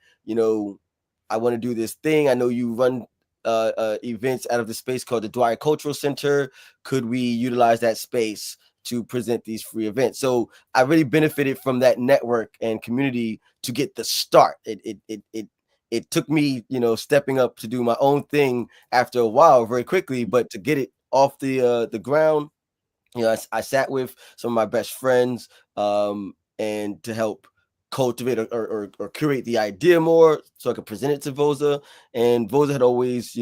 I want to do this thing. I know you run events out of the space called the Dwyer Cultural Center. Could we utilize that space to present these free events?" So I really benefited from that network and community to get the start. It took me, stepping up to do my own thing after a while, very quickly, but to get it off the ground, I sat with some of my best friends and to help cultivate or curate the idea more so I could present it to Voza. And Voza had always,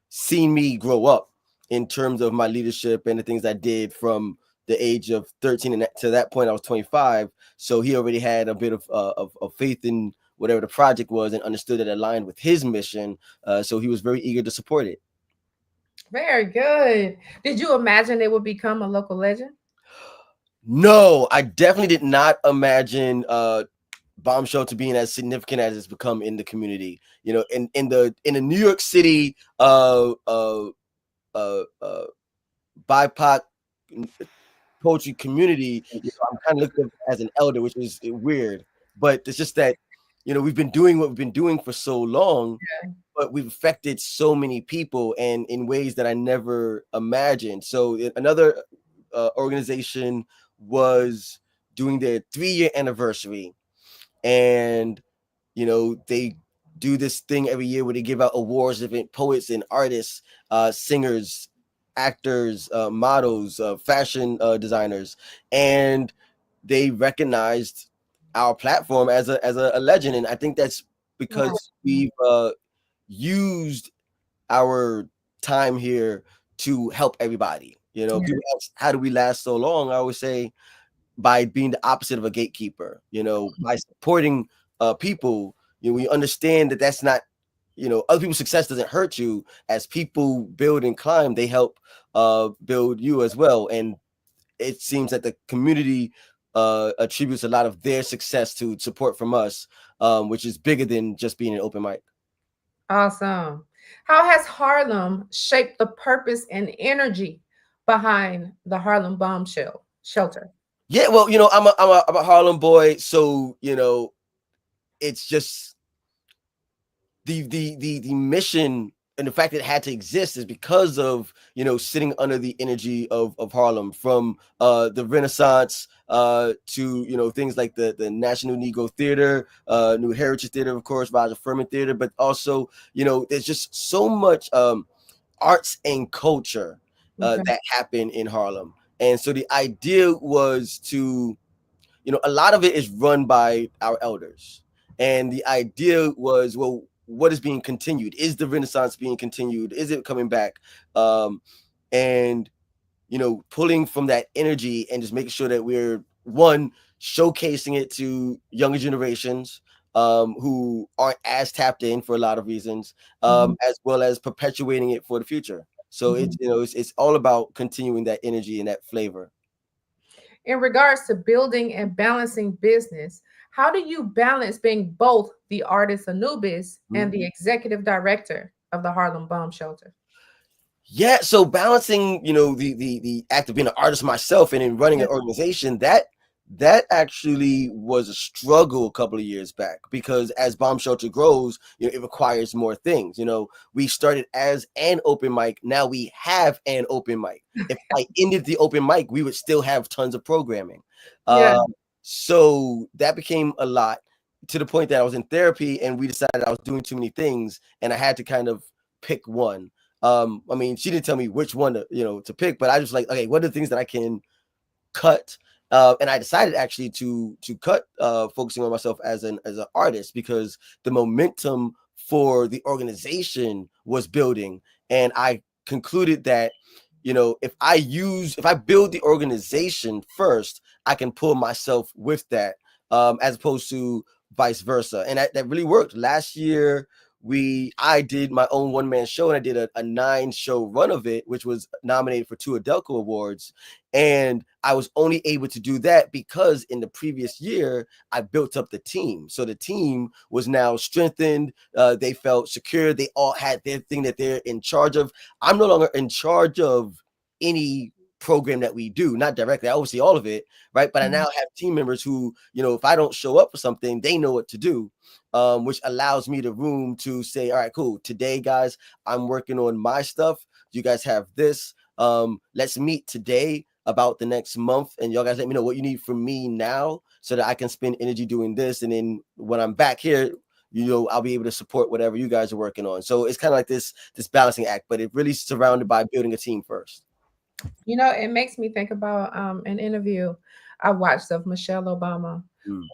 seen me grow up in terms of my leadership and the things I did from the age of 13 and to that point I was 25. So he already had a bit of faith in whatever the project was and understood it aligned with his mission. So he was very eager to support it. Very good. Did you imagine it would become a local legend? No, I definitely did not imagine bomb shelter being as significant as it's become in the community. You know, in the New York City BIPOC poetry community, I'm kind of looked at as an elder, which is weird, but it's just that, we've been doing what we've been doing for so long, but we've affected so many people and in ways that I never imagined. So another organization was doing their 3-year anniversary, and they do this thing every year where they give out awards to poets and artists, singers, actors, models, fashion designers, and they recognized our platform as a legend. And I think that's because we've used our time here to help everybody. People ask, how do we last so long? I always say, by being the opposite of a gatekeeper, by supporting people. We understand that that's not, other people's success doesn't hurt you. As people build and climb, they help build you as well. And it seems that the community attributes a lot of their success to support from us, which is bigger than just being an open mic. Awesome. How has Harlem shaped the purpose and energy behind the Harlem Bomb Shelter? Yeah, well, I'm a Harlem boy, so it's just the mission and the fact that it had to exist is because of sitting under the energy of Harlem, from the Renaissance to things like the National Negro Theater, New Heritage Theater, of course, Roger Furman Theater, but also there's just so much arts and culture that happened in Harlem. And so the idea was to, a lot of it is run by our elders. And the idea was, well, what is being continued? Is the Renaissance being continued? Is it coming back? And, pulling from that energy and just making sure that we're, one, showcasing it to younger generations who aren't as tapped in for a lot of reasons, as well as perpetuating it for the future. So it's all about continuing that energy and that flavor. In regards to building and balancing business, how do you balance being both the artist Anubis and the executive director of the Harlem Bomb Shelter? Yeah, so balancing, the act of being an artist myself and in running an organization, that actually was a struggle a couple of years back, because as Bomb Shelter grows, it requires more things. We started as an open mic. Now we have an open mic. If I ended the open mic, we would still have tons of programming. So that became a lot, to the point that I was in therapy and we decided I was doing too many things and I had to kind of pick one. I mean, she didn't tell me which one to pick, but I just like, okay, what are the things that I can cut? And I decided actually to cut focusing on myself as an artist, because the momentum for the organization was building. And I concluded that, if I build the organization first, I can pull myself with that, as opposed to vice versa. And that really worked. Last year, I did my own one-man show, and I did a 9-show run of it, which was nominated for 2 Adelco Awards. And I was only able to do that because in the previous year, I built up the team. So the team was now strengthened. They felt secure. They all had their thing that they're in charge of. I'm no longer in charge of any program that we do, not directly. I oversee all of it, right? But I now have team members who, if I don't show up for something, they know what to do, which allows me the room to say, all right, cool. Today, guys, I'm working on my stuff. You guys have this. Let's meet today about the next month, and y'all guys let me know what you need from me now so that I can spend energy doing this. And then when I'm back here, I'll be able to support whatever you guys are working on. So it's kind of like this balancing act, but it really surrounded by building a team first. It makes me think about an interview I watched of Michelle Obama,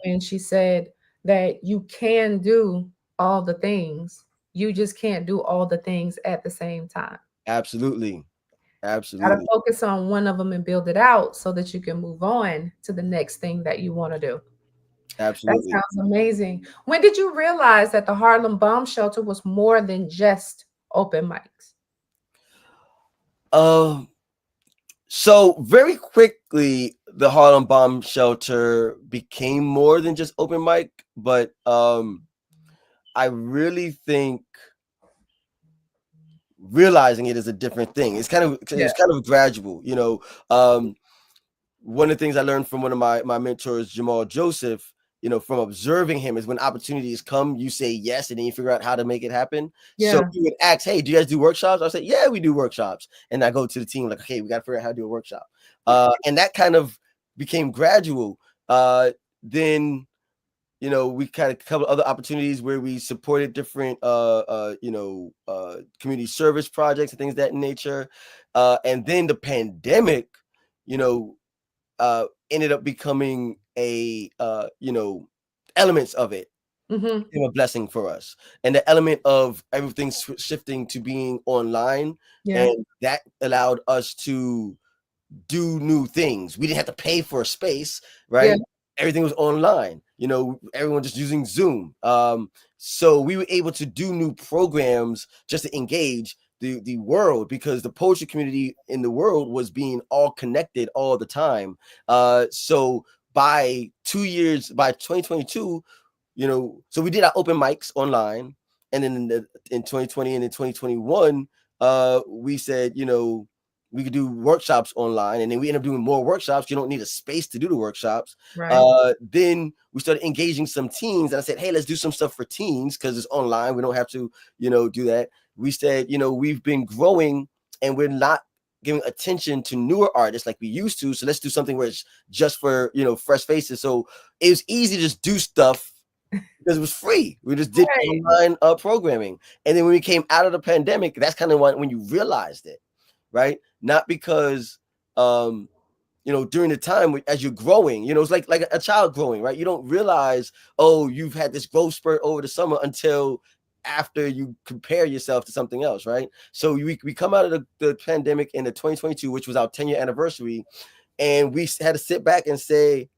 when she said that you can do all the things, you just can't do all the things at the same time. Absolutely. Gotta focus on one of them and build it out so that you can move on to the next thing that you want to do. That Absolutely. sounds amazing. When did you realize that the Harlem Bomb Shelter was more than just open mics? So very quickly, the Harlem Bomb Shelter became more than just open mic, but I really think realizing it is a different thing. It's kind of gradual, you know. One of the things I learned from one of my mentors, Jamal Joseph, you know, from observing him, is when opportunities come, you say yes, and then you figure out how to make it happen. So Yeah. he would ask, "Hey, do you guys do workshops?" I say, "Yeah, we do workshops." And I go to the team like, "Okay, we got to figure out how to do a workshop." And that kind of became gradual. Then you know, we kind of a couple other opportunities where we supported different community service projects and things of that nature. And then the pandemic, you know, ended up becoming a elements of it Mm-hmm. became a blessing for us, and the element of everything shifting to being online, Yeah. and that allowed us to do new things. We didn't have to pay for a space, right? Yeah. Everything was online, you know, everyone just using Zoom. So we were able to do new programs just to engage the world, because the poetry community in the world was being all connected all the time. So by 2 years, by 2022, you know, so we did our open mics online, and then in 2020 and in 2021, we said, you know, we could do workshops online, and then we end up doing more workshops. You don't need a space to do the workshops. Right. Then we started engaging some teens, and I said, hey, let's do some stuff for teens because it's online. We don't have to, you know, do that. We said, you know, we've been growing and we're not giving attention to newer artists like we used to. So let's do something where it's just for, you know, fresh faces. So it was easy to just do stuff because it was free. We just did online programming. And then when we came out of the pandemic, that's kind of when you realized it, right? Not because you know, during the time as you're growing, you know, it's like a child growing, right? You don't realize, oh, you've had this growth spurt over the summer until after you compare yourself to something else, right? So we come out of the pandemic in the 2022, which was our 10-year anniversary, and we had to sit back and say,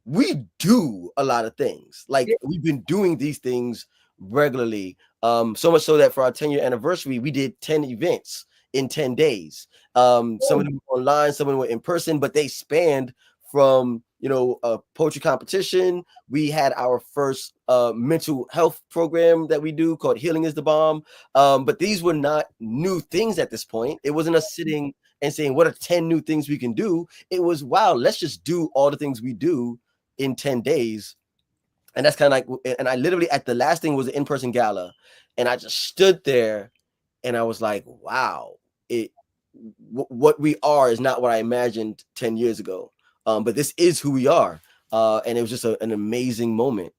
we do a lot of things. Like we've been doing these things regularly. So much so that for our 10-year anniversary, we did 10 events in 10 days. Some of them were online, some of them were in person, but they spanned from, you know, a poetry competition. We had our first mental health program that we do called Healing is the Bomb. But these were not new things at this point. It wasn't us sitting and saying, what are 10 new things we can do? It was, wow, let's just do all the things we do in 10 days. And that's kind of like, and I literally at the last thing was an in-person gala, and I just stood there and I was like, wow, what we are is not what I imagined 10 years ago. But this is who we are. And it was just an amazing moment.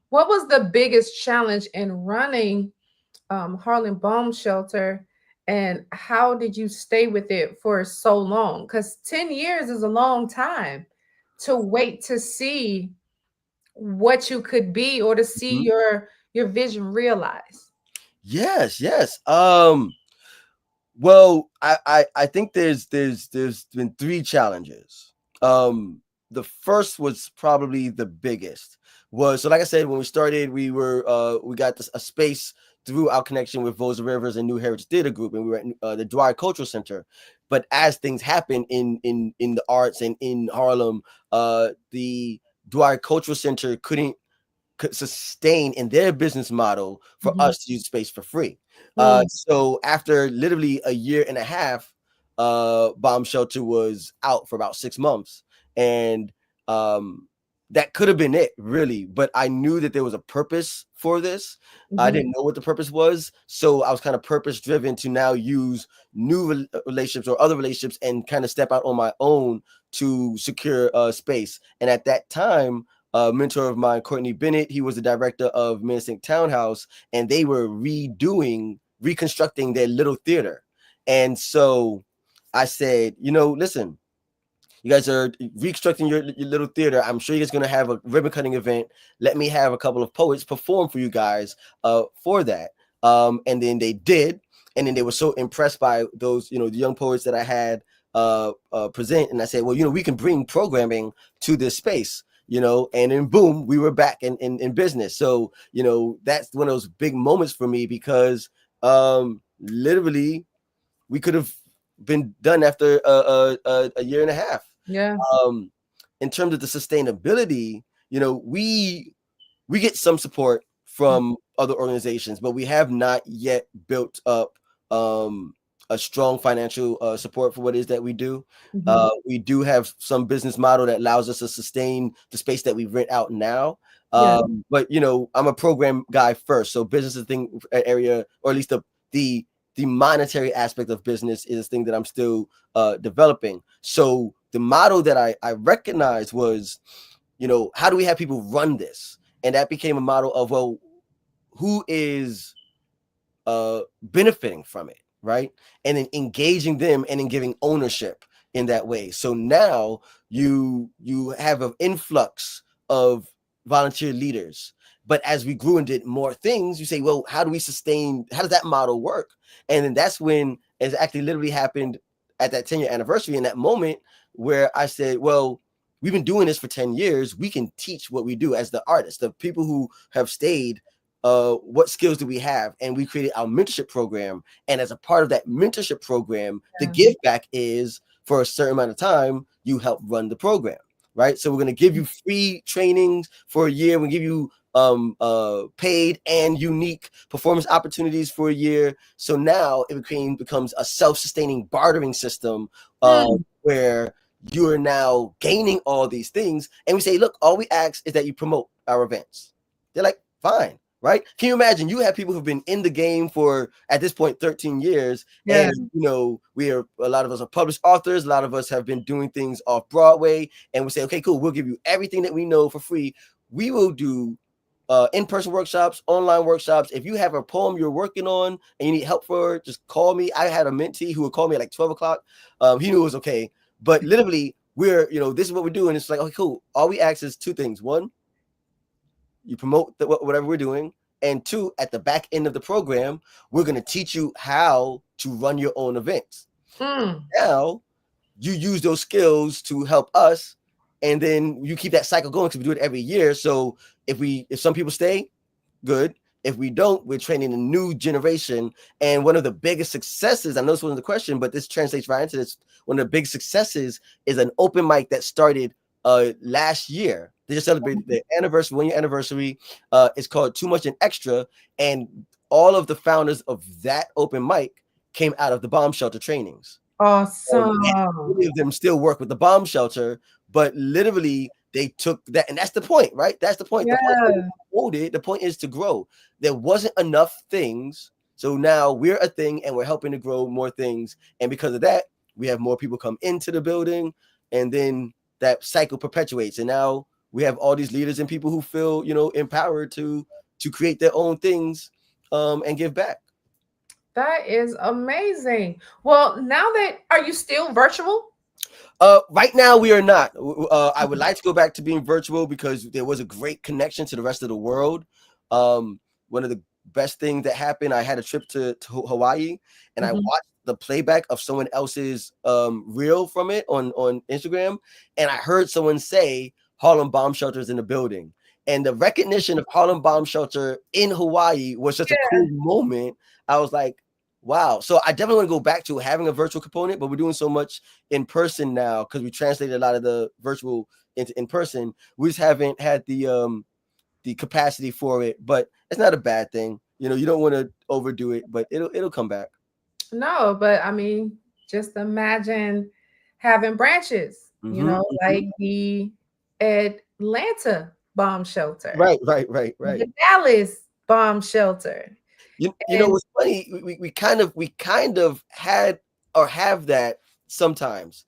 What was the biggest challenge in running Harlem Bomb Shelter, and how did you stay with it for so long? Because 10 years is a long time to wait to see what you could be, or to see your vision realized. Yes. Well, I think there's been 3 challenges. The first was probably the biggest. So like I said, when we started, we got a space through our connection with Voice Rivers and New Heritage Theater Group, and we were at the Dwyer Cultural Center. But as things happen in the arts and in Harlem, the Dwyer Cultural Center could sustain in their business model for us to use space for free. So after literally a year and a half, Bomb Shelter was out for about 6 months, and that could have been it, really. But I knew that there was a purpose for this. I didn't know what the purpose was, so I was kind of purpose driven to now use new relationships or other relationships and kind of step out on my own to secure space. And at that time, a mentor of mine, Courtney Bennett, he was the director of Minisink Townhouse, and they were reconstructing their little theater. And so I said, you know, listen, you guys are reconstructing your little theater. I'm sure you guys going to have a ribbon cutting event. Let me have a couple of poets perform for you guys for that. And then they did. And then they were so impressed by those, you know, the young poets that I had present. And I said, well, you know, we can bring programming to this space. and then boom, we were back in business. So, that's one of those big moments for me because literally we could have been done after a year and a half. Yeah. In terms of the sustainability, we get some support from other organizations, but we have not yet built up a strong financial support for what it is that we do. We do have some business model that allows us to sustain the space that we rent out now. But I'm a program guy first, so business is the thing area, or at least the monetary aspect of business is a thing that I'm still developing. So the model that I recognized was, how do we have people run this? And that became a model of, well, who is benefiting from it, right? And then engaging them and then giving ownership in that way. So now you have an influx of volunteer leaders. But as we grew and did more things, you say, well, how does that model work? And then that's when it actually literally happened at that 10-year anniversary, in that moment where I said, well, we've been doing this for 10 years. We can teach what we do as the artists, the people who have stayed. What skills do we have? And we created our mentorship program. And as a part of that mentorship program, the give back is for a certain amount of time, you help run the program, right? So we're going to give you free trainings for a year. We'll give you paid and unique performance opportunities for a year. So now it becomes a self-sustaining bartering system where you are now gaining all these things. And we say, look, all we ask is that you promote our events. They're like, fine. Right? Can you imagine? You have people who've been in the game for, at this point, 13 years. Yeah. And, a lot of us are published authors. A lot of us have been doing things off Broadway. And we say, okay, cool. We'll give you everything that we know for free. We will do in-person workshops, online workshops. If you have a poem you're working on and you need help for it, just call me. I had a mentee who would call me at like 12 o'clock. He knew it was okay. But literally, this is what we're doing. It's like, okay, cool. All we ask is two things. One, you promote whatever we're doing. And two, at the back end of the program, we're going to teach you how to run your own events. Now, you use those skills to help us. And then you keep that cycle going because we do it every year. So if some people stay, good. If we don't, we're training a new generation. And one of the biggest successes, I know this wasn't the question, but this translates right into this. One of the big successes is an open mic that started last year. They just celebrated the anniversary, 1 year anniversary. It's called Too Much and Extra. And all of the founders of that open mic came out of the bomb shelter trainings. Awesome. Many of them still work with the bomb shelter, but literally they took that. And that's the point, right? That's the point. Yeah. The point is to grow. There wasn't enough things. So now we're a thing and we're helping to grow more things. And because of that, we have more people come into the building, and then that cycle perpetuates. And now we have all these leaders and people who feel, empowered to create their own things and give back. That is amazing. Well, are you still virtual? Right now we are not. I would like to go back to being virtual because there was a great connection to the rest of the world. One of the best things that happened, I had a trip to Hawaii, and I watched the playback of someone else's reel from it on Instagram, and I heard someone say Harlem Bomb Shelter is in the building, and the recognition of Harlem Bomb Shelter in Hawaii was such a cool moment. I was like, wow. So I definitely want to go back to having a virtual component, but we're doing so much in person now because we translated a lot of the virtual into in person. We just haven't had the capacity for it, but it's not a bad thing. You don't want to overdo it, but it'll come back. No, but I mean, just imagine having branches, like the Atlanta bomb shelter. Right. The Dallas bomb shelter. What's funny? We kind of had or have that sometimes.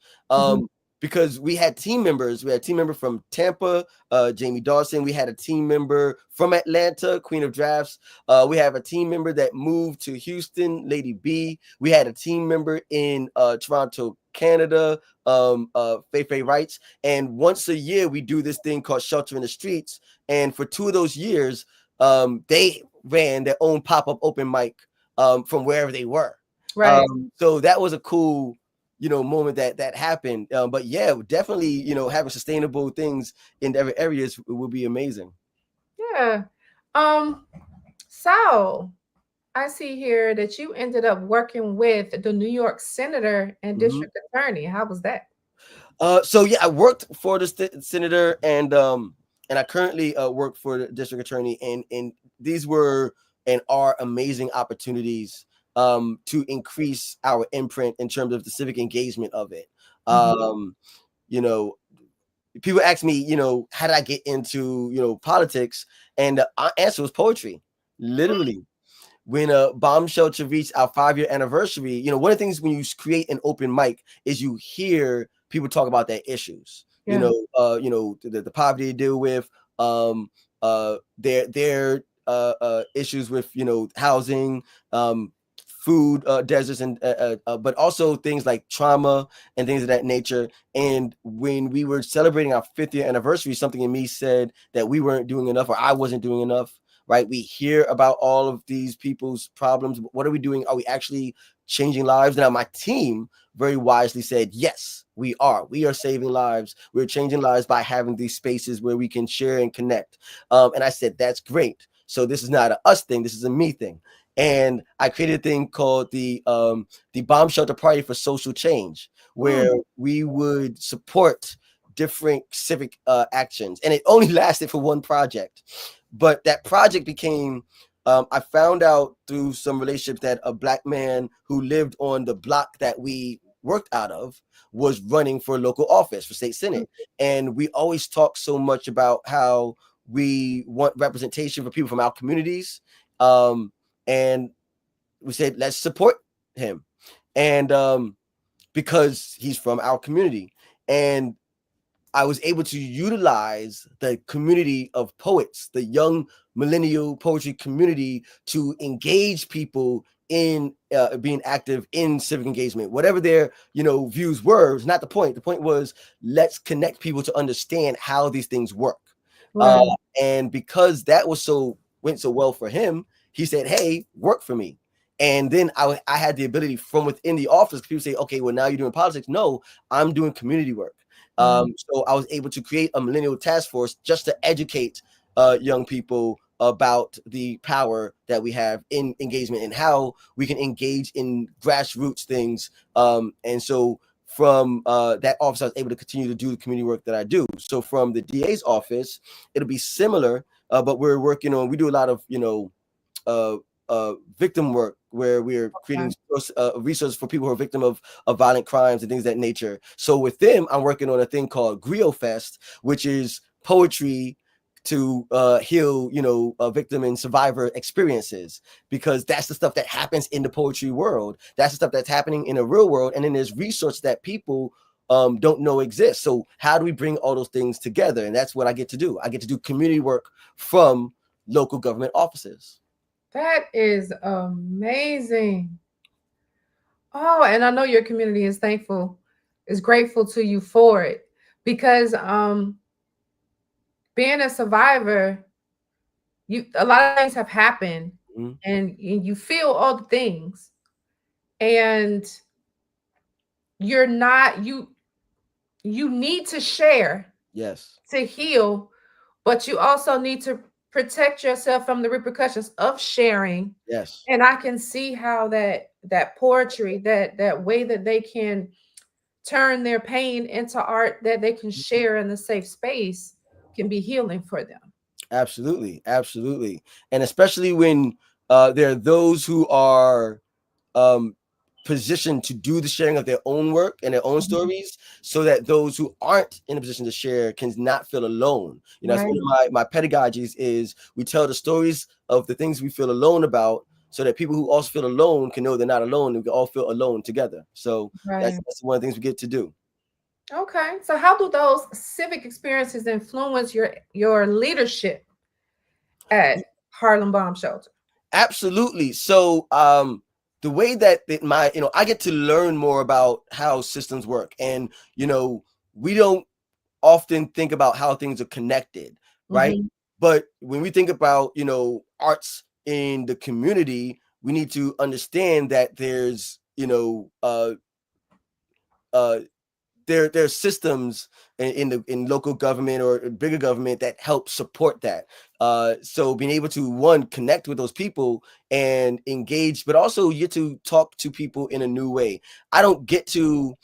Because we had team members. We had a team member from Tampa, Jamie Dawson. We had a team member from Atlanta, Queen of Drafts. We have a team member that moved to Houston, Lady B. We had a team member in Toronto, Canada, Faye Wrights. And once a year, we do this thing called Shelter in the Streets. And for 2 of those years, they ran their own pop-up open mic from wherever they were. Right. So that was a cool moment that happened. But yeah, definitely, having sustainable things in every areas would be amazing. Yeah. So I see here that you ended up working with the New York senator and district attorney. How was that? So yeah, I worked for the senator, and I currently work for the district attorney, and these were and are amazing opportunities to increase our imprint in terms of the civic engagement of it. You know, people ask me, how did I get into politics, and the answer was poetry, literally. When Bomb Shelter reached our 5-year anniversary, one of the things when you create an open mic is you hear people talk about their issues. Yeah. The poverty they deal with, their issues with housing, food deserts, and but also things like trauma and things of that nature. And when we were celebrating our 5th year anniversary, something in me said that we weren't doing enough, or I wasn't doing enough. Right? We hear about all of these people's problems. What are we doing? Are we actually changing lives? Now, my team very wisely said, yes, we are. We are saving lives. We're changing lives by having these spaces where we can share and connect. And I said, that's great. So this is not a us thing. This is a me thing. And I created a thing called the Bomb Shelter Party for Social Change, where we would support different civic actions. And it only lasted for one project. But that project became, I found out through some relationships that a Black man who lived on the block that we worked out of was running for local office for state senate. And we always talk so much about how we want representation for people from our communities. And we said, let's support him. And because he's from our community. And I was able to utilize the community of poets, the young millennial poetry community, to engage people in being active in civic engagement. Whatever their views were, was not the point. The point was, let's connect people to understand how these things work. Right. And because that went so well for him, he said, hey, work for me. And then I had the ability from within the office. People say, okay, well, now you're doing politics. No, I'm doing community work. So I was able to create a millennial task force just to educate young people about the power that we have in engagement and how we can engage in grassroots things. And so from that office, I was able to continue to do the community work that I do. So from the DA's office, it'll be similar, but we do a lot of, victim work, where we're creating resources for people who are victim of violent crimes and things of that nature. So with them, I'm working on a thing called Griot Fest, which is poetry to heal, victim and survivor experiences, because that's the stuff that happens in the poetry world. That's the stuff that's happening in the real world. And then there's resources that people don't know exist. So how do we bring all those things together? And that's what I get to do. I get to do community work from local government offices. That is amazing. Oh, and I know your community is grateful to you for it, because being a survivor, a lot of things have happened, and you feel all the things, and you need to share, yes, to heal, but you also need to protect yourself from the repercussions of sharing. Yes. And I can see how that poetry, that way that they can turn their pain into art that they can share in the safe space, can be healing for them. Absolutely. Absolutely. And especially when there are those who are positioned to do the sharing of their own work and their own stories, so that those who aren't in a position to share can not feel alone. That's one of my pedagogies is we tell the stories of the things we feel alone about, so that people who also feel alone can know they're not alone, and we can all feel alone together. So that's one of the things we get to do. Okay. So how do those civic experiences influence your leadership at Harlem Bomb Shelter? Absolutely. So the way that I get to learn more about how systems work, and we don't often think about how things are connected, right? But when we think about arts in the community, we need to understand that there's there are systems in local government or bigger government that help support that. So being able to, one, connect with those people and engage, but also you get to talk to people in a new way. I don't get to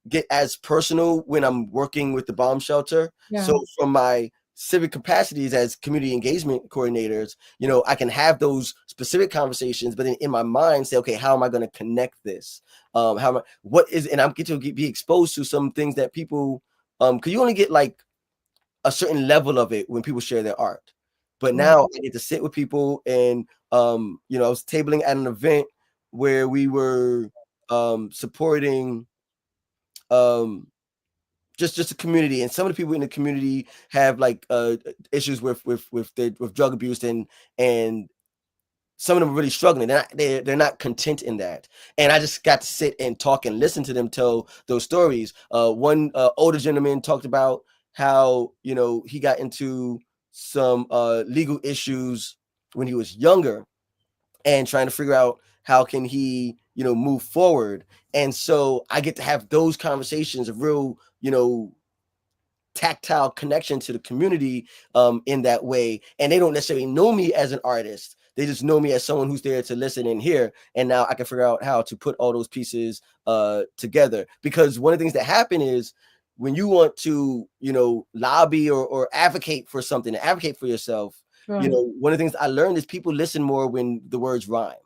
get as personal when I'm working with the bomb shelter. Yeah. So from my civic capacities as community engagement coordinators, I can have those specific conversations, but then in my mind say, okay, how am I going to connect this? And I'm get to be exposed to some things that people, because you only get like a certain level of it when people share their art. But now I get to sit with people and, I was tabling at an event where we were supporting just a community, and some of the people in the community have like issues with drug abuse, and some of them are really struggling. They're not content in that. And I just got to sit and talk and listen to them tell those stories. One older gentleman talked about how he got into some legal issues when he was younger, and trying to figure out how can he move forward. And so I get to have those conversations of real tactile connection to the community in that way. And they don't necessarily know me as an artist. They just know me as someone who's there to listen and hear. And now I can figure out how to put all those pieces together. Because one of the things that happen is when you want to, lobby or advocate for something, advocate for yourself, Right. One of the things I learned is people listen more when the words rhyme,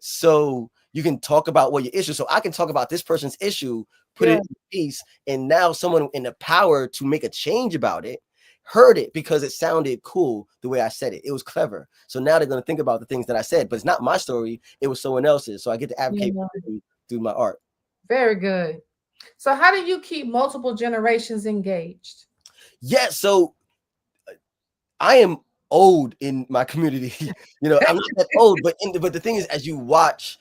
so you can talk about what your issue. So I can talk about this person's issue, put it in a piece, and now someone in the power to make a change about it heard it because it sounded cool the way I said it. It was clever. So now they're going to think about the things that I said, but it's not my story. It was someone else's. So I get to advocate through my art. Very good. So how do you keep multiple generations engaged? Yeah. So I am old in my community. I'm not that old, but the thing is, as you watch,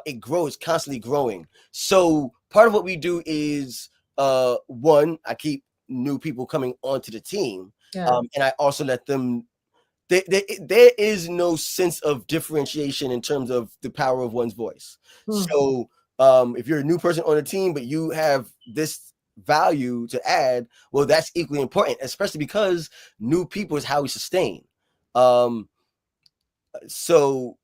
it grows, constantly growing. So part of what we do is, one, I keep new people coming onto the team, and I also let them. There is no sense of differentiation in terms of the power of one's voice. So if you're a new person on the team, but you have this value to add, well, that's equally important, especially because new people is how we sustain. So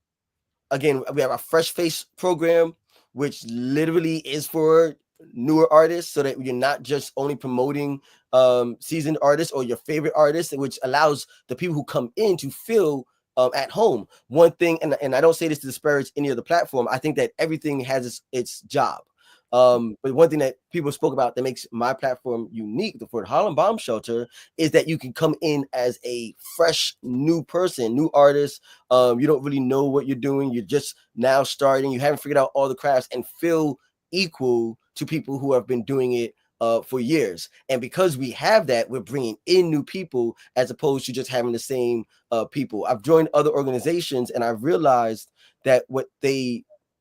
again, we have our fresh face program, which literally is for newer artists, so that you're not just only promoting seasoned artists or your favorite artists, which allows the people who come in to feel at home. One thing, and I don't say this to disparage any other platform, I think that everything has its job. But one thing that people spoke about that makes my platform unique for the Harlem Bomb Shelter is that you can come in as a fresh new person, new artist. You don't really know what you're doing. You're just now starting. You haven't figured out all the crafts and feel equal to people who have been doing it for years. And because we have that, we're bringing in new people as opposed to just having the same people. I've joined other organizations and I've realized that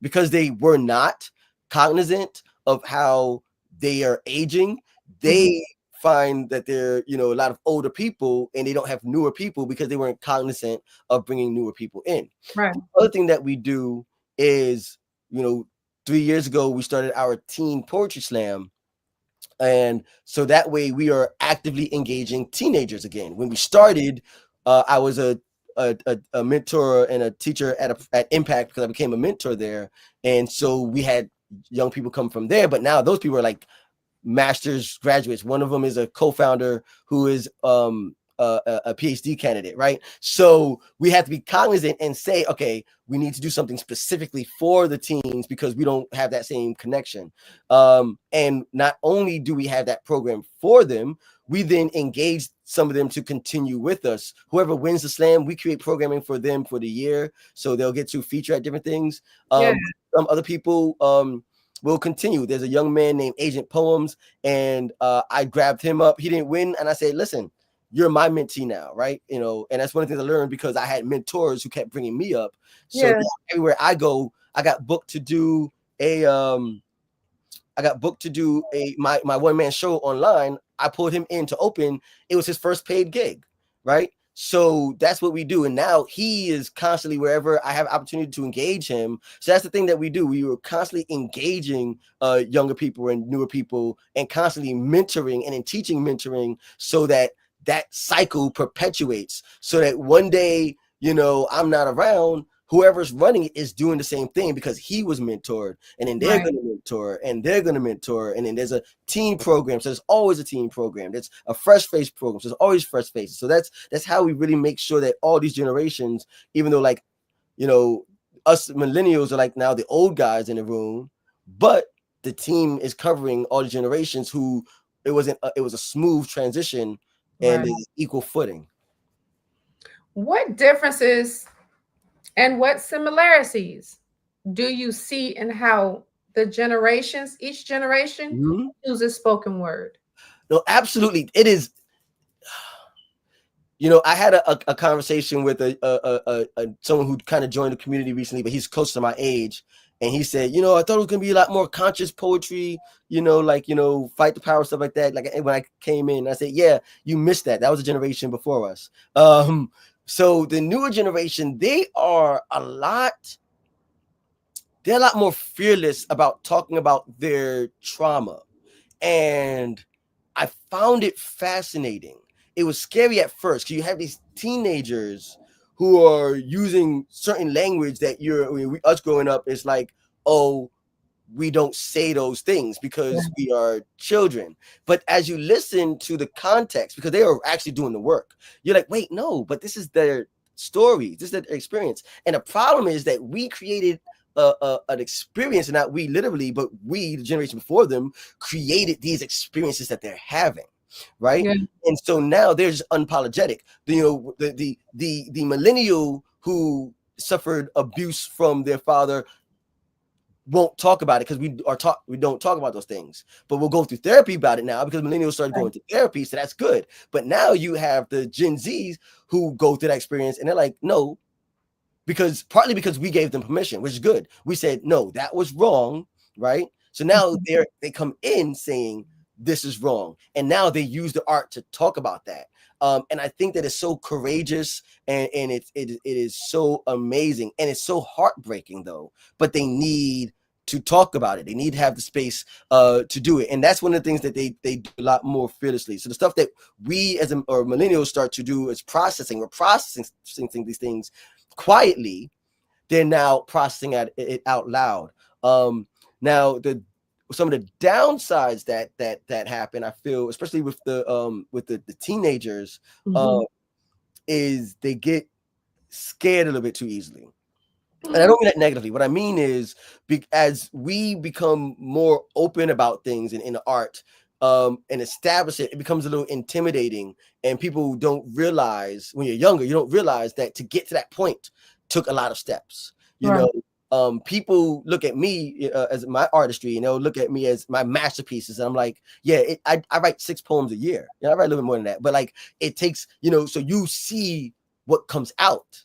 because they were not cognizant of how they are aging, they find that they're a lot of older people and they don't have newer people because they weren't cognizant of bringing newer people in. Right. The other thing that we do is 3 years ago we started our teen poetry slam, and so that way we are actively engaging teenagers again. When we started, I was a mentor and a teacher at Impact because I became a mentor there, and so we had young people come from there, but now those people are like master's graduates. One of them is a co-founder who is a PhD candidate, right? So we have to be cognizant and say, okay, we need to do something specifically for the teens because we don't have that same connection. And not only do we have that program for them, we then engage some of them to continue with us. Whoever wins the slam, we create programming for them for the year, so they'll get to feature at different things. Some other people will continue. There's a young man named Agent Poems, and I grabbed him up. He didn't win, and I said, listen, you're my mentee now, right? And that's one of the things I learned because I had mentors who kept bringing me up. So now everywhere I go, I got booked to do my one-man show online. I pulled him in to open. It was his first paid gig, right? So that's what we do. And now he is constantly wherever I have opportunity to engage him. So that's the thing that we do. We were constantly engaging younger people and newer people, and constantly mentoring and in teaching mentoring, so that that cycle perpetuates, so that one day, you know, I'm not around, whoever's running it is doing the same thing because he was mentored, and then they're going to mentor, and they're going to mentor, and then there's a team program. So there's always a team program. There's a fresh face program. So there's always fresh faces. So that's how we really make sure that all these generations, even though, like, you know, us millennials are like now the old guys in the room, but the team is covering all the generations who it was a smooth transition and equal footing. What differences and what similarities do you see in how the generations, each generation uses spoken word? No, absolutely. It is. You know, I had a conversation with someone who kind of joined the community recently, but he's close to my age. And he said, you know, I thought it was going to be a lot more conscious poetry, you know, like, you know, fight the power, stuff like that. Like when I came in, I said, yeah, you missed that. That was a generation before us. So the newer generation, they're a lot more fearless about talking about their trauma. And I found it fascinating. It was scary at first because you have these teenagers who are using certain language that us growing up is like, oh, we don't say those things because we are children. But as you listen to the context, because they are actually doing the work, you're like, wait, no, but this is their story. This is their experience. And the problem is that we created an experience, and not we literally, but we, the generation before them, created these experiences that they're having. Right. Yeah. And so now they're just unapologetic. You know, the millennial who suffered abuse from their father won't talk about it because we don't talk about those things, but we'll go through therapy about it now because millennials started going to therapy, so that's good. But now you have the Gen Zs who go through that experience and they're like, no, partly because we gave them permission, which is good. We said, no, that was wrong, right? So now they come in saying this is wrong, and now they use the art to talk about that. And I think that it's so courageous, and it is so amazing, and it's so heartbreaking though. But they need to talk about it. They need to have the space to do it, and that's one of the things that they do a lot more fearlessly. So the stuff that we as or millennials start to do is processing. We're processing these things quietly. They're now processing it out loud. Now some of the downsides that happen, I feel, especially with the teenagers, is they get scared a little bit too easily. And I don't mean that negatively. What I mean is, as we become more open about things in the art, and establish it, it becomes a little intimidating, and people don't realize, when you're younger, you don't realize that to get to that point took a lot of steps. You know, people look at me as my artistry, and they'll look at me as my masterpieces, and I'm like, yeah, I write 6 poems a year. You know, I write a little bit more than that, but like it takes, you know, so you see what comes out.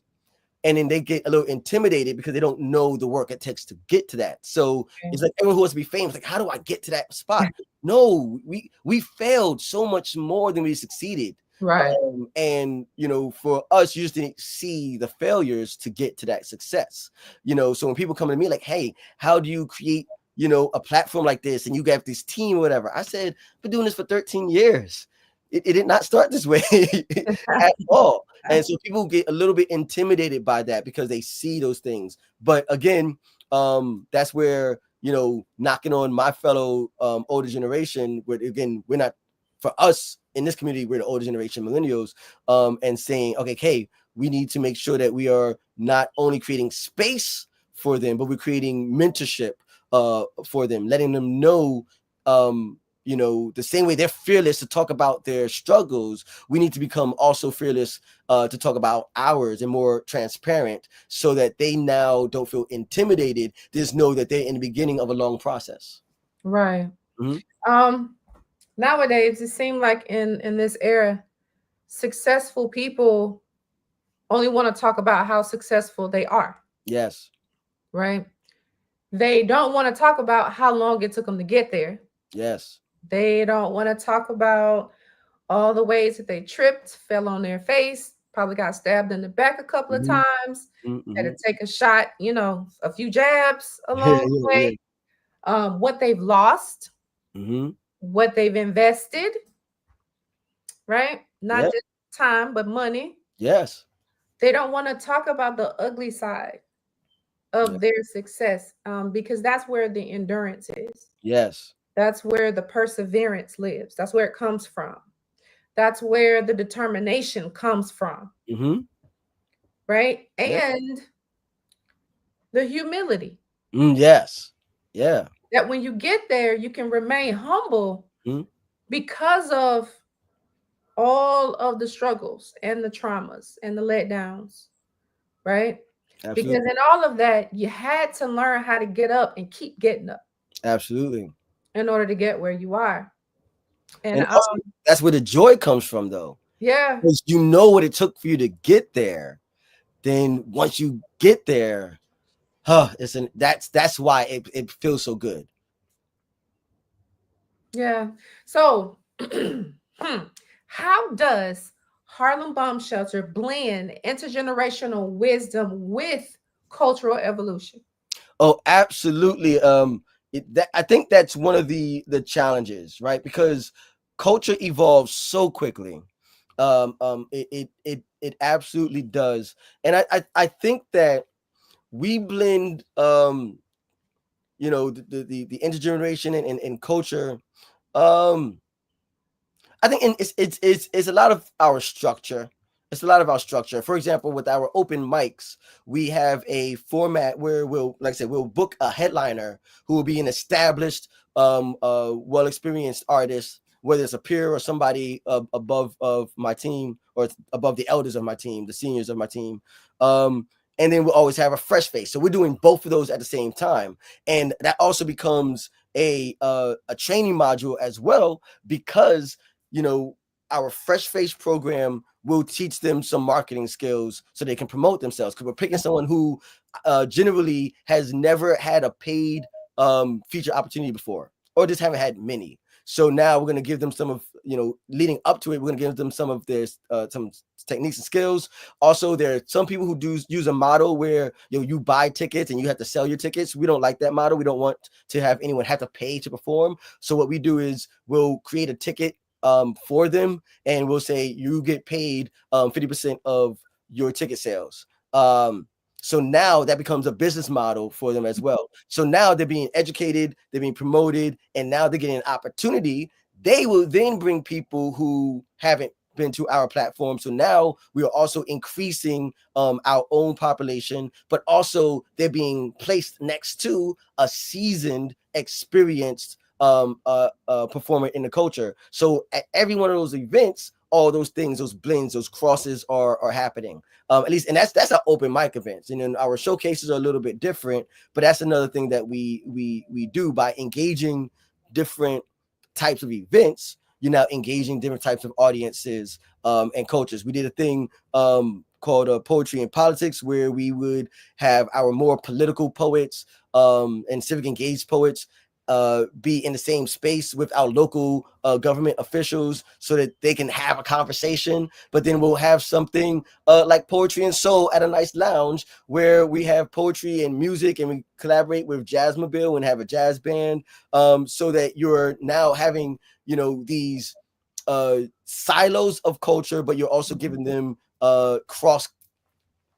And then they get a little intimidated because they don't know the work it takes to get to that. So it's like everyone who wants to be famous, like, how do I get to that spot? No, we failed so much more than we succeeded. Right. And, you know, for us, you just didn't see the failures to get to that success. You know, so when people come to me like, hey, how do you create, you know, a platform like this? And you got this team or whatever. I said, I've been doing this for 13 years. It did not start this way at all. And so people get a little bit intimidated by that because they see those things. But again, that's where, you know, knocking on my fellow older generation, where again, we're not, for us in this community, we're the older generation, millennials, and saying, okay, we need to make sure that we are not only creating space for them, but we're creating mentorship for them, letting them know, you know, the same way they're fearless to talk about their struggles, we need to become also fearless to talk about ours and more transparent, so that they now don't feel intimidated. They just know that they're in the beginning of a long process. Right. Nowadays, it seems like in this era, successful people only want to talk about how successful they are. Yes. Right. They don't want to talk about how long it took them to get there. Yes. They don't want to talk about all the ways that they tripped, fell on their face, probably got stabbed in the back a couple of times, had to Mm-hmm. take a shot, a few jabs Yeah, along the way. What they've lost, what they've invested, right? Not just time, but money. Yes. They don't want to talk about the ugly side of their success, because that's where the endurance is. Yes. That's where the perseverance lives. That's where it comes from. That's where the determination comes from. Right? And the humility. Yes. Yeah. That when you get there, you can remain humble because of all of the struggles and the traumas and the letdowns, right? Absolutely. Because in all of that, you had to learn how to get up and keep getting up. Absolutely. In order to get where you are. And also, that's where the joy comes from, though. Yeah. Because you know what it took for you to get there. Then once you get there, that's why it feels so good. Yeah. So how does Harlem Bomb Shelter blend intergenerational wisdom with cultural evolution? Oh, absolutely. I think that's one of the challenges, right? Because culture evolves so quickly. It absolutely does, and I think that we blend the intergeneration and culture. I think it's a lot of our structure. It's a lot of our structure. For example, with our open mics, we have a format where we'll book a headliner who will be an established, well-experienced artist, whether it's a peer or somebody above of my team or above the elders of my team, the seniors of my team. And then we'll always have a fresh face. So we're doing both of those at the same time. And that also becomes a training module as well, because our fresh face program will teach them some marketing skills so they can promote themselves, because we're picking someone who generally has never had a paid feature opportunity before, or just haven't had many. So now we're going to give them some of, leading up to it, we're going to give them some of their some techniques and skills. Also, there are some people who do use a model where you buy tickets and you have to sell your tickets. We don't like that model. We don't want to have anyone have to pay to perform. So what we do is we'll create a ticket for them, and we'll say you get paid 50% of your ticket sales. So now that becomes a business model for them as well. So now they're being educated, they're being promoted, and now they're getting an opportunity. They will then bring people who haven't been to our platform. So now we are also increasing our own population, but also they're being placed next to a seasoned, experienced performer in the culture. So at every one of those events, all those things, those blends, those crosses are happening. At least, and that's our open mic events. And then our showcases are a little bit different, but that's another thing that we do by engaging different types of events. You're now engaging different types of audiences and cultures. We did a thing called Poetry and Politics, where we would have our more political poets and civic engaged poets be in the same space with our local government officials so that they can have a conversation. But then we'll have something like Poetry and Soul at a nice lounge where we have poetry and music, and we collaborate with Jazzmobile and have a jazz band, so that you're now having these silos of culture, but you're also giving them cross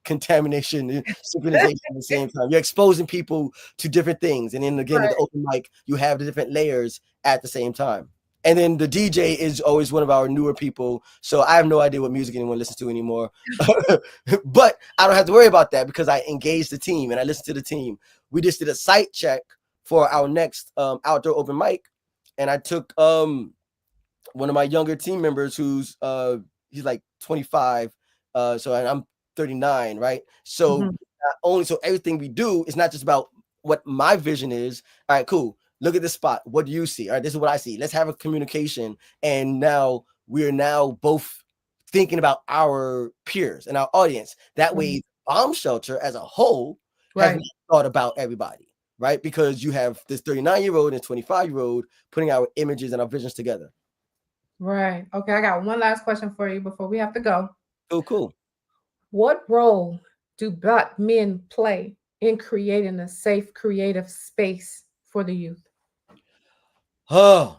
contamination and synchronization at the same time. You're exposing people to different things, and then again, with the open mic, you have the different layers at the same time. And then the DJ is always one of our newer people, so I have no idea what music anyone listens to anymore. But I don't have to worry about that because I engage the team and I listen to the team. We just did a site check for our next outdoor open mic, and I took one of my younger team members who's he's like 25, so I'm 39, right? So not only, so everything we do is not just about what my vision is. All right, cool. Look at this spot. What do you see? All right, this is what I see. Let's have a communication. And now we're both thinking about our peers and our audience. That way, Bomb Shelter as a whole has not thought about everybody, right? Because you have this 39-year-old and 25-year-old putting our images and our visions together. Right. Okay, I got one last question for you before we have to go. Oh, cool. What role do Black men play in creating a safe, creative space for the youth? Oh,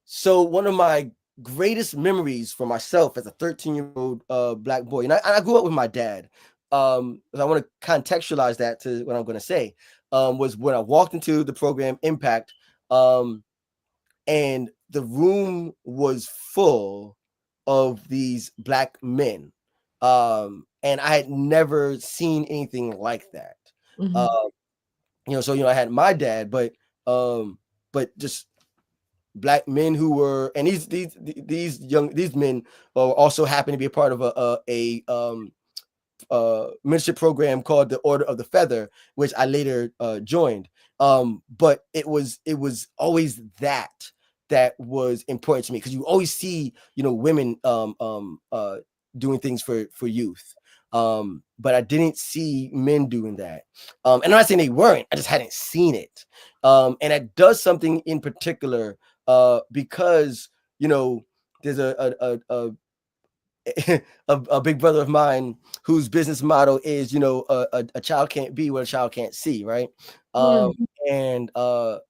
so one of my greatest memories for myself as a 13-year-old Black boy, and I grew up with my dad. I want to contextualize that to what I'm going to say. Was when I walked into the program Impact, and the room was full of these Black men, and I had never seen anything like that. Mhm. So I had my dad, but just Black men who were, and these men also happen to be a part of a mentorship program called the Order of the Feather, which I later joined. But it was always that was important to me, because you always see women doing things for youth. But I didn't see men doing that. And I'm not saying they weren't, I just hadn't seen it. And it does something in particular, because there's a big brother of mine whose business motto is, a child can't be what a child can't see, right? And I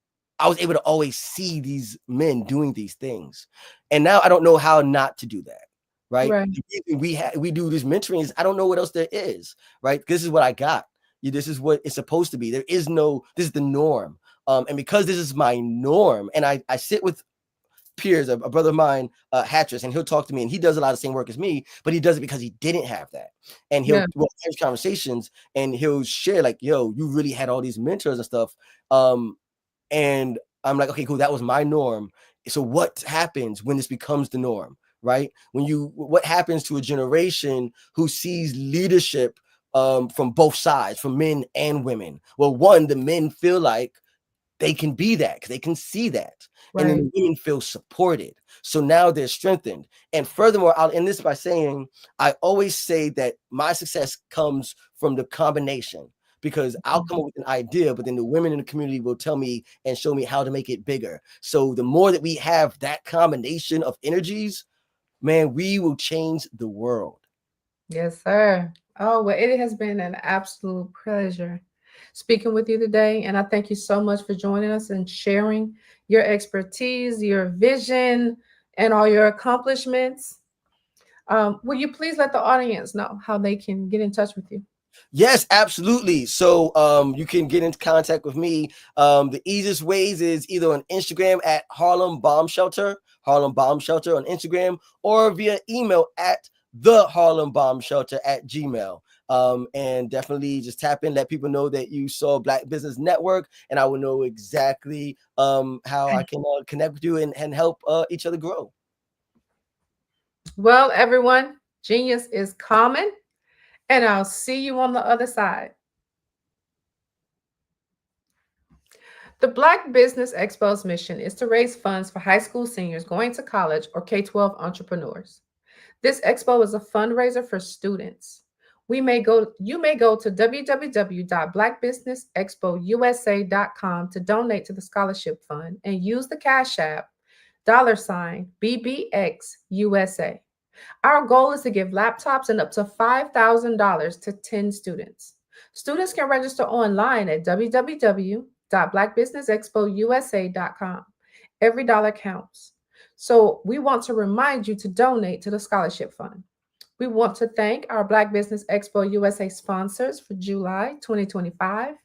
was able to always see these men doing these things, and now I don't know how not to do that, right? Right. We do this mentoring is, I don't know what else there is, right? This is what I got. This is what it's supposed to be. This is the norm. And because this is my norm, and I sit with peers, a brother of mine, Hattress, and he'll talk to me, and he does a lot of the same work as me, but he does it because he didn't have that. And he'll have conversations, and he'll share like, yo, you really had all these mentors and stuff. And I'm like, okay, cool, that was my norm. So what happens when this becomes the norm, right? What happens to a generation who sees leadership from both sides, from men and women? Well, one, the men feel like they can be that because they can see that. Right. And then the women feel supported. So now they're strengthened. And furthermore, I'll end this by saying, I always say that my success comes from the combination, because I'll come up with an idea, but then the women in the community will tell me and show me how to make it bigger. So the more that we have that combination of energies, man, we will change the world. Yes, sir. Oh, well, it has been an absolute pleasure speaking with you today. And I thank you so much for joining us and sharing your expertise, your vision, and all your accomplishments. Will you please let the audience know how they can get in touch with you? Yes, absolutely. So you can get into contact with me. The easiest ways is either on Instagram at Harlem Bomb Shelter on Instagram, or via email at the Harlem Bomb Shelter at Gmail. And definitely just tap in, let people know that you saw Black Business Network, and I will know exactly how I can connect with you and help each other grow. Well, everyone, genius is common, and I'll see you on the other side. The Black Business Expo's mission is to raise funds for high school seniors going to college or K-12 entrepreneurs. This expo is a fundraiser for students. You may go to www.blackbusinessexpousa.com to donate to the scholarship fund and use the Cash App $BBXUSA. Our goal is to give laptops and up to $5,000 to 10 students. Students can register online at www.blackbusinessexpousa.com. Every dollar counts. So we want to remind you to donate to the scholarship fund. We want to thank our Black Business Expo USA sponsors for July 2025,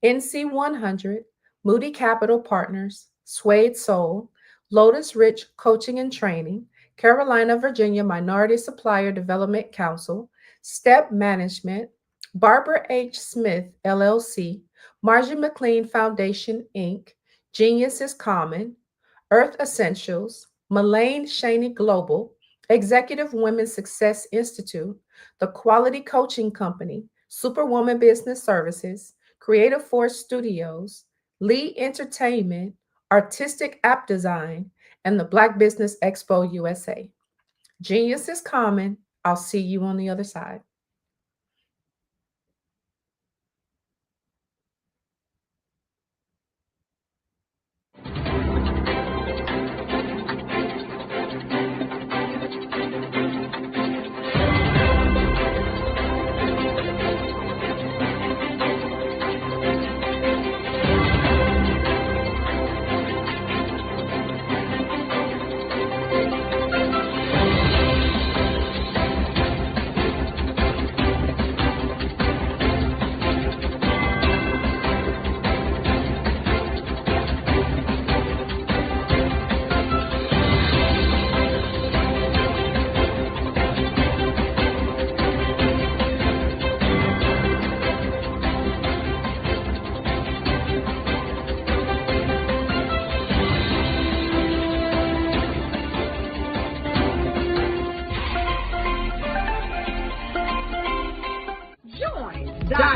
NC100, Moody Capital Partners, Suede Soul, Lotus Rich Coaching and Training, Carolina, Virginia Minority Supplier Development Council, Step Management, Barbara H. Smith, LLC, Margie McLean Foundation, Inc., Genius is Common, Earth Essentials, Mullane Shaney Global, Executive Women's Success Institute, The Quality Coaching Company, Superwoman Business Services, Creative Force Studios, Lee Entertainment, Artistic App Design, and the Black Business Expo USA. Genius is common. I'll see you on the other side.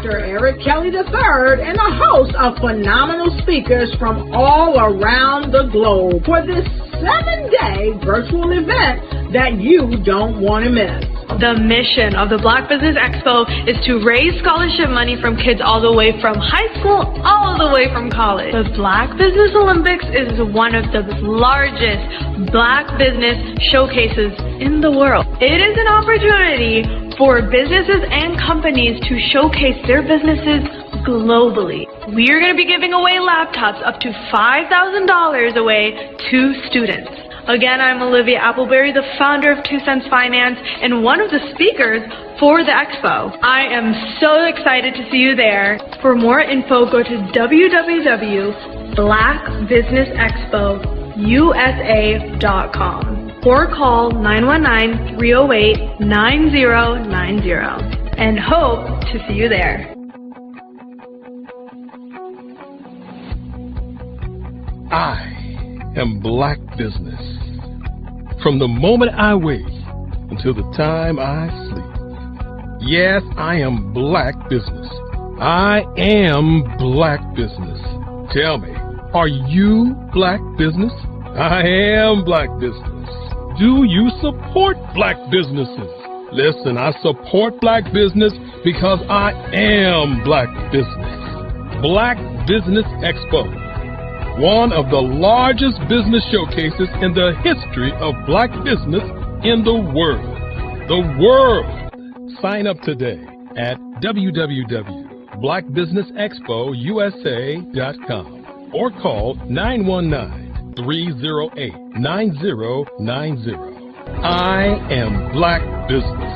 Dr. Eric Kelly III and a host of phenomenal speakers from all around the globe for this 7-day virtual event that you don't want to miss. The mission of the Black Business Expo is to raise scholarship money from kids all the way from high school, all the way from college. The Black Business Olympics is one of the largest Black business showcases in the world. It is an opportunity for businesses and companies to showcase their businesses globally. We are going to be giving away laptops up to $5,000 away to students. Again, I'm Olivia Appleberry, the founder of 2 Cents Finance and one of the speakers for the expo. I am so excited to see you there. For more info, go to www.blackbusinessexpousa.com or call 919-308-9090 and hope to see you there. I am Black Business. From the moment I wake until the time I sleep. Yes, I am Black Business. I am Black Business. Tell me, are you Black Business? I am Black Business. Do you support Black businesses? Listen, I support Black business because I am Black Business. Black Business Expo, one of the largest business showcases in the history of Black business in the world. The world! Sign up today at www.blackbusinessexpousa.com or call 919-308-9090. I am Black Business.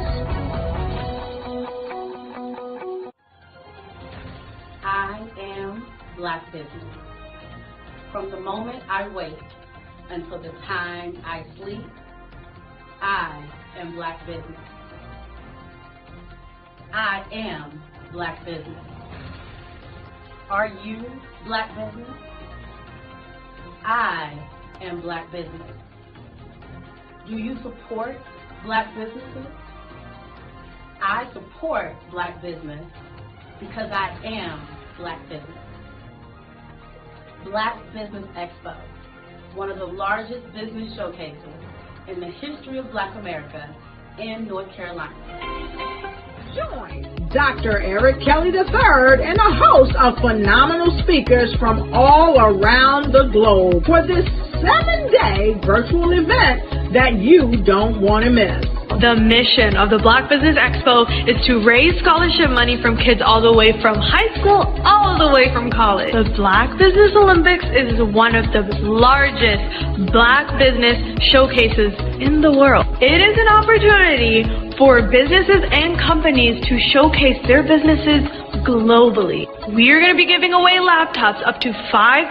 I am Black Business. From the moment I wake until the time I sleep, I am Black Business. I am Black Business. Are you Black Business? I am Black Business. Do you support Black businesses? I support Black business because I am Black Business. Black Business Expo, one of the largest business showcases in the history of Black America in North Carolina. Join Dr. Eric Kelly III and a host of phenomenal speakers from all around the globe for this 7-day virtual event that you don't want to miss. The mission of the Black Business Expo is to raise scholarship money from kids all the way from high school, all the way from college. The Black Business Olympics is one of the largest Black business showcases in the world. It is an opportunity for businesses and companies to showcase their businesses globally. We are going to be giving away laptops up to $5,000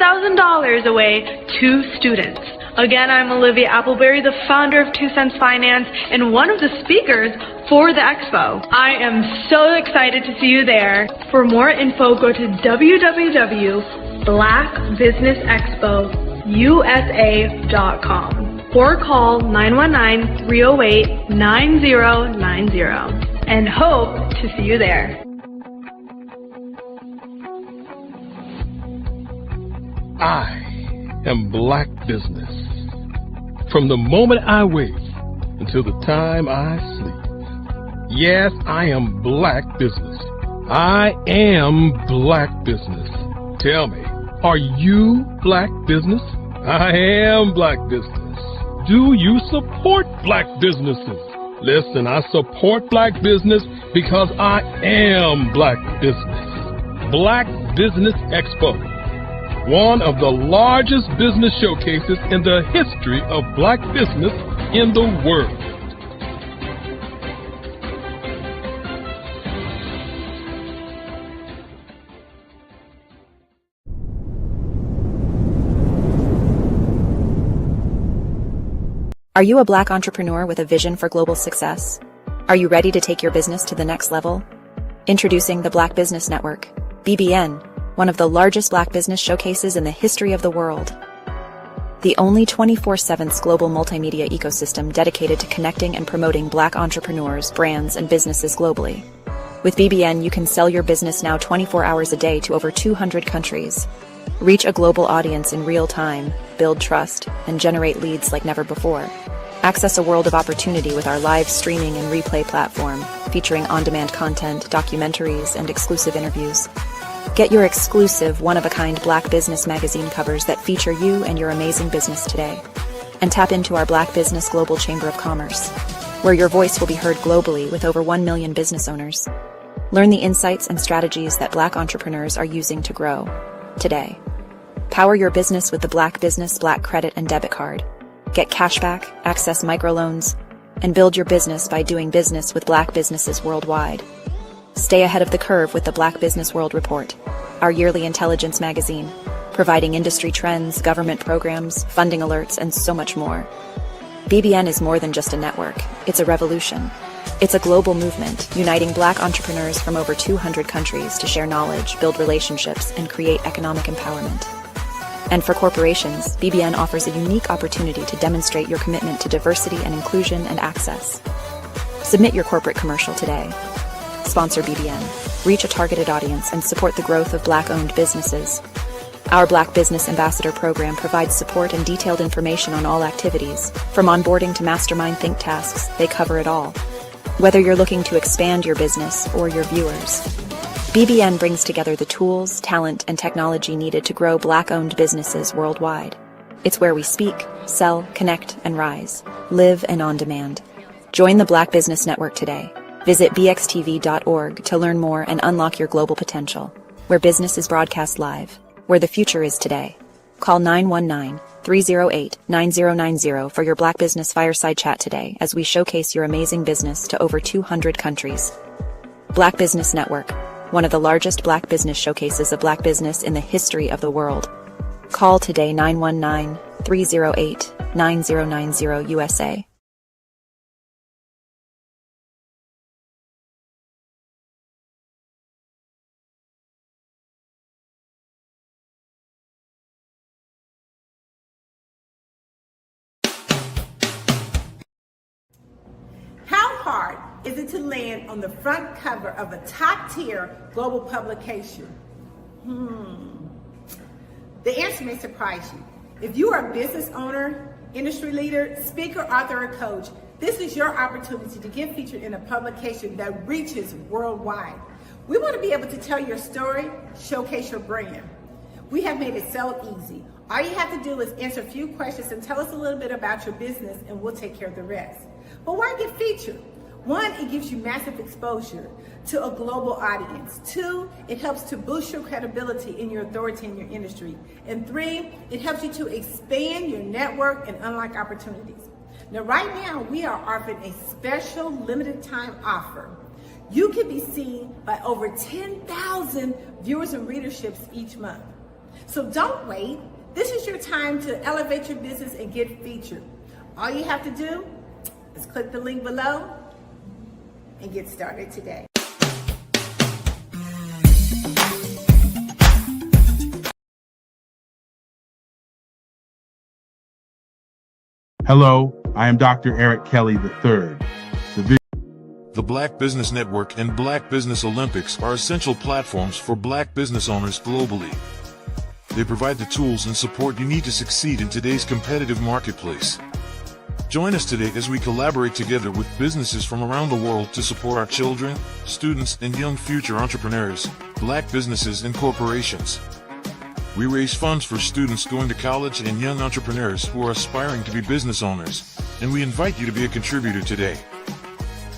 away to students. Again, I'm Olivia Appleberry, the founder of 2 Cents Finance and one of the speakers for the expo. I am so excited to see you there. For more info, go to www.blackbusinessexpousa.com or call 919-308-9090 and hope to see you there. I am Black Business. From the moment I wake until the time I sleep. Yes, I am Black Business. I am Black Business. Tell me, are you Black Business? I am Black Business. Do you support Black businesses? Listen, I support Black business because I am Black Business. Black Business Expo, one of the largest business showcases in the history of Black business in the world. Are you a Black entrepreneur with a vision for global success? Are you ready to take your business to the next level? Introducing the Black Business Network, BBN, one of the largest Black business showcases in the history of the world. The only 24/7 global multimedia ecosystem dedicated to connecting and promoting Black entrepreneurs, brands, and businesses globally. With BBN, you can sell your business now 24 hours a day to over 200 countries. Reach a global audience in real time, build trust, and generate leads like never before. Access a world of opportunity with our live streaming and replay platform, featuring on-demand content, documentaries, and exclusive interviews. Get your exclusive, one-of-a-kind Black Business magazine covers that feature you and your amazing business today. And tap into our Black Business Global Chamber of Commerce, where your voice will be heard globally with over 1 million business owners. Learn the insights and strategies that Black entrepreneurs are using to grow today. Power your business with the Black Business Black Credit and Debit Card. Get cashback, access microloans, and build your business by doing business with Black businesses worldwide. Stay ahead of the curve with the Black Business World Report, our yearly intelligence magazine, providing industry trends, government programs, funding alerts, and so much more. BBN is more than just a network. It's a revolution. It's a global movement, uniting Black entrepreneurs from over 200 countries to share knowledge, build relationships, and create economic empowerment. And for corporations, BBN offers a unique opportunity to demonstrate your commitment to diversity and inclusion and access. Submit your corporate commercial today. Sponsor BBN. Reach a targeted audience and support the growth of Black-owned businesses. Our Black Business Ambassador program provides support and detailed information on all activities. From onboarding to mastermind think tasks, they cover it all. Whether you're looking to expand your business or your viewers, BBN brings together the tools, talent, and technology needed to grow Black-owned businesses worldwide. It's where we speak, sell, connect, and rise. Live and on demand. Join the Black Business Network today. Visit bxtv.org to learn more and unlock your global potential, where business is broadcast live, where the future is today. Call 919-308-9090 for your Black Business Fireside Chat today as we showcase your amazing business to over 200 countries. Black Business Network, one of the largest Black business showcases of Black business in the history of the world. Call today 919-308-9090 USA. How hard is it to land on the front cover of a top-tier global publication? The answer may surprise you. If you are a business owner, industry leader, speaker, author, or coach, this is your opportunity to get featured in a publication that reaches worldwide. We want to be able to tell your story, showcase your brand. We have made it so easy. All you have to do is answer a few questions and tell us a little bit about your business, and we'll take care of the rest. But why get featured? 1, it gives you massive exposure to a global audience. 2, it helps to boost your credibility and your authority in your industry. And 3, it helps you to expand your network and unlock opportunities. Now, right now, we are offering a special limited time offer. You can be seen by over 10,000 viewers and readerships each month. So don't wait. This is your time to elevate your business and get featured. All you have to do is click the link below and get started today. Hello, I am Dr. Eric Kelly III. The Black Business Network and Black Business Olympics are essential platforms for Black business owners globally. They provide the tools and support you need to succeed in today's competitive marketplace. Join us today as we collaborate together with businesses from around the world to support our children, students, and young future entrepreneurs, Black businesses, and corporations. We raise funds for students going to college and young entrepreneurs who are aspiring to be business owners, and we invite you to be a contributor today.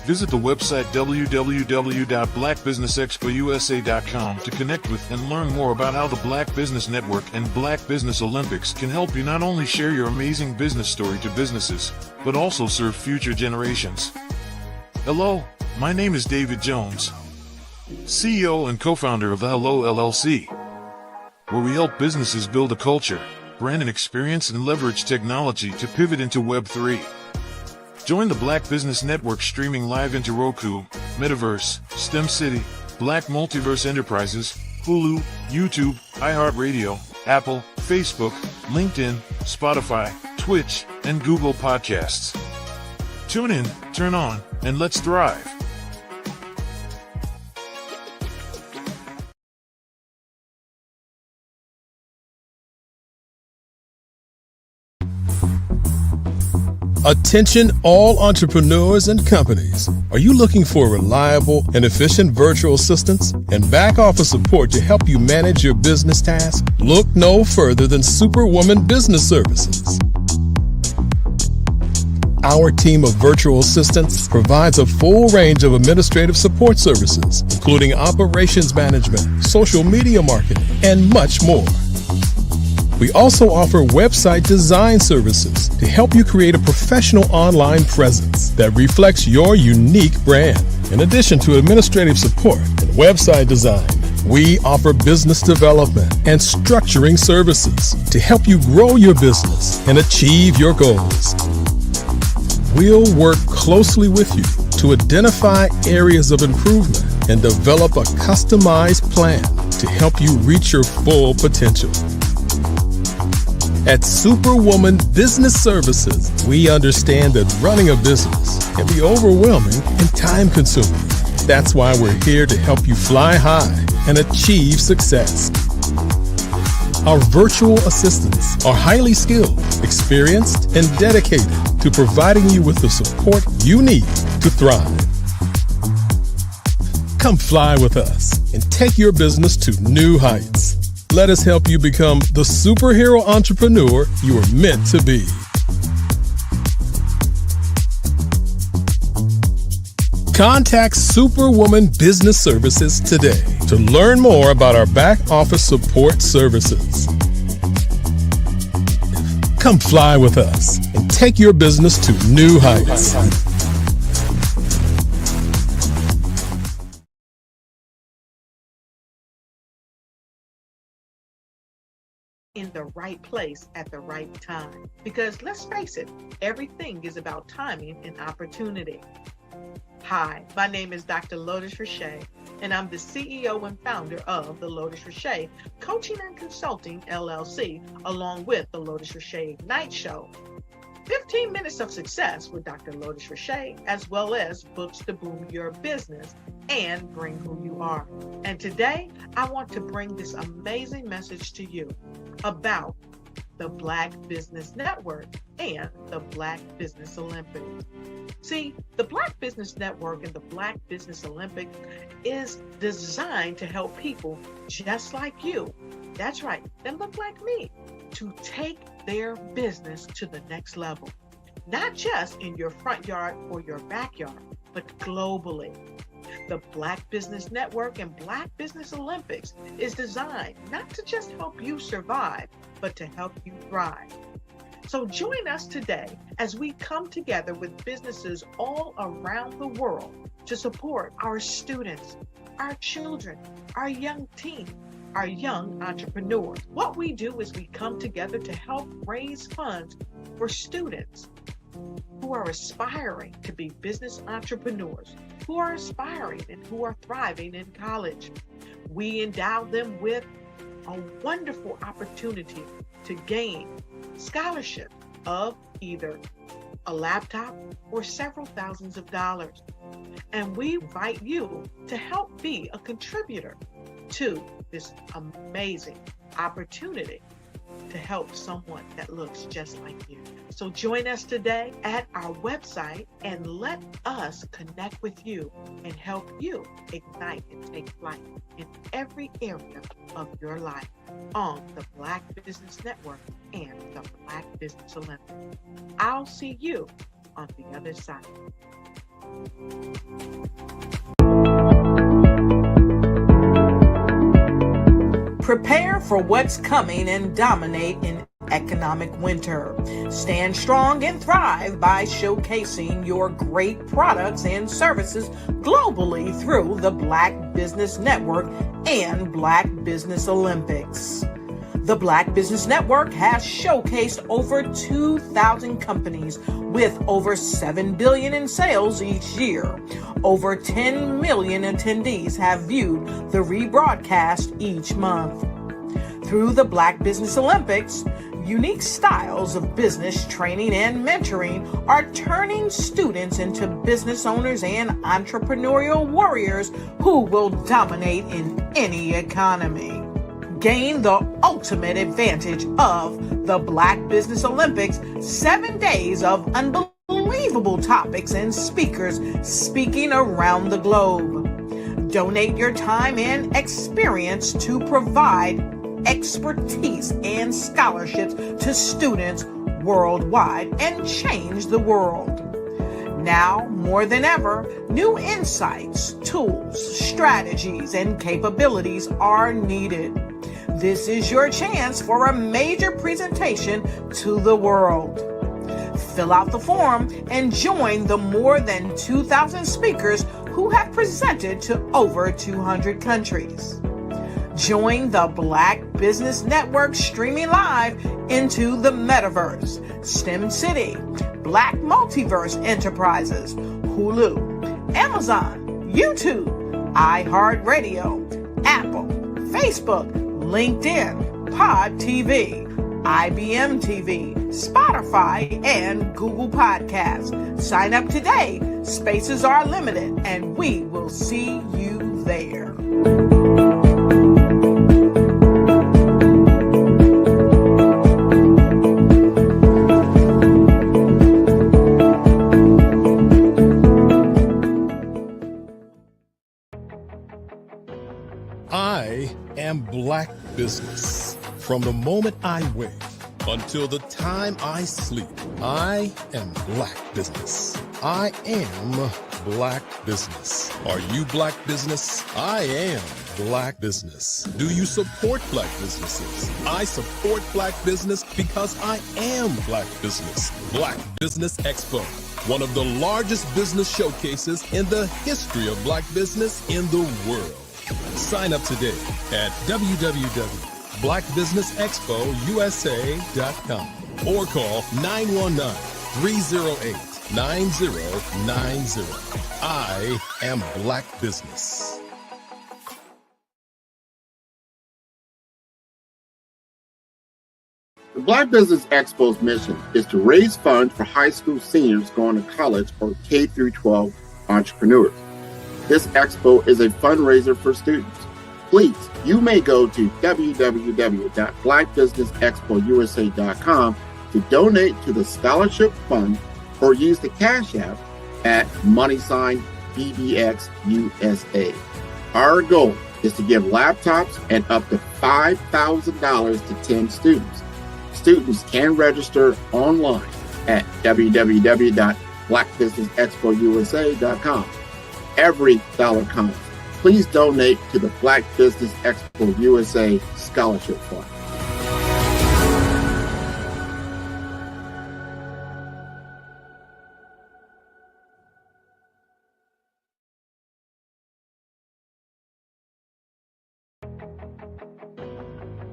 Visit the website www.blackbusinessexpousa.com to connect with and learn more about how the Black Business Network and Black Business Olympics can help you not only share your amazing business story to businesses, but also serve future generations. Hello, my name is David Jones, CEO and co-founder of the Hello LLC, where we help businesses build a culture, brand and experience, and leverage technology to pivot into Web3. Join the Black Business Network streaming live into Roku, Metaverse, STEM City, Black Multiverse Enterprises, Hulu, YouTube, iHeartRadio, Apple, Facebook, LinkedIn, Spotify, Twitch, and Google Podcasts. Tune in, turn on, and let's thrive. Attention all entrepreneurs and companies. Are you looking for reliable and efficient virtual assistants and back office support to help you manage your business tasks? Look no further than Superwoman Business Services. Our team of virtual assistants provides a full range of administrative support services, including operations management, social media marketing, and much more. We also offer website design services to help you create a professional online presence that reflects your unique brand. In addition to administrative support and website design, we offer business development and structuring services to help you grow your business and achieve your goals. We'll work closely with you to identify areas of improvement and develop a customized plan to help you reach your full potential. At Superwoman Business Services, we understand that running a business can be overwhelming and time-consuming. That's why we're here to help you fly high and achieve success. Our virtual assistants are highly skilled, experienced, and dedicated to providing you with the support you need to thrive. Come fly with us and take your business to new heights. Let us help you become the superhero entrepreneur you are meant to be. Contact Superwoman Business Services today to learn more about our back office support services. Come fly with us and take your business to new heights. In the right place at the right time. Because let's face it, everything is about timing and opportunity. Hi, my name is Dr. Lotus Richey, and I'm the CEO and founder of the Lotus Richey Coaching and Consulting LLC, along with the Lotus Richey Ignite Show. 15 minutes of success with Dr. Lotus Richey, as well as books to boom your business and bring who you are. And today, I want to bring this amazing message to you about the Black Business Network and the Black Business Olympics. See, the Black Business Network and the Black Business Olympics is designed to help people just like you, that's right, that look like me, to take their business to the next level. Not just in your front yard or your backyard, but globally. The Black Business Network and Black Business Olympics is designed not to just help you survive, but to help you thrive. So join us today as we come together with businesses all around the world to support our students, our children, our young teens, our young entrepreneurs. What we do is we come together to help raise funds for students who are aspiring to be business entrepreneurs, who are aspiring and who are thriving in college. We endow them with a wonderful opportunity to gain scholarship of either a laptop or several thousands of dollars. And we invite you to help be a contributor to this amazing opportunity to help someone that looks just like you. So join us today at our website and let us connect with you and help you ignite and take flight in every area of your life on the Black Business Network and the Black Business Olympics. I'll see you on the other side. Prepare for what's coming and dominate in economic winter. Stand strong and thrive by showcasing your great products and services globally through the Black Business Network and Black Business Olympics. The Black Business Network has showcased over 2,000 companies with over $7 billion in sales each year. Over 10 million attendees have viewed the rebroadcast each month. Through the Black Business Olympics, unique styles of business training and mentoring are turning students into business owners and entrepreneurial warriors who will dominate in any economy. Gain the ultimate advantage of the Black Business Olympics, 7 days of unbelievable topics and speakers speaking around the globe. Donate your time and experience to provide expertise and scholarships to students worldwide and change the world. Now, more than ever, new insights, tools, strategies, and capabilities are needed. This is your chance for a major presentation to the world. Fill out the form and join the more than 2,000 speakers who have presented to over 200 countries. Join the Black Business Network streaming live into the Metaverse, STEM City, Black Multiverse Enterprises, Hulu, Amazon, YouTube, iHeartRadio, Apple, Facebook, LinkedIn, Pod TV, IBM TV, Spotify, and Google Podcasts. Sign up today. Spaces are limited, and we will see you there. I am Black Business. From the moment I wake until the time I sleep, I am Black Business. I am Black Business. Are you Black Business? I am Black Business. Do you support Black businesses? I support Black business because I am Black Business. Black Business Expo, one of the largest business showcases in the history of Black business in the world. Sign up today at www.blackbusinessexpousa.com or call 919-308-9090. I am Black Business. The Black Business Expo's mission is to raise funds for high school seniors going to college or K through 12 entrepreneurs. This expo is a fundraiser for students. Please, you may go to www.blackbusinessexpousa.com to donate to the scholarship fund or use the Cash App at $BBXUSA. Our goal is to give laptops and up to $5,000 to 10 students. Students can register online at www.blackbusinessexpousa.com. Every dollar counts. Please donate to the Black Business Expo USA Scholarship Fund.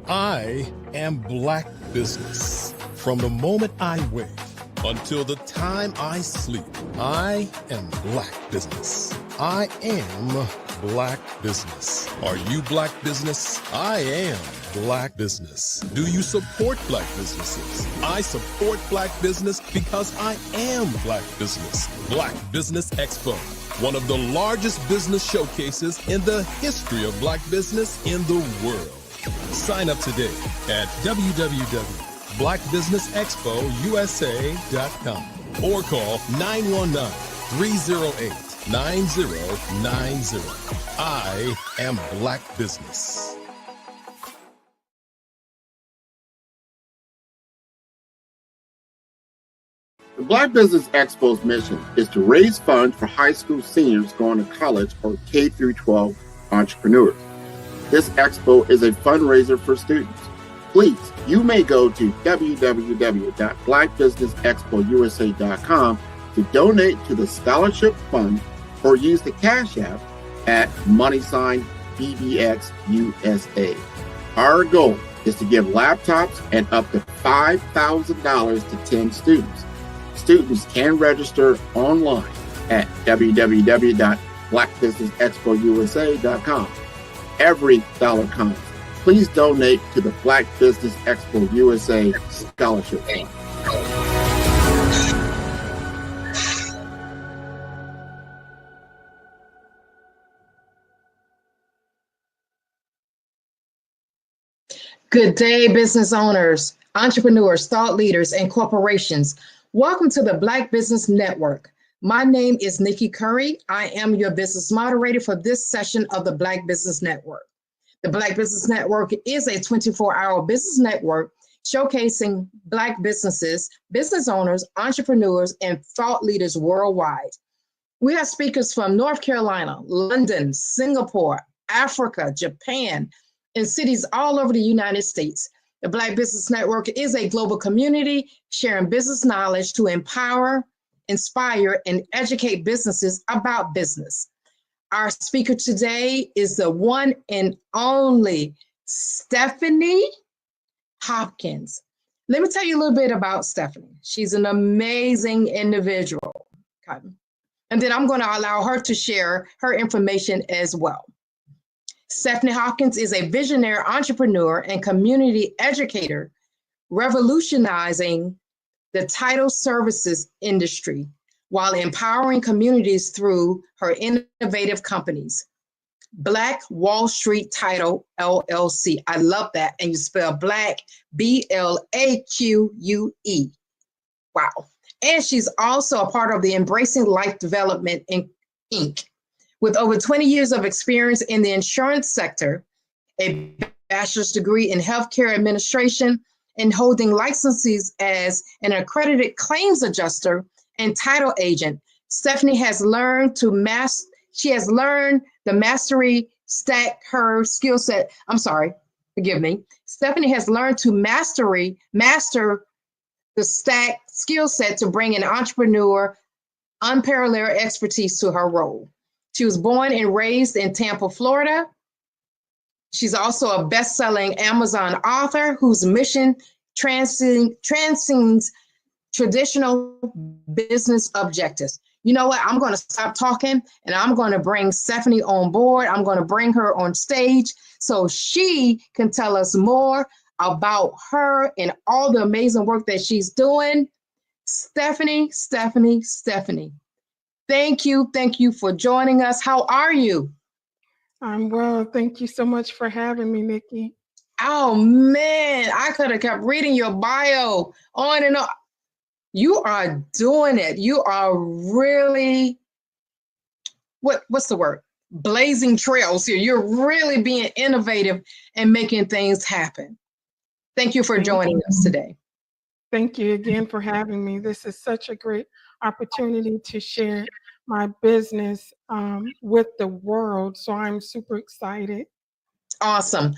I am Black Business. From the moment I wake until the time I sleep, I am Black Business. I am Black Business. Are you Black Business? I am Black Business. Do you support Black businesses? I support Black business because I am Black Business. Black Business Expo, one of the largest business showcases in the history of Black business in the world. Sign up today at www.blackbusinessexpousa.com or call 919-308-9090. I am Black Business. The Black Business Expo's mission is to raise funds for high school seniors going to college or K through 12 entrepreneurs. This expo is a fundraiser for students. Please, you may go to www.blackbusinessexpousa.com to donate to the scholarship fund or use the Cash App at $BBXUSA. Our goal is to give laptops and up to $5,000 to 10 students. Students can register online at www.blackbusinessexpousa.com. Every dollar counts. Please donate to the Black Business Expo USA Scholarship Fund. Good day, business owners, entrepreneurs, thought leaders, and corporations. Welcome to the Black Business Network. My name is Nikki Curry. I am your business moderator for this session of the Black Business Network. The Black Business Network is a 24-hour business network showcasing Black businesses, business owners, entrepreneurs, and thought leaders worldwide. We have speakers from North Carolina, London, Singapore, Africa, Japan, and cities all over the United States. The Black Business Network is a global community sharing business knowledge to empower, inspire, and educate businesses about business. Our speaker today is the one and only Stephanie Hopkins. Let me tell you a little bit about Stephanie. She's an amazing individual. Okay. And then I'm going to allow her to share her information as well. Stephanie Hopkins is a visionary entrepreneur and community educator, revolutionizing the title services industry while empowering communities through her innovative companies. Black Wall Street Title LLC. I love that. And you spell Black, B-L-A-Q-U-E. Wow. And she's also a part of the Embracing Life Development Inc. With over 20 years of experience in the insurance sector, a bachelor's degree in healthcare administration, and holding licenses as an accredited claims adjuster and title agent, Stephanie has learned the mastery stack her skill set. Stephanie has learned to master the stack skill set to bring an entrepreneur unparalleled expertise to her role. She was born and raised in Tampa, Florida. She's also a best-selling Amazon author whose mission transcends traditional business objectives. You know what? I'm going to stop talking and I'm going to bring Stephanie on board. I'm going to bring her on stage so she can tell us more about her and all the amazing work that she's doing. Stephanie. Thank you for joining us. How are you? I'm well. Thank you so much for having me, Nikki. Oh man, I could have kept reading your bio on and on. You are doing it. You are really, what's the word? Blazing trails here. You're really being innovative and making things happen. Thank you for joining us today. Thank you again for having me. This is such a great opportunity to share my business with the world. So I'm super excited. Awesome.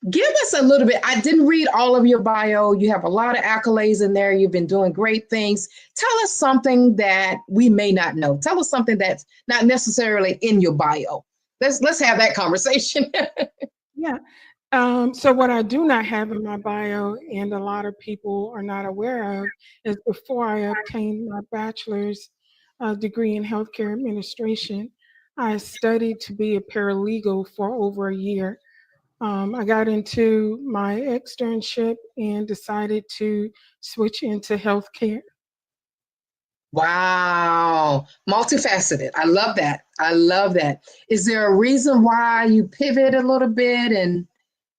Give us a little bit. I didn't read all of your bio. You have a lot of accolades in there. You've been doing great things. Tell us something that we may not know. Tell us something that's not necessarily in your bio. Let's have that conversation. Yeah. So what I do not have in my bio, and a lot of people are not aware of, is before I obtained my bachelor's degree in healthcare administration, I studied to be a paralegal for over a year. I got into my externship and decided to switch into healthcare. Wow. Multifaceted. I love that. Is there a reason why you pivot a little bit and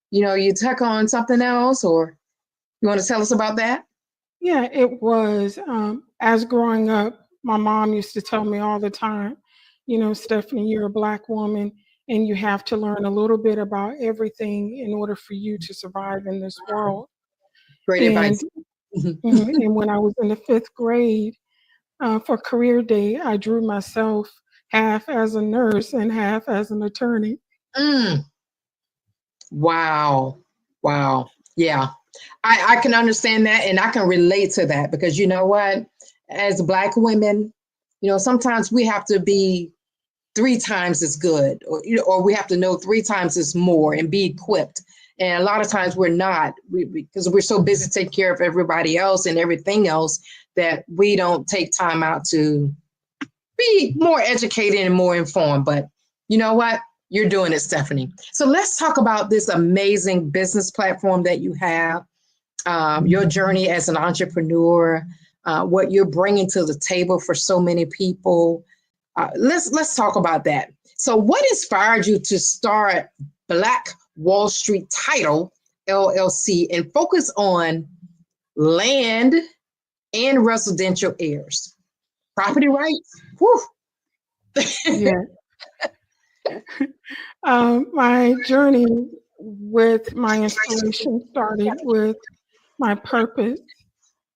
you took on something else, or you want to tell us about that? Yeah, it was. As growing up, my mom used to tell me all the time, Stephanie, you're a Black woman and you have to learn a little bit about everything in order for you to survive in this world. Great advice. And when I was in the 5th grade, for career day, I drew myself half as a nurse and half as an attorney. Wow. Yeah, I can understand that, and I can relate to that, because you know what? As Black women, sometimes we have to be 3 times as good, or we have to know 3 times as more and be equipped. And a lot of times we're not, because we're so busy taking care of everybody else and everything else that we don't take time out to be more educated and more informed. But you know what? You're doing it, Stephanie. So let's talk about this amazing business platform that you have, your journey as an entrepreneur, what you're bringing to the table for so many people. Let's talk about that. So what inspired you to start Black Wall Street Title LLC and focus on land and residential heirs. Property rights? Whew. Yeah. My journey with my inspiration started with my purpose.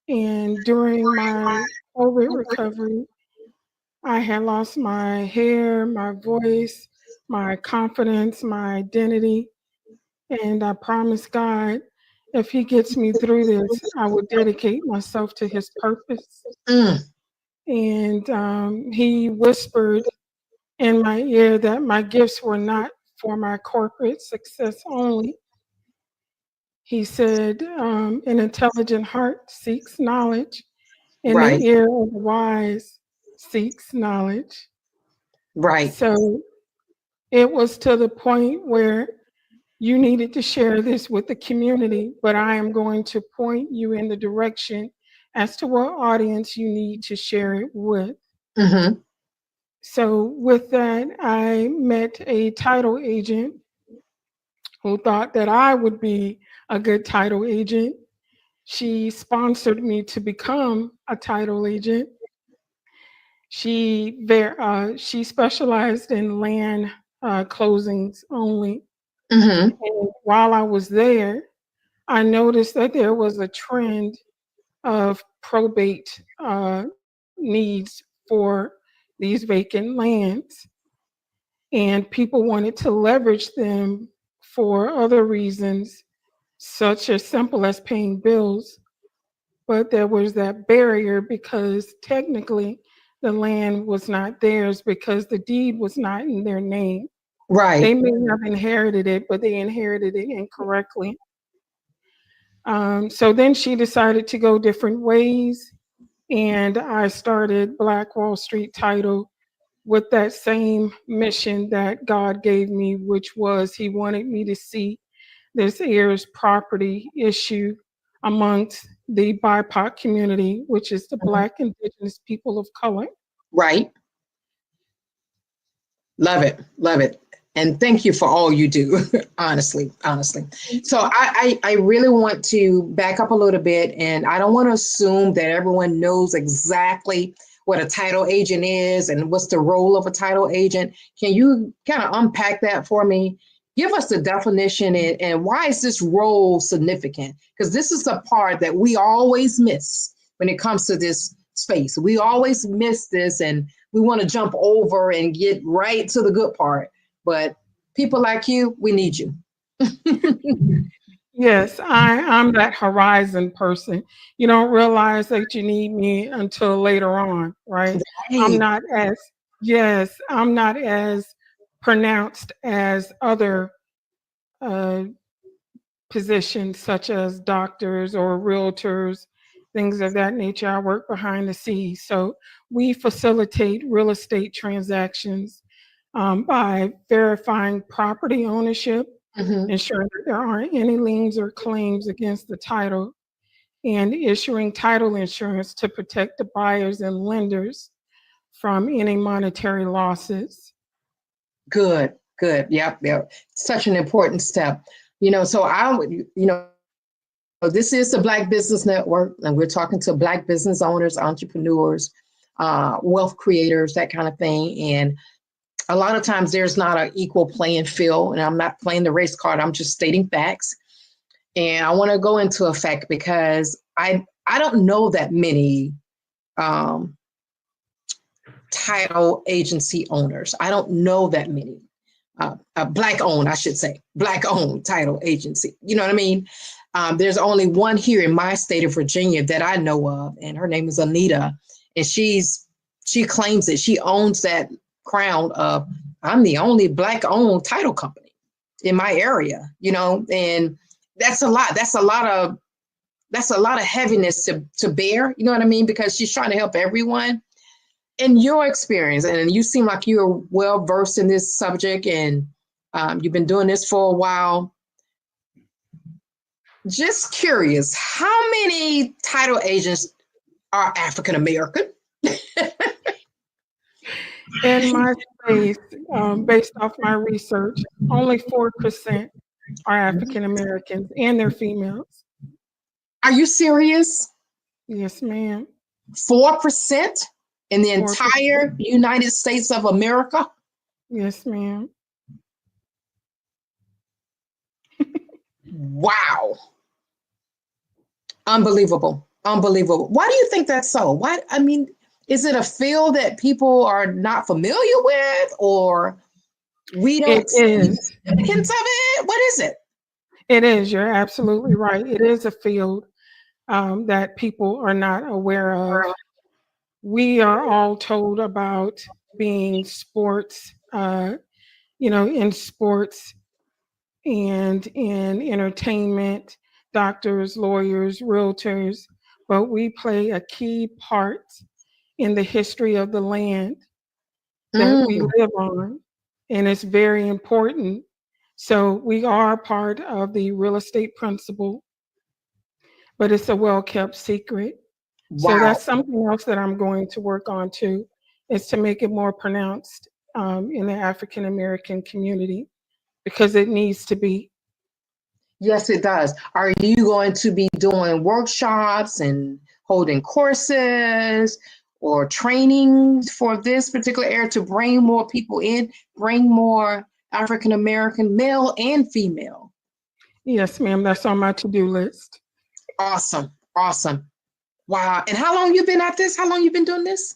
And during my COVID recovery, I had lost my hair, my voice, my confidence, my identity. And I promised God, if He gets me through this, I would dedicate myself to His purpose. And He whispered in my ear that my gifts were not for my corporate success only. He said, an intelligent heart seeks knowledge, and Right. the ear of the wise seeks knowledge. Right. So it was to the point where you needed to share this with the community, but I am going to point you in the direction as to what audience you need to share it with. Mm-hmm. So with that, I met a title agent who thought that I would be a good title agent. She sponsored me to become a title agent. She specialized in land closings only. Mm-hmm. And while I was there, I noticed that there was a trend of probate needs for these vacant lands. And people wanted to leverage them for other reasons, such as simple as paying bills. But there was that barrier because technically the land was not theirs because the deed was not in their name. Right. They may have inherited it, but they inherited it incorrectly. So then she decided to go different ways, and I started Black Wall Street Title with that same mission that God gave me, which was He wanted me to see this heirs property issue amongst the BIPOC community, which is the Black Indigenous people of color. Right. Love it. Love it. And thank you for all you do, honestly. So I really want to back up a little bit, and I don't want to assume that everyone knows exactly what a title agent is and what's the role of a title agent. Can you kind of unpack that for me? Give us the definition and why is this role significant? Because this is the part that we always miss when it comes to this space. We always miss this and we want to jump over and get right to the good part. But people like you, we need you. Yes, I'm that horizon person. You don't realize that you need me until later on, right? I'm not as pronounced as other positions such as doctors or realtors, things of that nature. I work behind the scenes. So we facilitate real estate transactions by verifying property ownership, ensuring that there aren't any liens or claims against the title, and issuing title insurance to protect the buyers and lenders from any monetary losses. Good. Yep. Such an important step. So I would, this is the Black Business Network, and we're talking to Black business owners, entrepreneurs, wealth creators, that kind of thing. And a lot of times there's not an equal playing field, and I'm not playing the race card. I'm just stating facts. And I want to go into effect because I don't know that many title agency owners. I don't know that many. Black owned, I should say, Black owned title agency. You know what I mean? There's only one here in my state of Virginia that I know of, and her name is Anita. And she claims that she owns that crown of, I'm the only Black owned title company in my area, and that's a lot. That's a lot of heaviness to bear, you know what I mean? Because she's trying to help everyone. In your experience, and you seem like you're well versed in this subject, and you've been doing this for a while. Just curious, how many title agents are African American? In my space, based off my research, only 4%. are African Americans and they're females. Are you serious? Yes, ma'am. 4% in the 4%. entire United States of America? Yes, ma'am. Wow. Unbelievable. Unbelievable. Why do you think that's so? Why? I mean, is it a field that people are not familiar with, or we don't see hints of it? What is it? It is. You're absolutely right. It is a field that people are not aware of. We are all told about being sports, in sports and in entertainment, doctors, lawyers, realtors, but we play a key part in the history of the land that we live on, and it's very important. So we are part of the real estate principle, but it's a well-kept secret. So that's something else that I'm going to work on too, is to make it more pronounced in the African American community, because it needs to be. Yes, it does. Are you going to be doing workshops and holding courses or training for this particular area to bring more people in, bring more African American, male and female? Yes, ma'am. That's on my to-do list. Awesome. Awesome. Wow. And how long you been at this? How long you been doing this?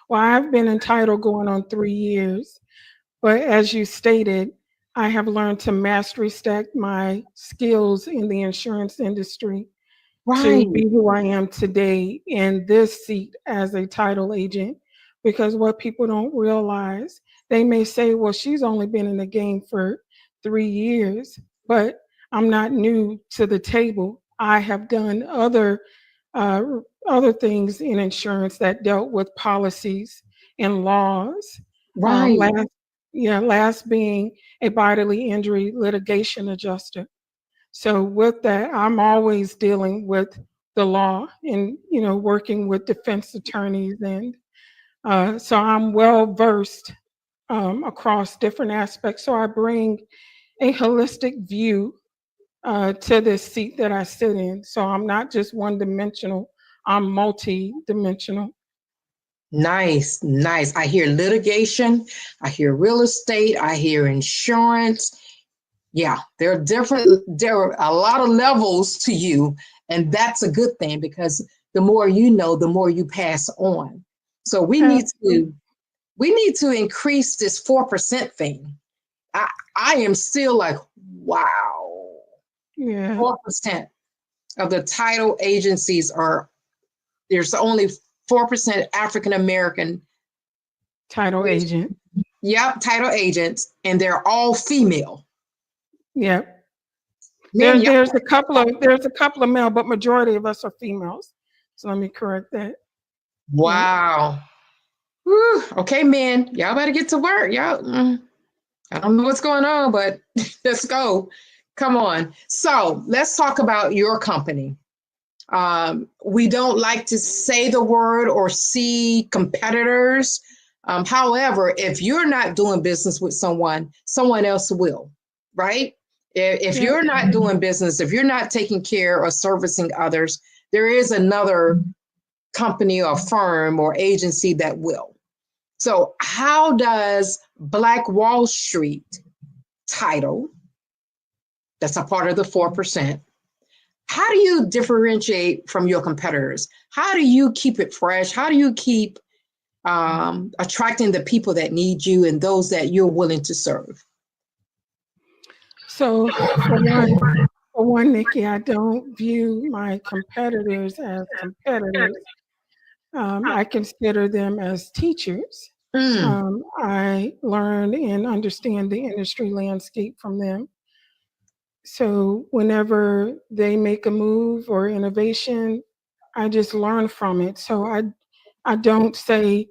Well, I've been in title going on 3 years, but as you stated, I have learned to mastery stack my skills in the insurance industry to be who I am today in this seat as a title agent. Because what people don't realize, they may say, well, she's only been in the game for 3 years, but I'm not new to the table. I have done other things in insurance that dealt with policies and laws. Last being a bodily injury litigation adjuster. So with that, I'm always dealing with the law and, working with defense attorneys. And so I'm well versed across different aspects. So I bring a holistic view to this seat that I sit in. So I'm not just one dimensional, I'm multi-dimensional. Nice, nice. I hear litigation, I hear real estate, I hear insurance. Yeah, there are a lot of levels to you, and that's a good thing, because the more you know, the more you pass on. So we need to increase this 4% thing. I am still like, wow. Yeah. 4% of the title agencies there's only 4% African American title agent. Yep, title agents, and they're all female. Yep. There's a couple of male, but majority of us are females. So let me correct that. Wow. Whew. Okay, men, y'all better get to work. Y'all, I don't know what's going on, but let's go. Come on. So let's talk about your company. We don't like to say the word or see competitors. However, if you're not doing business with someone else will, right? If you're not doing business, if you're not taking care or servicing others, there is another company or firm or agency that will. So how does Black Wall Street title, that's a part of the 4%, how do you differentiate from your competitors? How do you keep it fresh? How do you keep attracting the people that need you and those that you're willing to serve? So for one, Nikki, I don't view my competitors as competitors. I consider them as teachers. I learn and understand the industry landscape from them. So whenever they make a move or innovation, I just learn from it. So I don't say,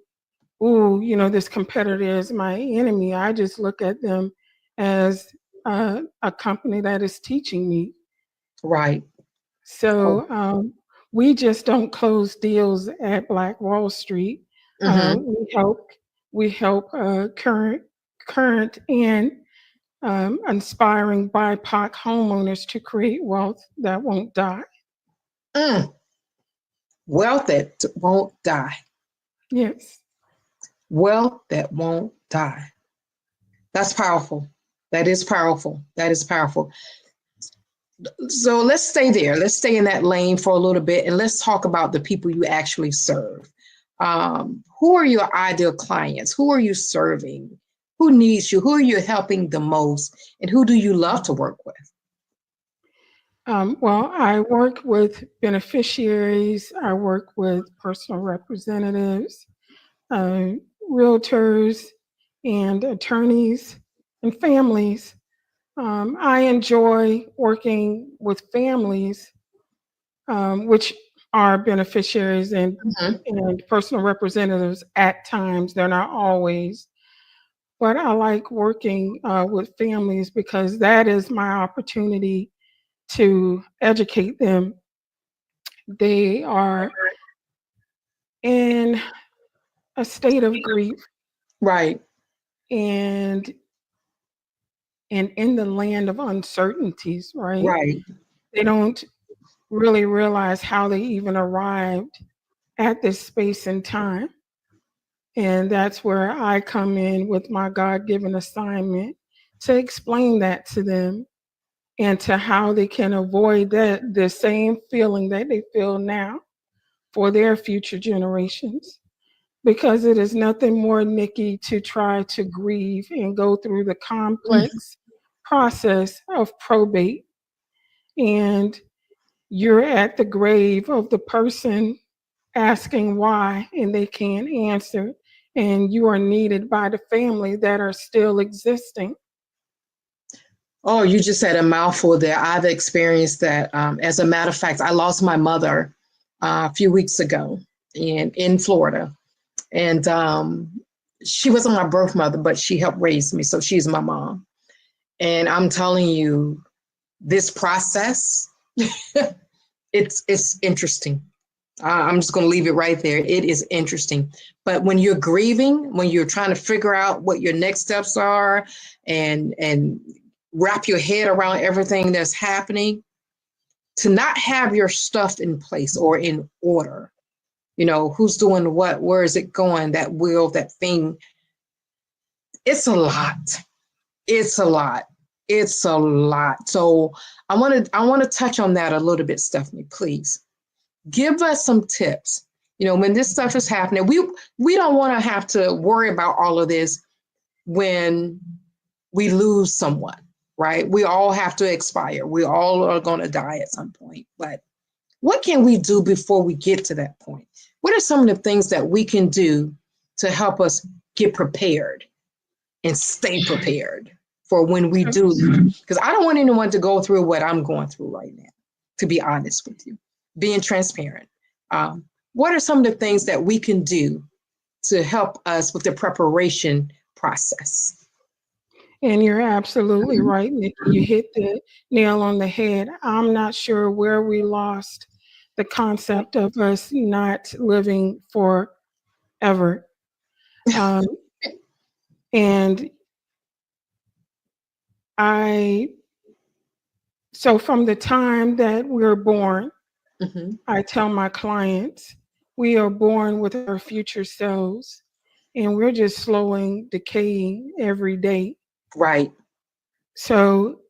"Ooh, this competitor is my enemy." I just look at them as a company that is teaching me. Right. So we just don't close deals at Black Wall Street. We help current and inspiring BIPOC homeowners to create wealth that won't die. Wealth that won't die. Yes. Wealth that won't die. That's powerful. That is powerful. That is powerful. So let's stay there. Let's stay in that lane for a little bit, and let's talk about the people you actually serve. Who are your ideal clients? Who are you serving? Who needs you? Who are you helping the most? And who do you love to work with? Well, I work with beneficiaries. I work with personal representatives, realtors, and attorneys and families. I enjoy working with families, which are beneficiaries and personal representatives at times. They're not always. But I like working with families because that is my opportunity to educate them. They are in a state of grief. Right. And in the land of uncertainties, right? Right. They don't really realize how they even arrived at this space and time. And that's where I come in with my God-given assignment to explain that to them and to how they can avoid the same feeling that they feel now for their future generations. Because it is nothing more, Nikki, to try to grieve and go through the complex process of probate. And you're at the grave of the person asking why, and they can't answer. And you are needed by the family that are still existing. Oh, you just said a mouthful there. I've experienced that. As a matter of fact, I lost my mother a few weeks ago in Florida. And she wasn't my birth mother, but she helped raise me. So she's my mom. And I'm telling you, this process, it's interesting. I'm just going to leave it right there. It is interesting. But when you're grieving, when you're trying to figure out what your next steps are and wrap your head around everything that's happening, to not have your stuff in place or in order, who's doing what, where is it going, that will, that thing. It's a lot. It's a lot. It's a lot. So I want to touch on that a little bit, Stephanie, please. Give us some tips. When this stuff is happening, we don't want to have to worry about all of this when we lose someone, right? We all have to expire. We all are going to die at some point. But what can we do before we get to that point? What are some of the things that we can do to help us get prepared and stay prepared for when we do? Because I don't want anyone to go through what I'm going through right now, to be honest with you, being transparent. What are some of the things that we can do to help us with the preparation process? And you're absolutely right, Nikki. You hit the nail on the head. I'm not sure where we lost the concept of us not living forever. And so from the time that we're born, I tell my clients, we are born with our future selves, and we're just slowing, decaying every day. Right. So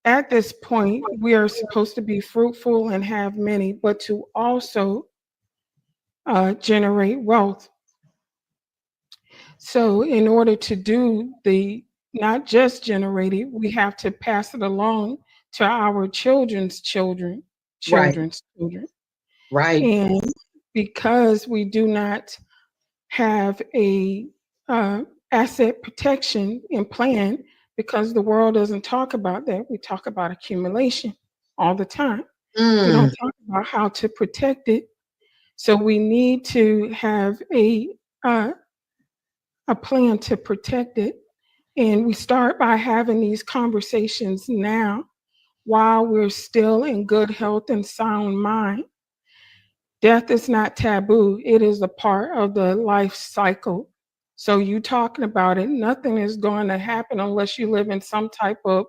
at this point, we are supposed to be fruitful and have many, but to also generate wealth. So in order to do not just generate it, we have to pass it along to our children's children, children's children. Right. And because we do not have a asset protection and plan, because the world doesn't talk about that. We talk about accumulation all the time. We don't talk about how to protect it. So we need to have a plan to protect it. And we start by having these conversations now while we're still in good health and sound mind. Death is not taboo. It is a part of the life cycle. So you talking about it, nothing is going to happen unless you live in some type of,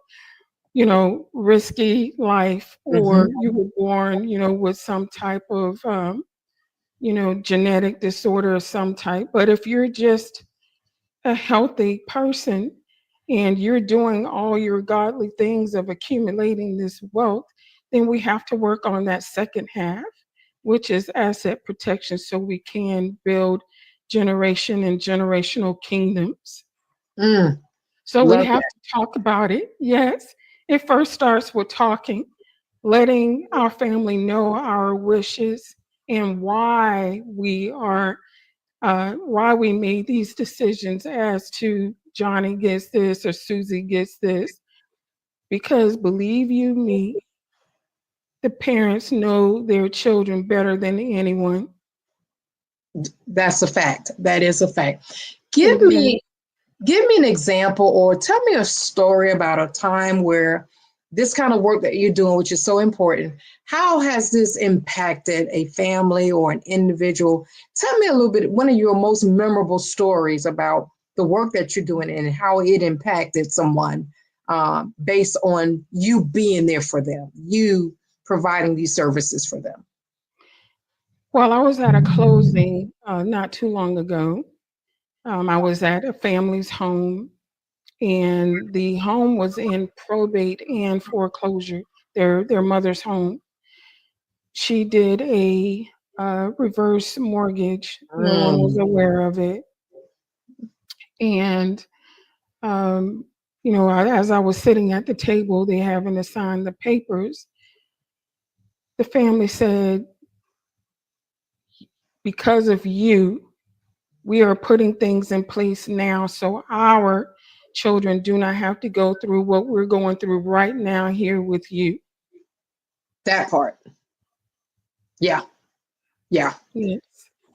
risky life, or you were born, with some type of, genetic disorder of some type. But if you're just a healthy person and you're doing all your godly things of accumulating this wealth, then we have to work on that second half, which is asset protection, so we can build generation and generational kingdoms. So we Love have that. to talk about it. Yes, it first starts with talking, letting our family know our wishes and why we made these decisions as to Johnny gets this or Susie gets this. Because believe you me, the parents know their children better than anyone. That's a fact. That is a fact. It Give is. me an example, or tell me a story about a time where this kind of work that you're doing, which is so important, how has this impacted a family or an individual? Tell me a little bit, one of your most memorable stories about the work that you're doing and how it impacted someone, based on you being there for them, you providing these services for them. Well, I was at a closing not too long ago. I was at a family's home, and the home was in probate and foreclosure, their mother's home. She did a reverse mortgage. No one was aware of it. And, as I was sitting at the table, they having to sign the papers, the family said, because of you, we are putting things in place now so our children do not have to go through what we're going through right now here with you. That part. Yeah. Yeah. Yes.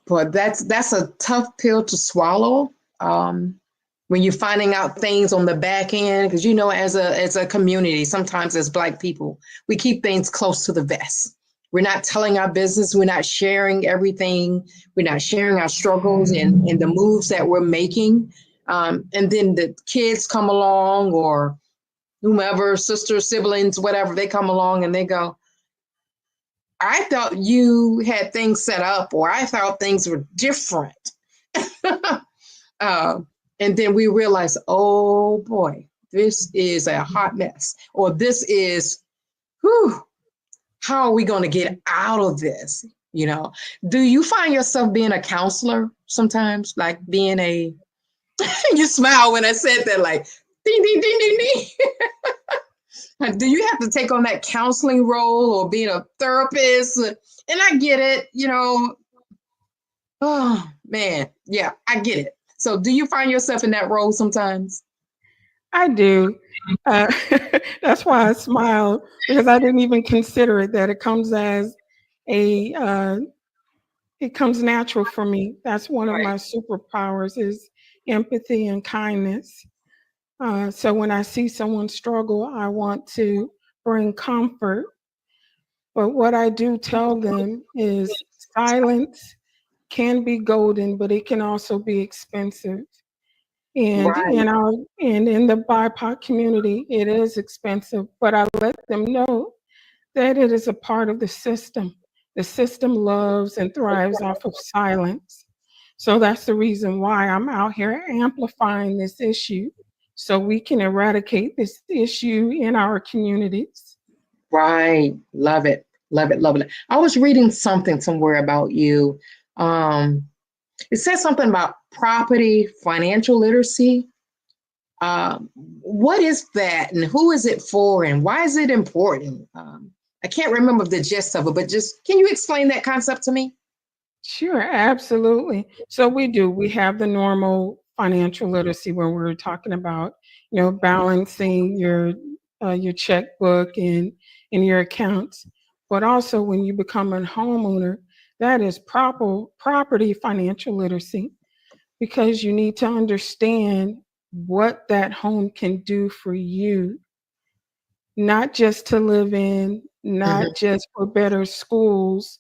But that's a tough pill to swallow. When you're finding out things on the back end, because as a community, sometimes as Black people, we keep things close to the vest. We're not telling our business. We're not sharing everything. We're not sharing our struggles and the moves that we're making. And then the kids come along, or whomever, sisters, siblings, whatever, they come along and they go, I thought you had things set up, or I thought things were different. And then we realize, oh boy, this is a hot mess, or this is, how are we going to get out of this? Do you find yourself being a counselor sometimes, like being you smile when I said that, like, ding, ding, ding, ding, ding. Do you have to take on that counseling role or being a therapist? And I get it, oh man, yeah, I get it. So do you find yourself in that role sometimes? I do. That's why I smile, because I didn't even consider it, that it comes as it comes natural for me. That's one of my superpowers, is empathy and kindness. So when I see someone struggle, I want to bring comfort. But what I do tell them is silence can be golden, but it can also be expensive. And in the BIPOC community, it is expensive, but I let them know that it is a part of the system. The system loves and thrives off of silence. So that's the reason why I'm out here amplifying this issue, so we can eradicate this issue in our communities. Right. Love it. Love it. Love it. I was reading something somewhere about you. It says something about property, financial literacy. What is that, and who is it for, and why is it important? I can't remember the gist of it, but just can you explain that concept to me? Sure, absolutely. So we have the normal financial literacy, where we're talking about, balancing your checkbook and your accounts. But also, when you become a homeowner, that is property financial literacy, because you need to understand what that home can do for you, not just to live in, not just for better schools,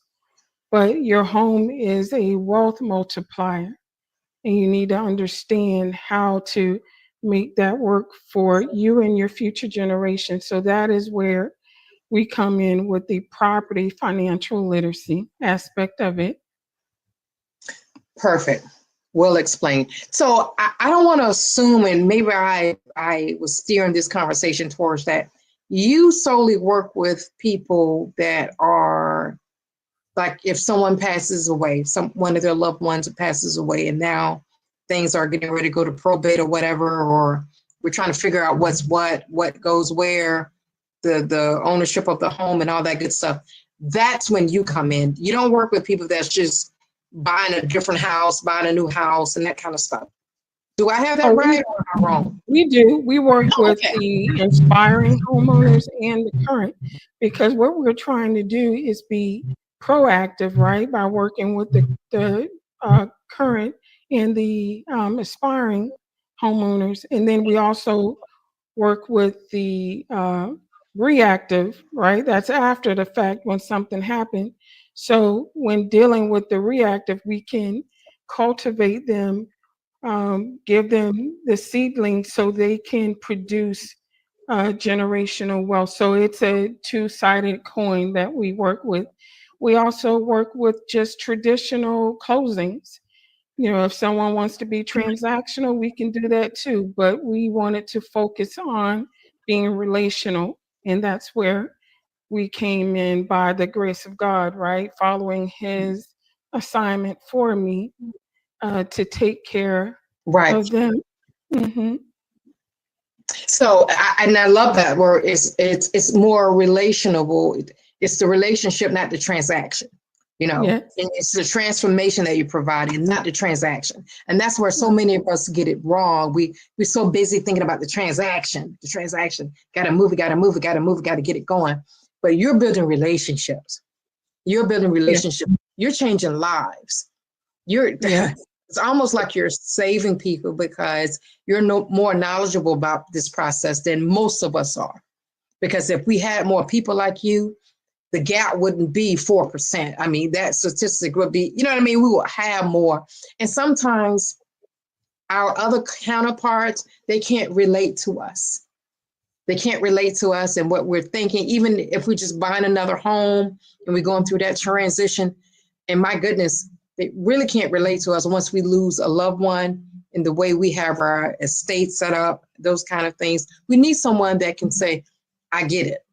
but your home is a wealth multiplier. and you need to understand how to make that work for you and your future generation. So that is where we come in with the property financial literacy aspect of it. Perfect. Well explained. So I don't want to assume, and maybe I was steering this conversation towards that. You solely work with people that are like, if someone passes away, one of their loved ones passes away, and now things are getting ready to go to probate or whatever, or we're trying to figure out what goes where, the ownership of the home and all that good stuff. That's when you come in. You don't work with people that's just buying a different house, buying a new house, and that kind of stuff. Do I have that right or am I wrong? We do. We work with the inspiring homeowners and the current, because what we're trying to do is be proactive, right? By working with the current and the aspiring homeowners. And then we also work with the reactive, right? That's after the fact when something happened. So when dealing with the reactive, we can cultivate them, give them the seedlings so they can produce generational wealth. So it's a two-sided coin that we work with. We also work with just traditional closings. You know, if someone wants to be transactional, we can do that too. But we wanted to focus on being relational. And that's where we came in by the grace of God, right? Following his assignment for me to take care of them. Mm-hmm. So, I love that word. It's more relationable. It's the relationship, not the transaction. You know, Yes. And it's the transformation that you provide, and not the transaction. And that's where so many of us get it wrong. We're so busy thinking about the transaction. Got to move it, got to get it going. But you're building relationships. You're changing lives. It's almost like you're saving people, because you're more knowledgeable about this process than most of us are. Because if we had more people like you, the gap wouldn't be 4%. I mean, that statistic would be, you know what I mean? We will have more. And sometimes our other counterparts, they can't relate to us. And what we're thinking, even if we're just buying another home and we're going through that transition, and my goodness, they really can't relate to us once we lose a loved one, and the way we have our estate set up, those kind of things. We need someone that can say, I get it.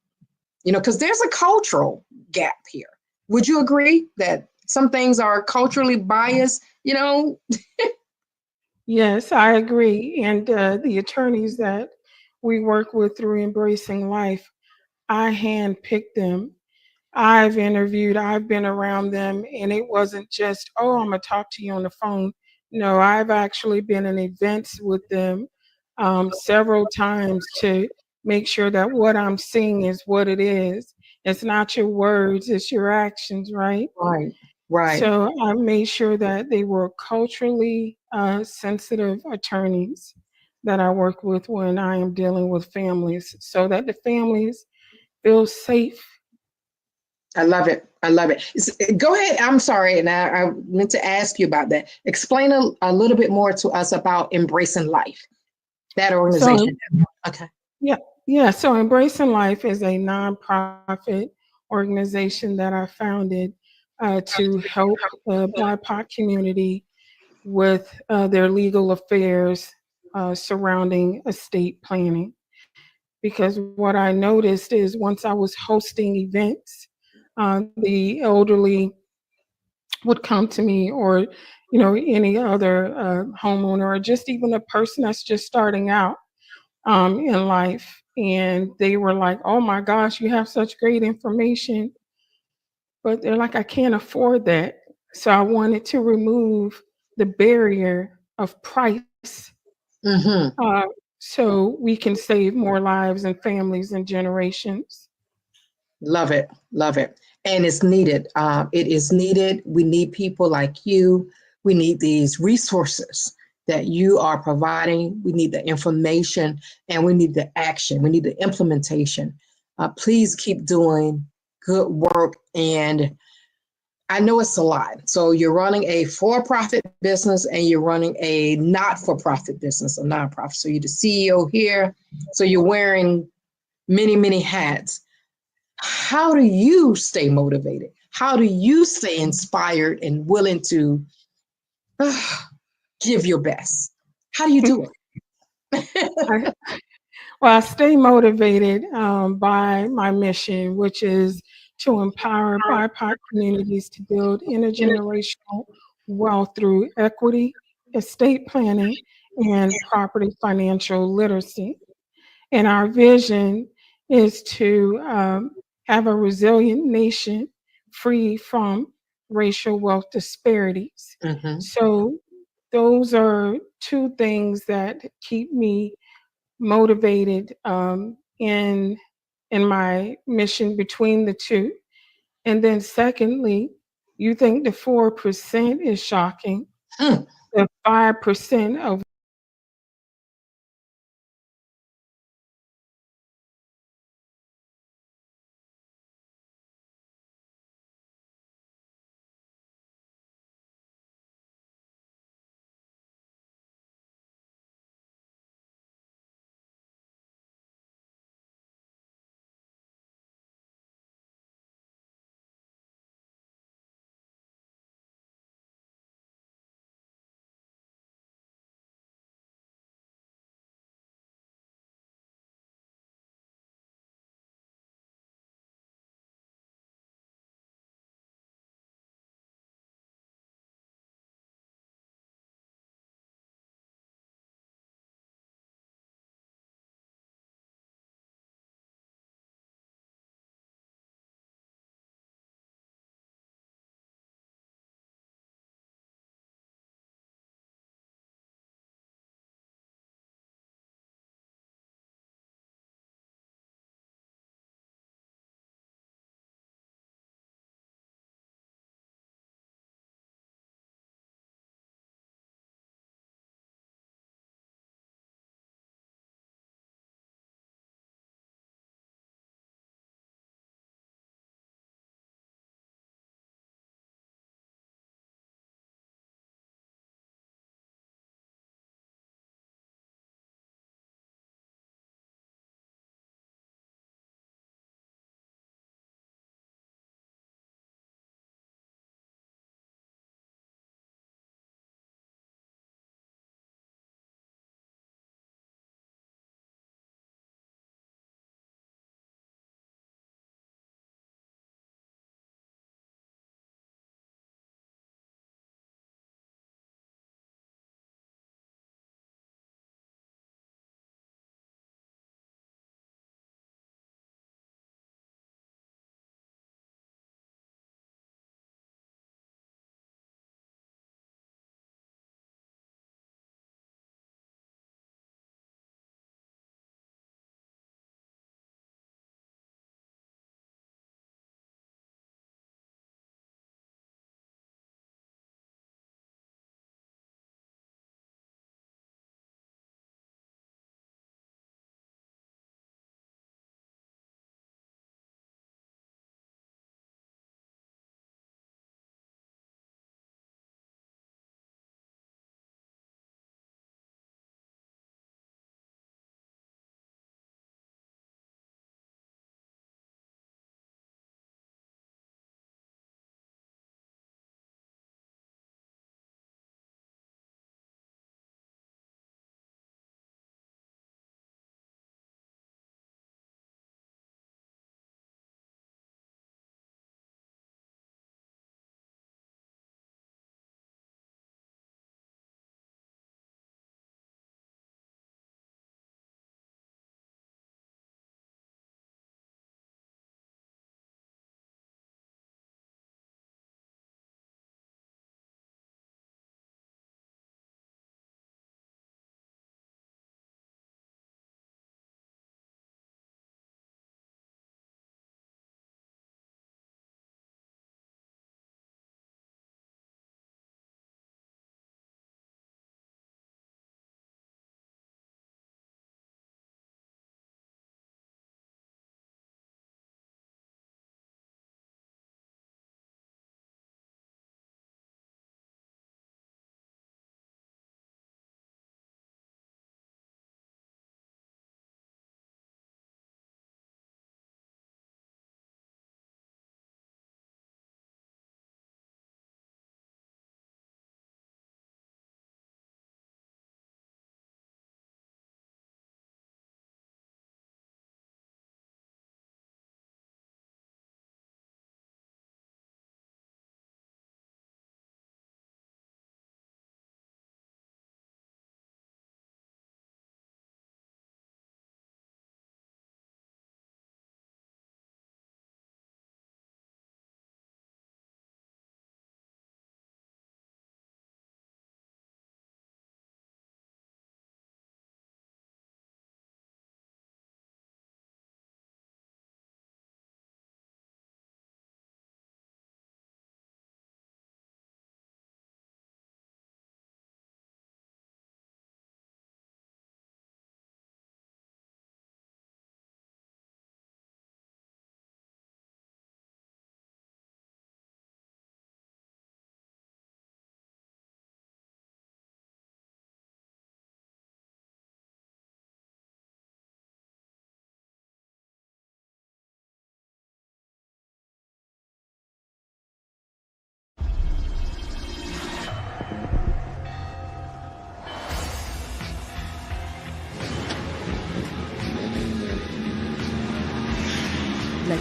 You know, because there's a cultural gap here. Would you agree that some things are culturally biased, you know? Yes, I agree. And the attorneys that we work with through Embracing Life, I handpicked them. I've interviewed, I've been around them, and it wasn't just, oh, I'm going to talk to you on the phone. No, I've actually been in events with them several times to make sure that what I'm seeing is what it is. It's not your words, it's your actions, right? Right. So I made sure that they were culturally sensitive attorneys that I work with when I am dealing with families, so that the families feel safe. I love it. Go ahead. I'm sorry. And I meant to ask you about that. Explain a little bit more to us about Embracing Life, that organization. Okay. Yeah. So Embracing Life is a nonprofit organization that I founded to help the BIPOC community with their legal affairs surrounding estate planning. Because what I noticed is once I was hosting events, the elderly would come to me, or any other homeowner, or just even a person that's just starting out in life, and they were like, oh my gosh, you have such great information, but they're like, I can't afford that. So I wanted to remove the barrier of price, so we can save more lives and families and generations. Love it. And it's needed. It is needed. We need people like you. We need these resources that you are providing. We need the information, and we need the action. We need the implementation. Please keep doing good work. And I know it's a lot. So you're running a for-profit business and you're running a not-for-profit business, a nonprofit. So you're the CEO here. So you're wearing many, many hats. How do you stay motivated? How do you stay inspired and willing to give your best? How do you do it? Well, I stay motivated by my mission, which is to empower BIPOC communities to build intergenerational wealth through equity, estate planning, and property financial literacy. And our vision is to have a resilient nation free from racial wealth disparities. So those are two things that keep me motivated in my mission between the two. And then secondly, you think the 4% is shocking. The 5% of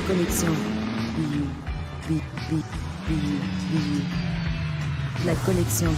connexion. La connexion.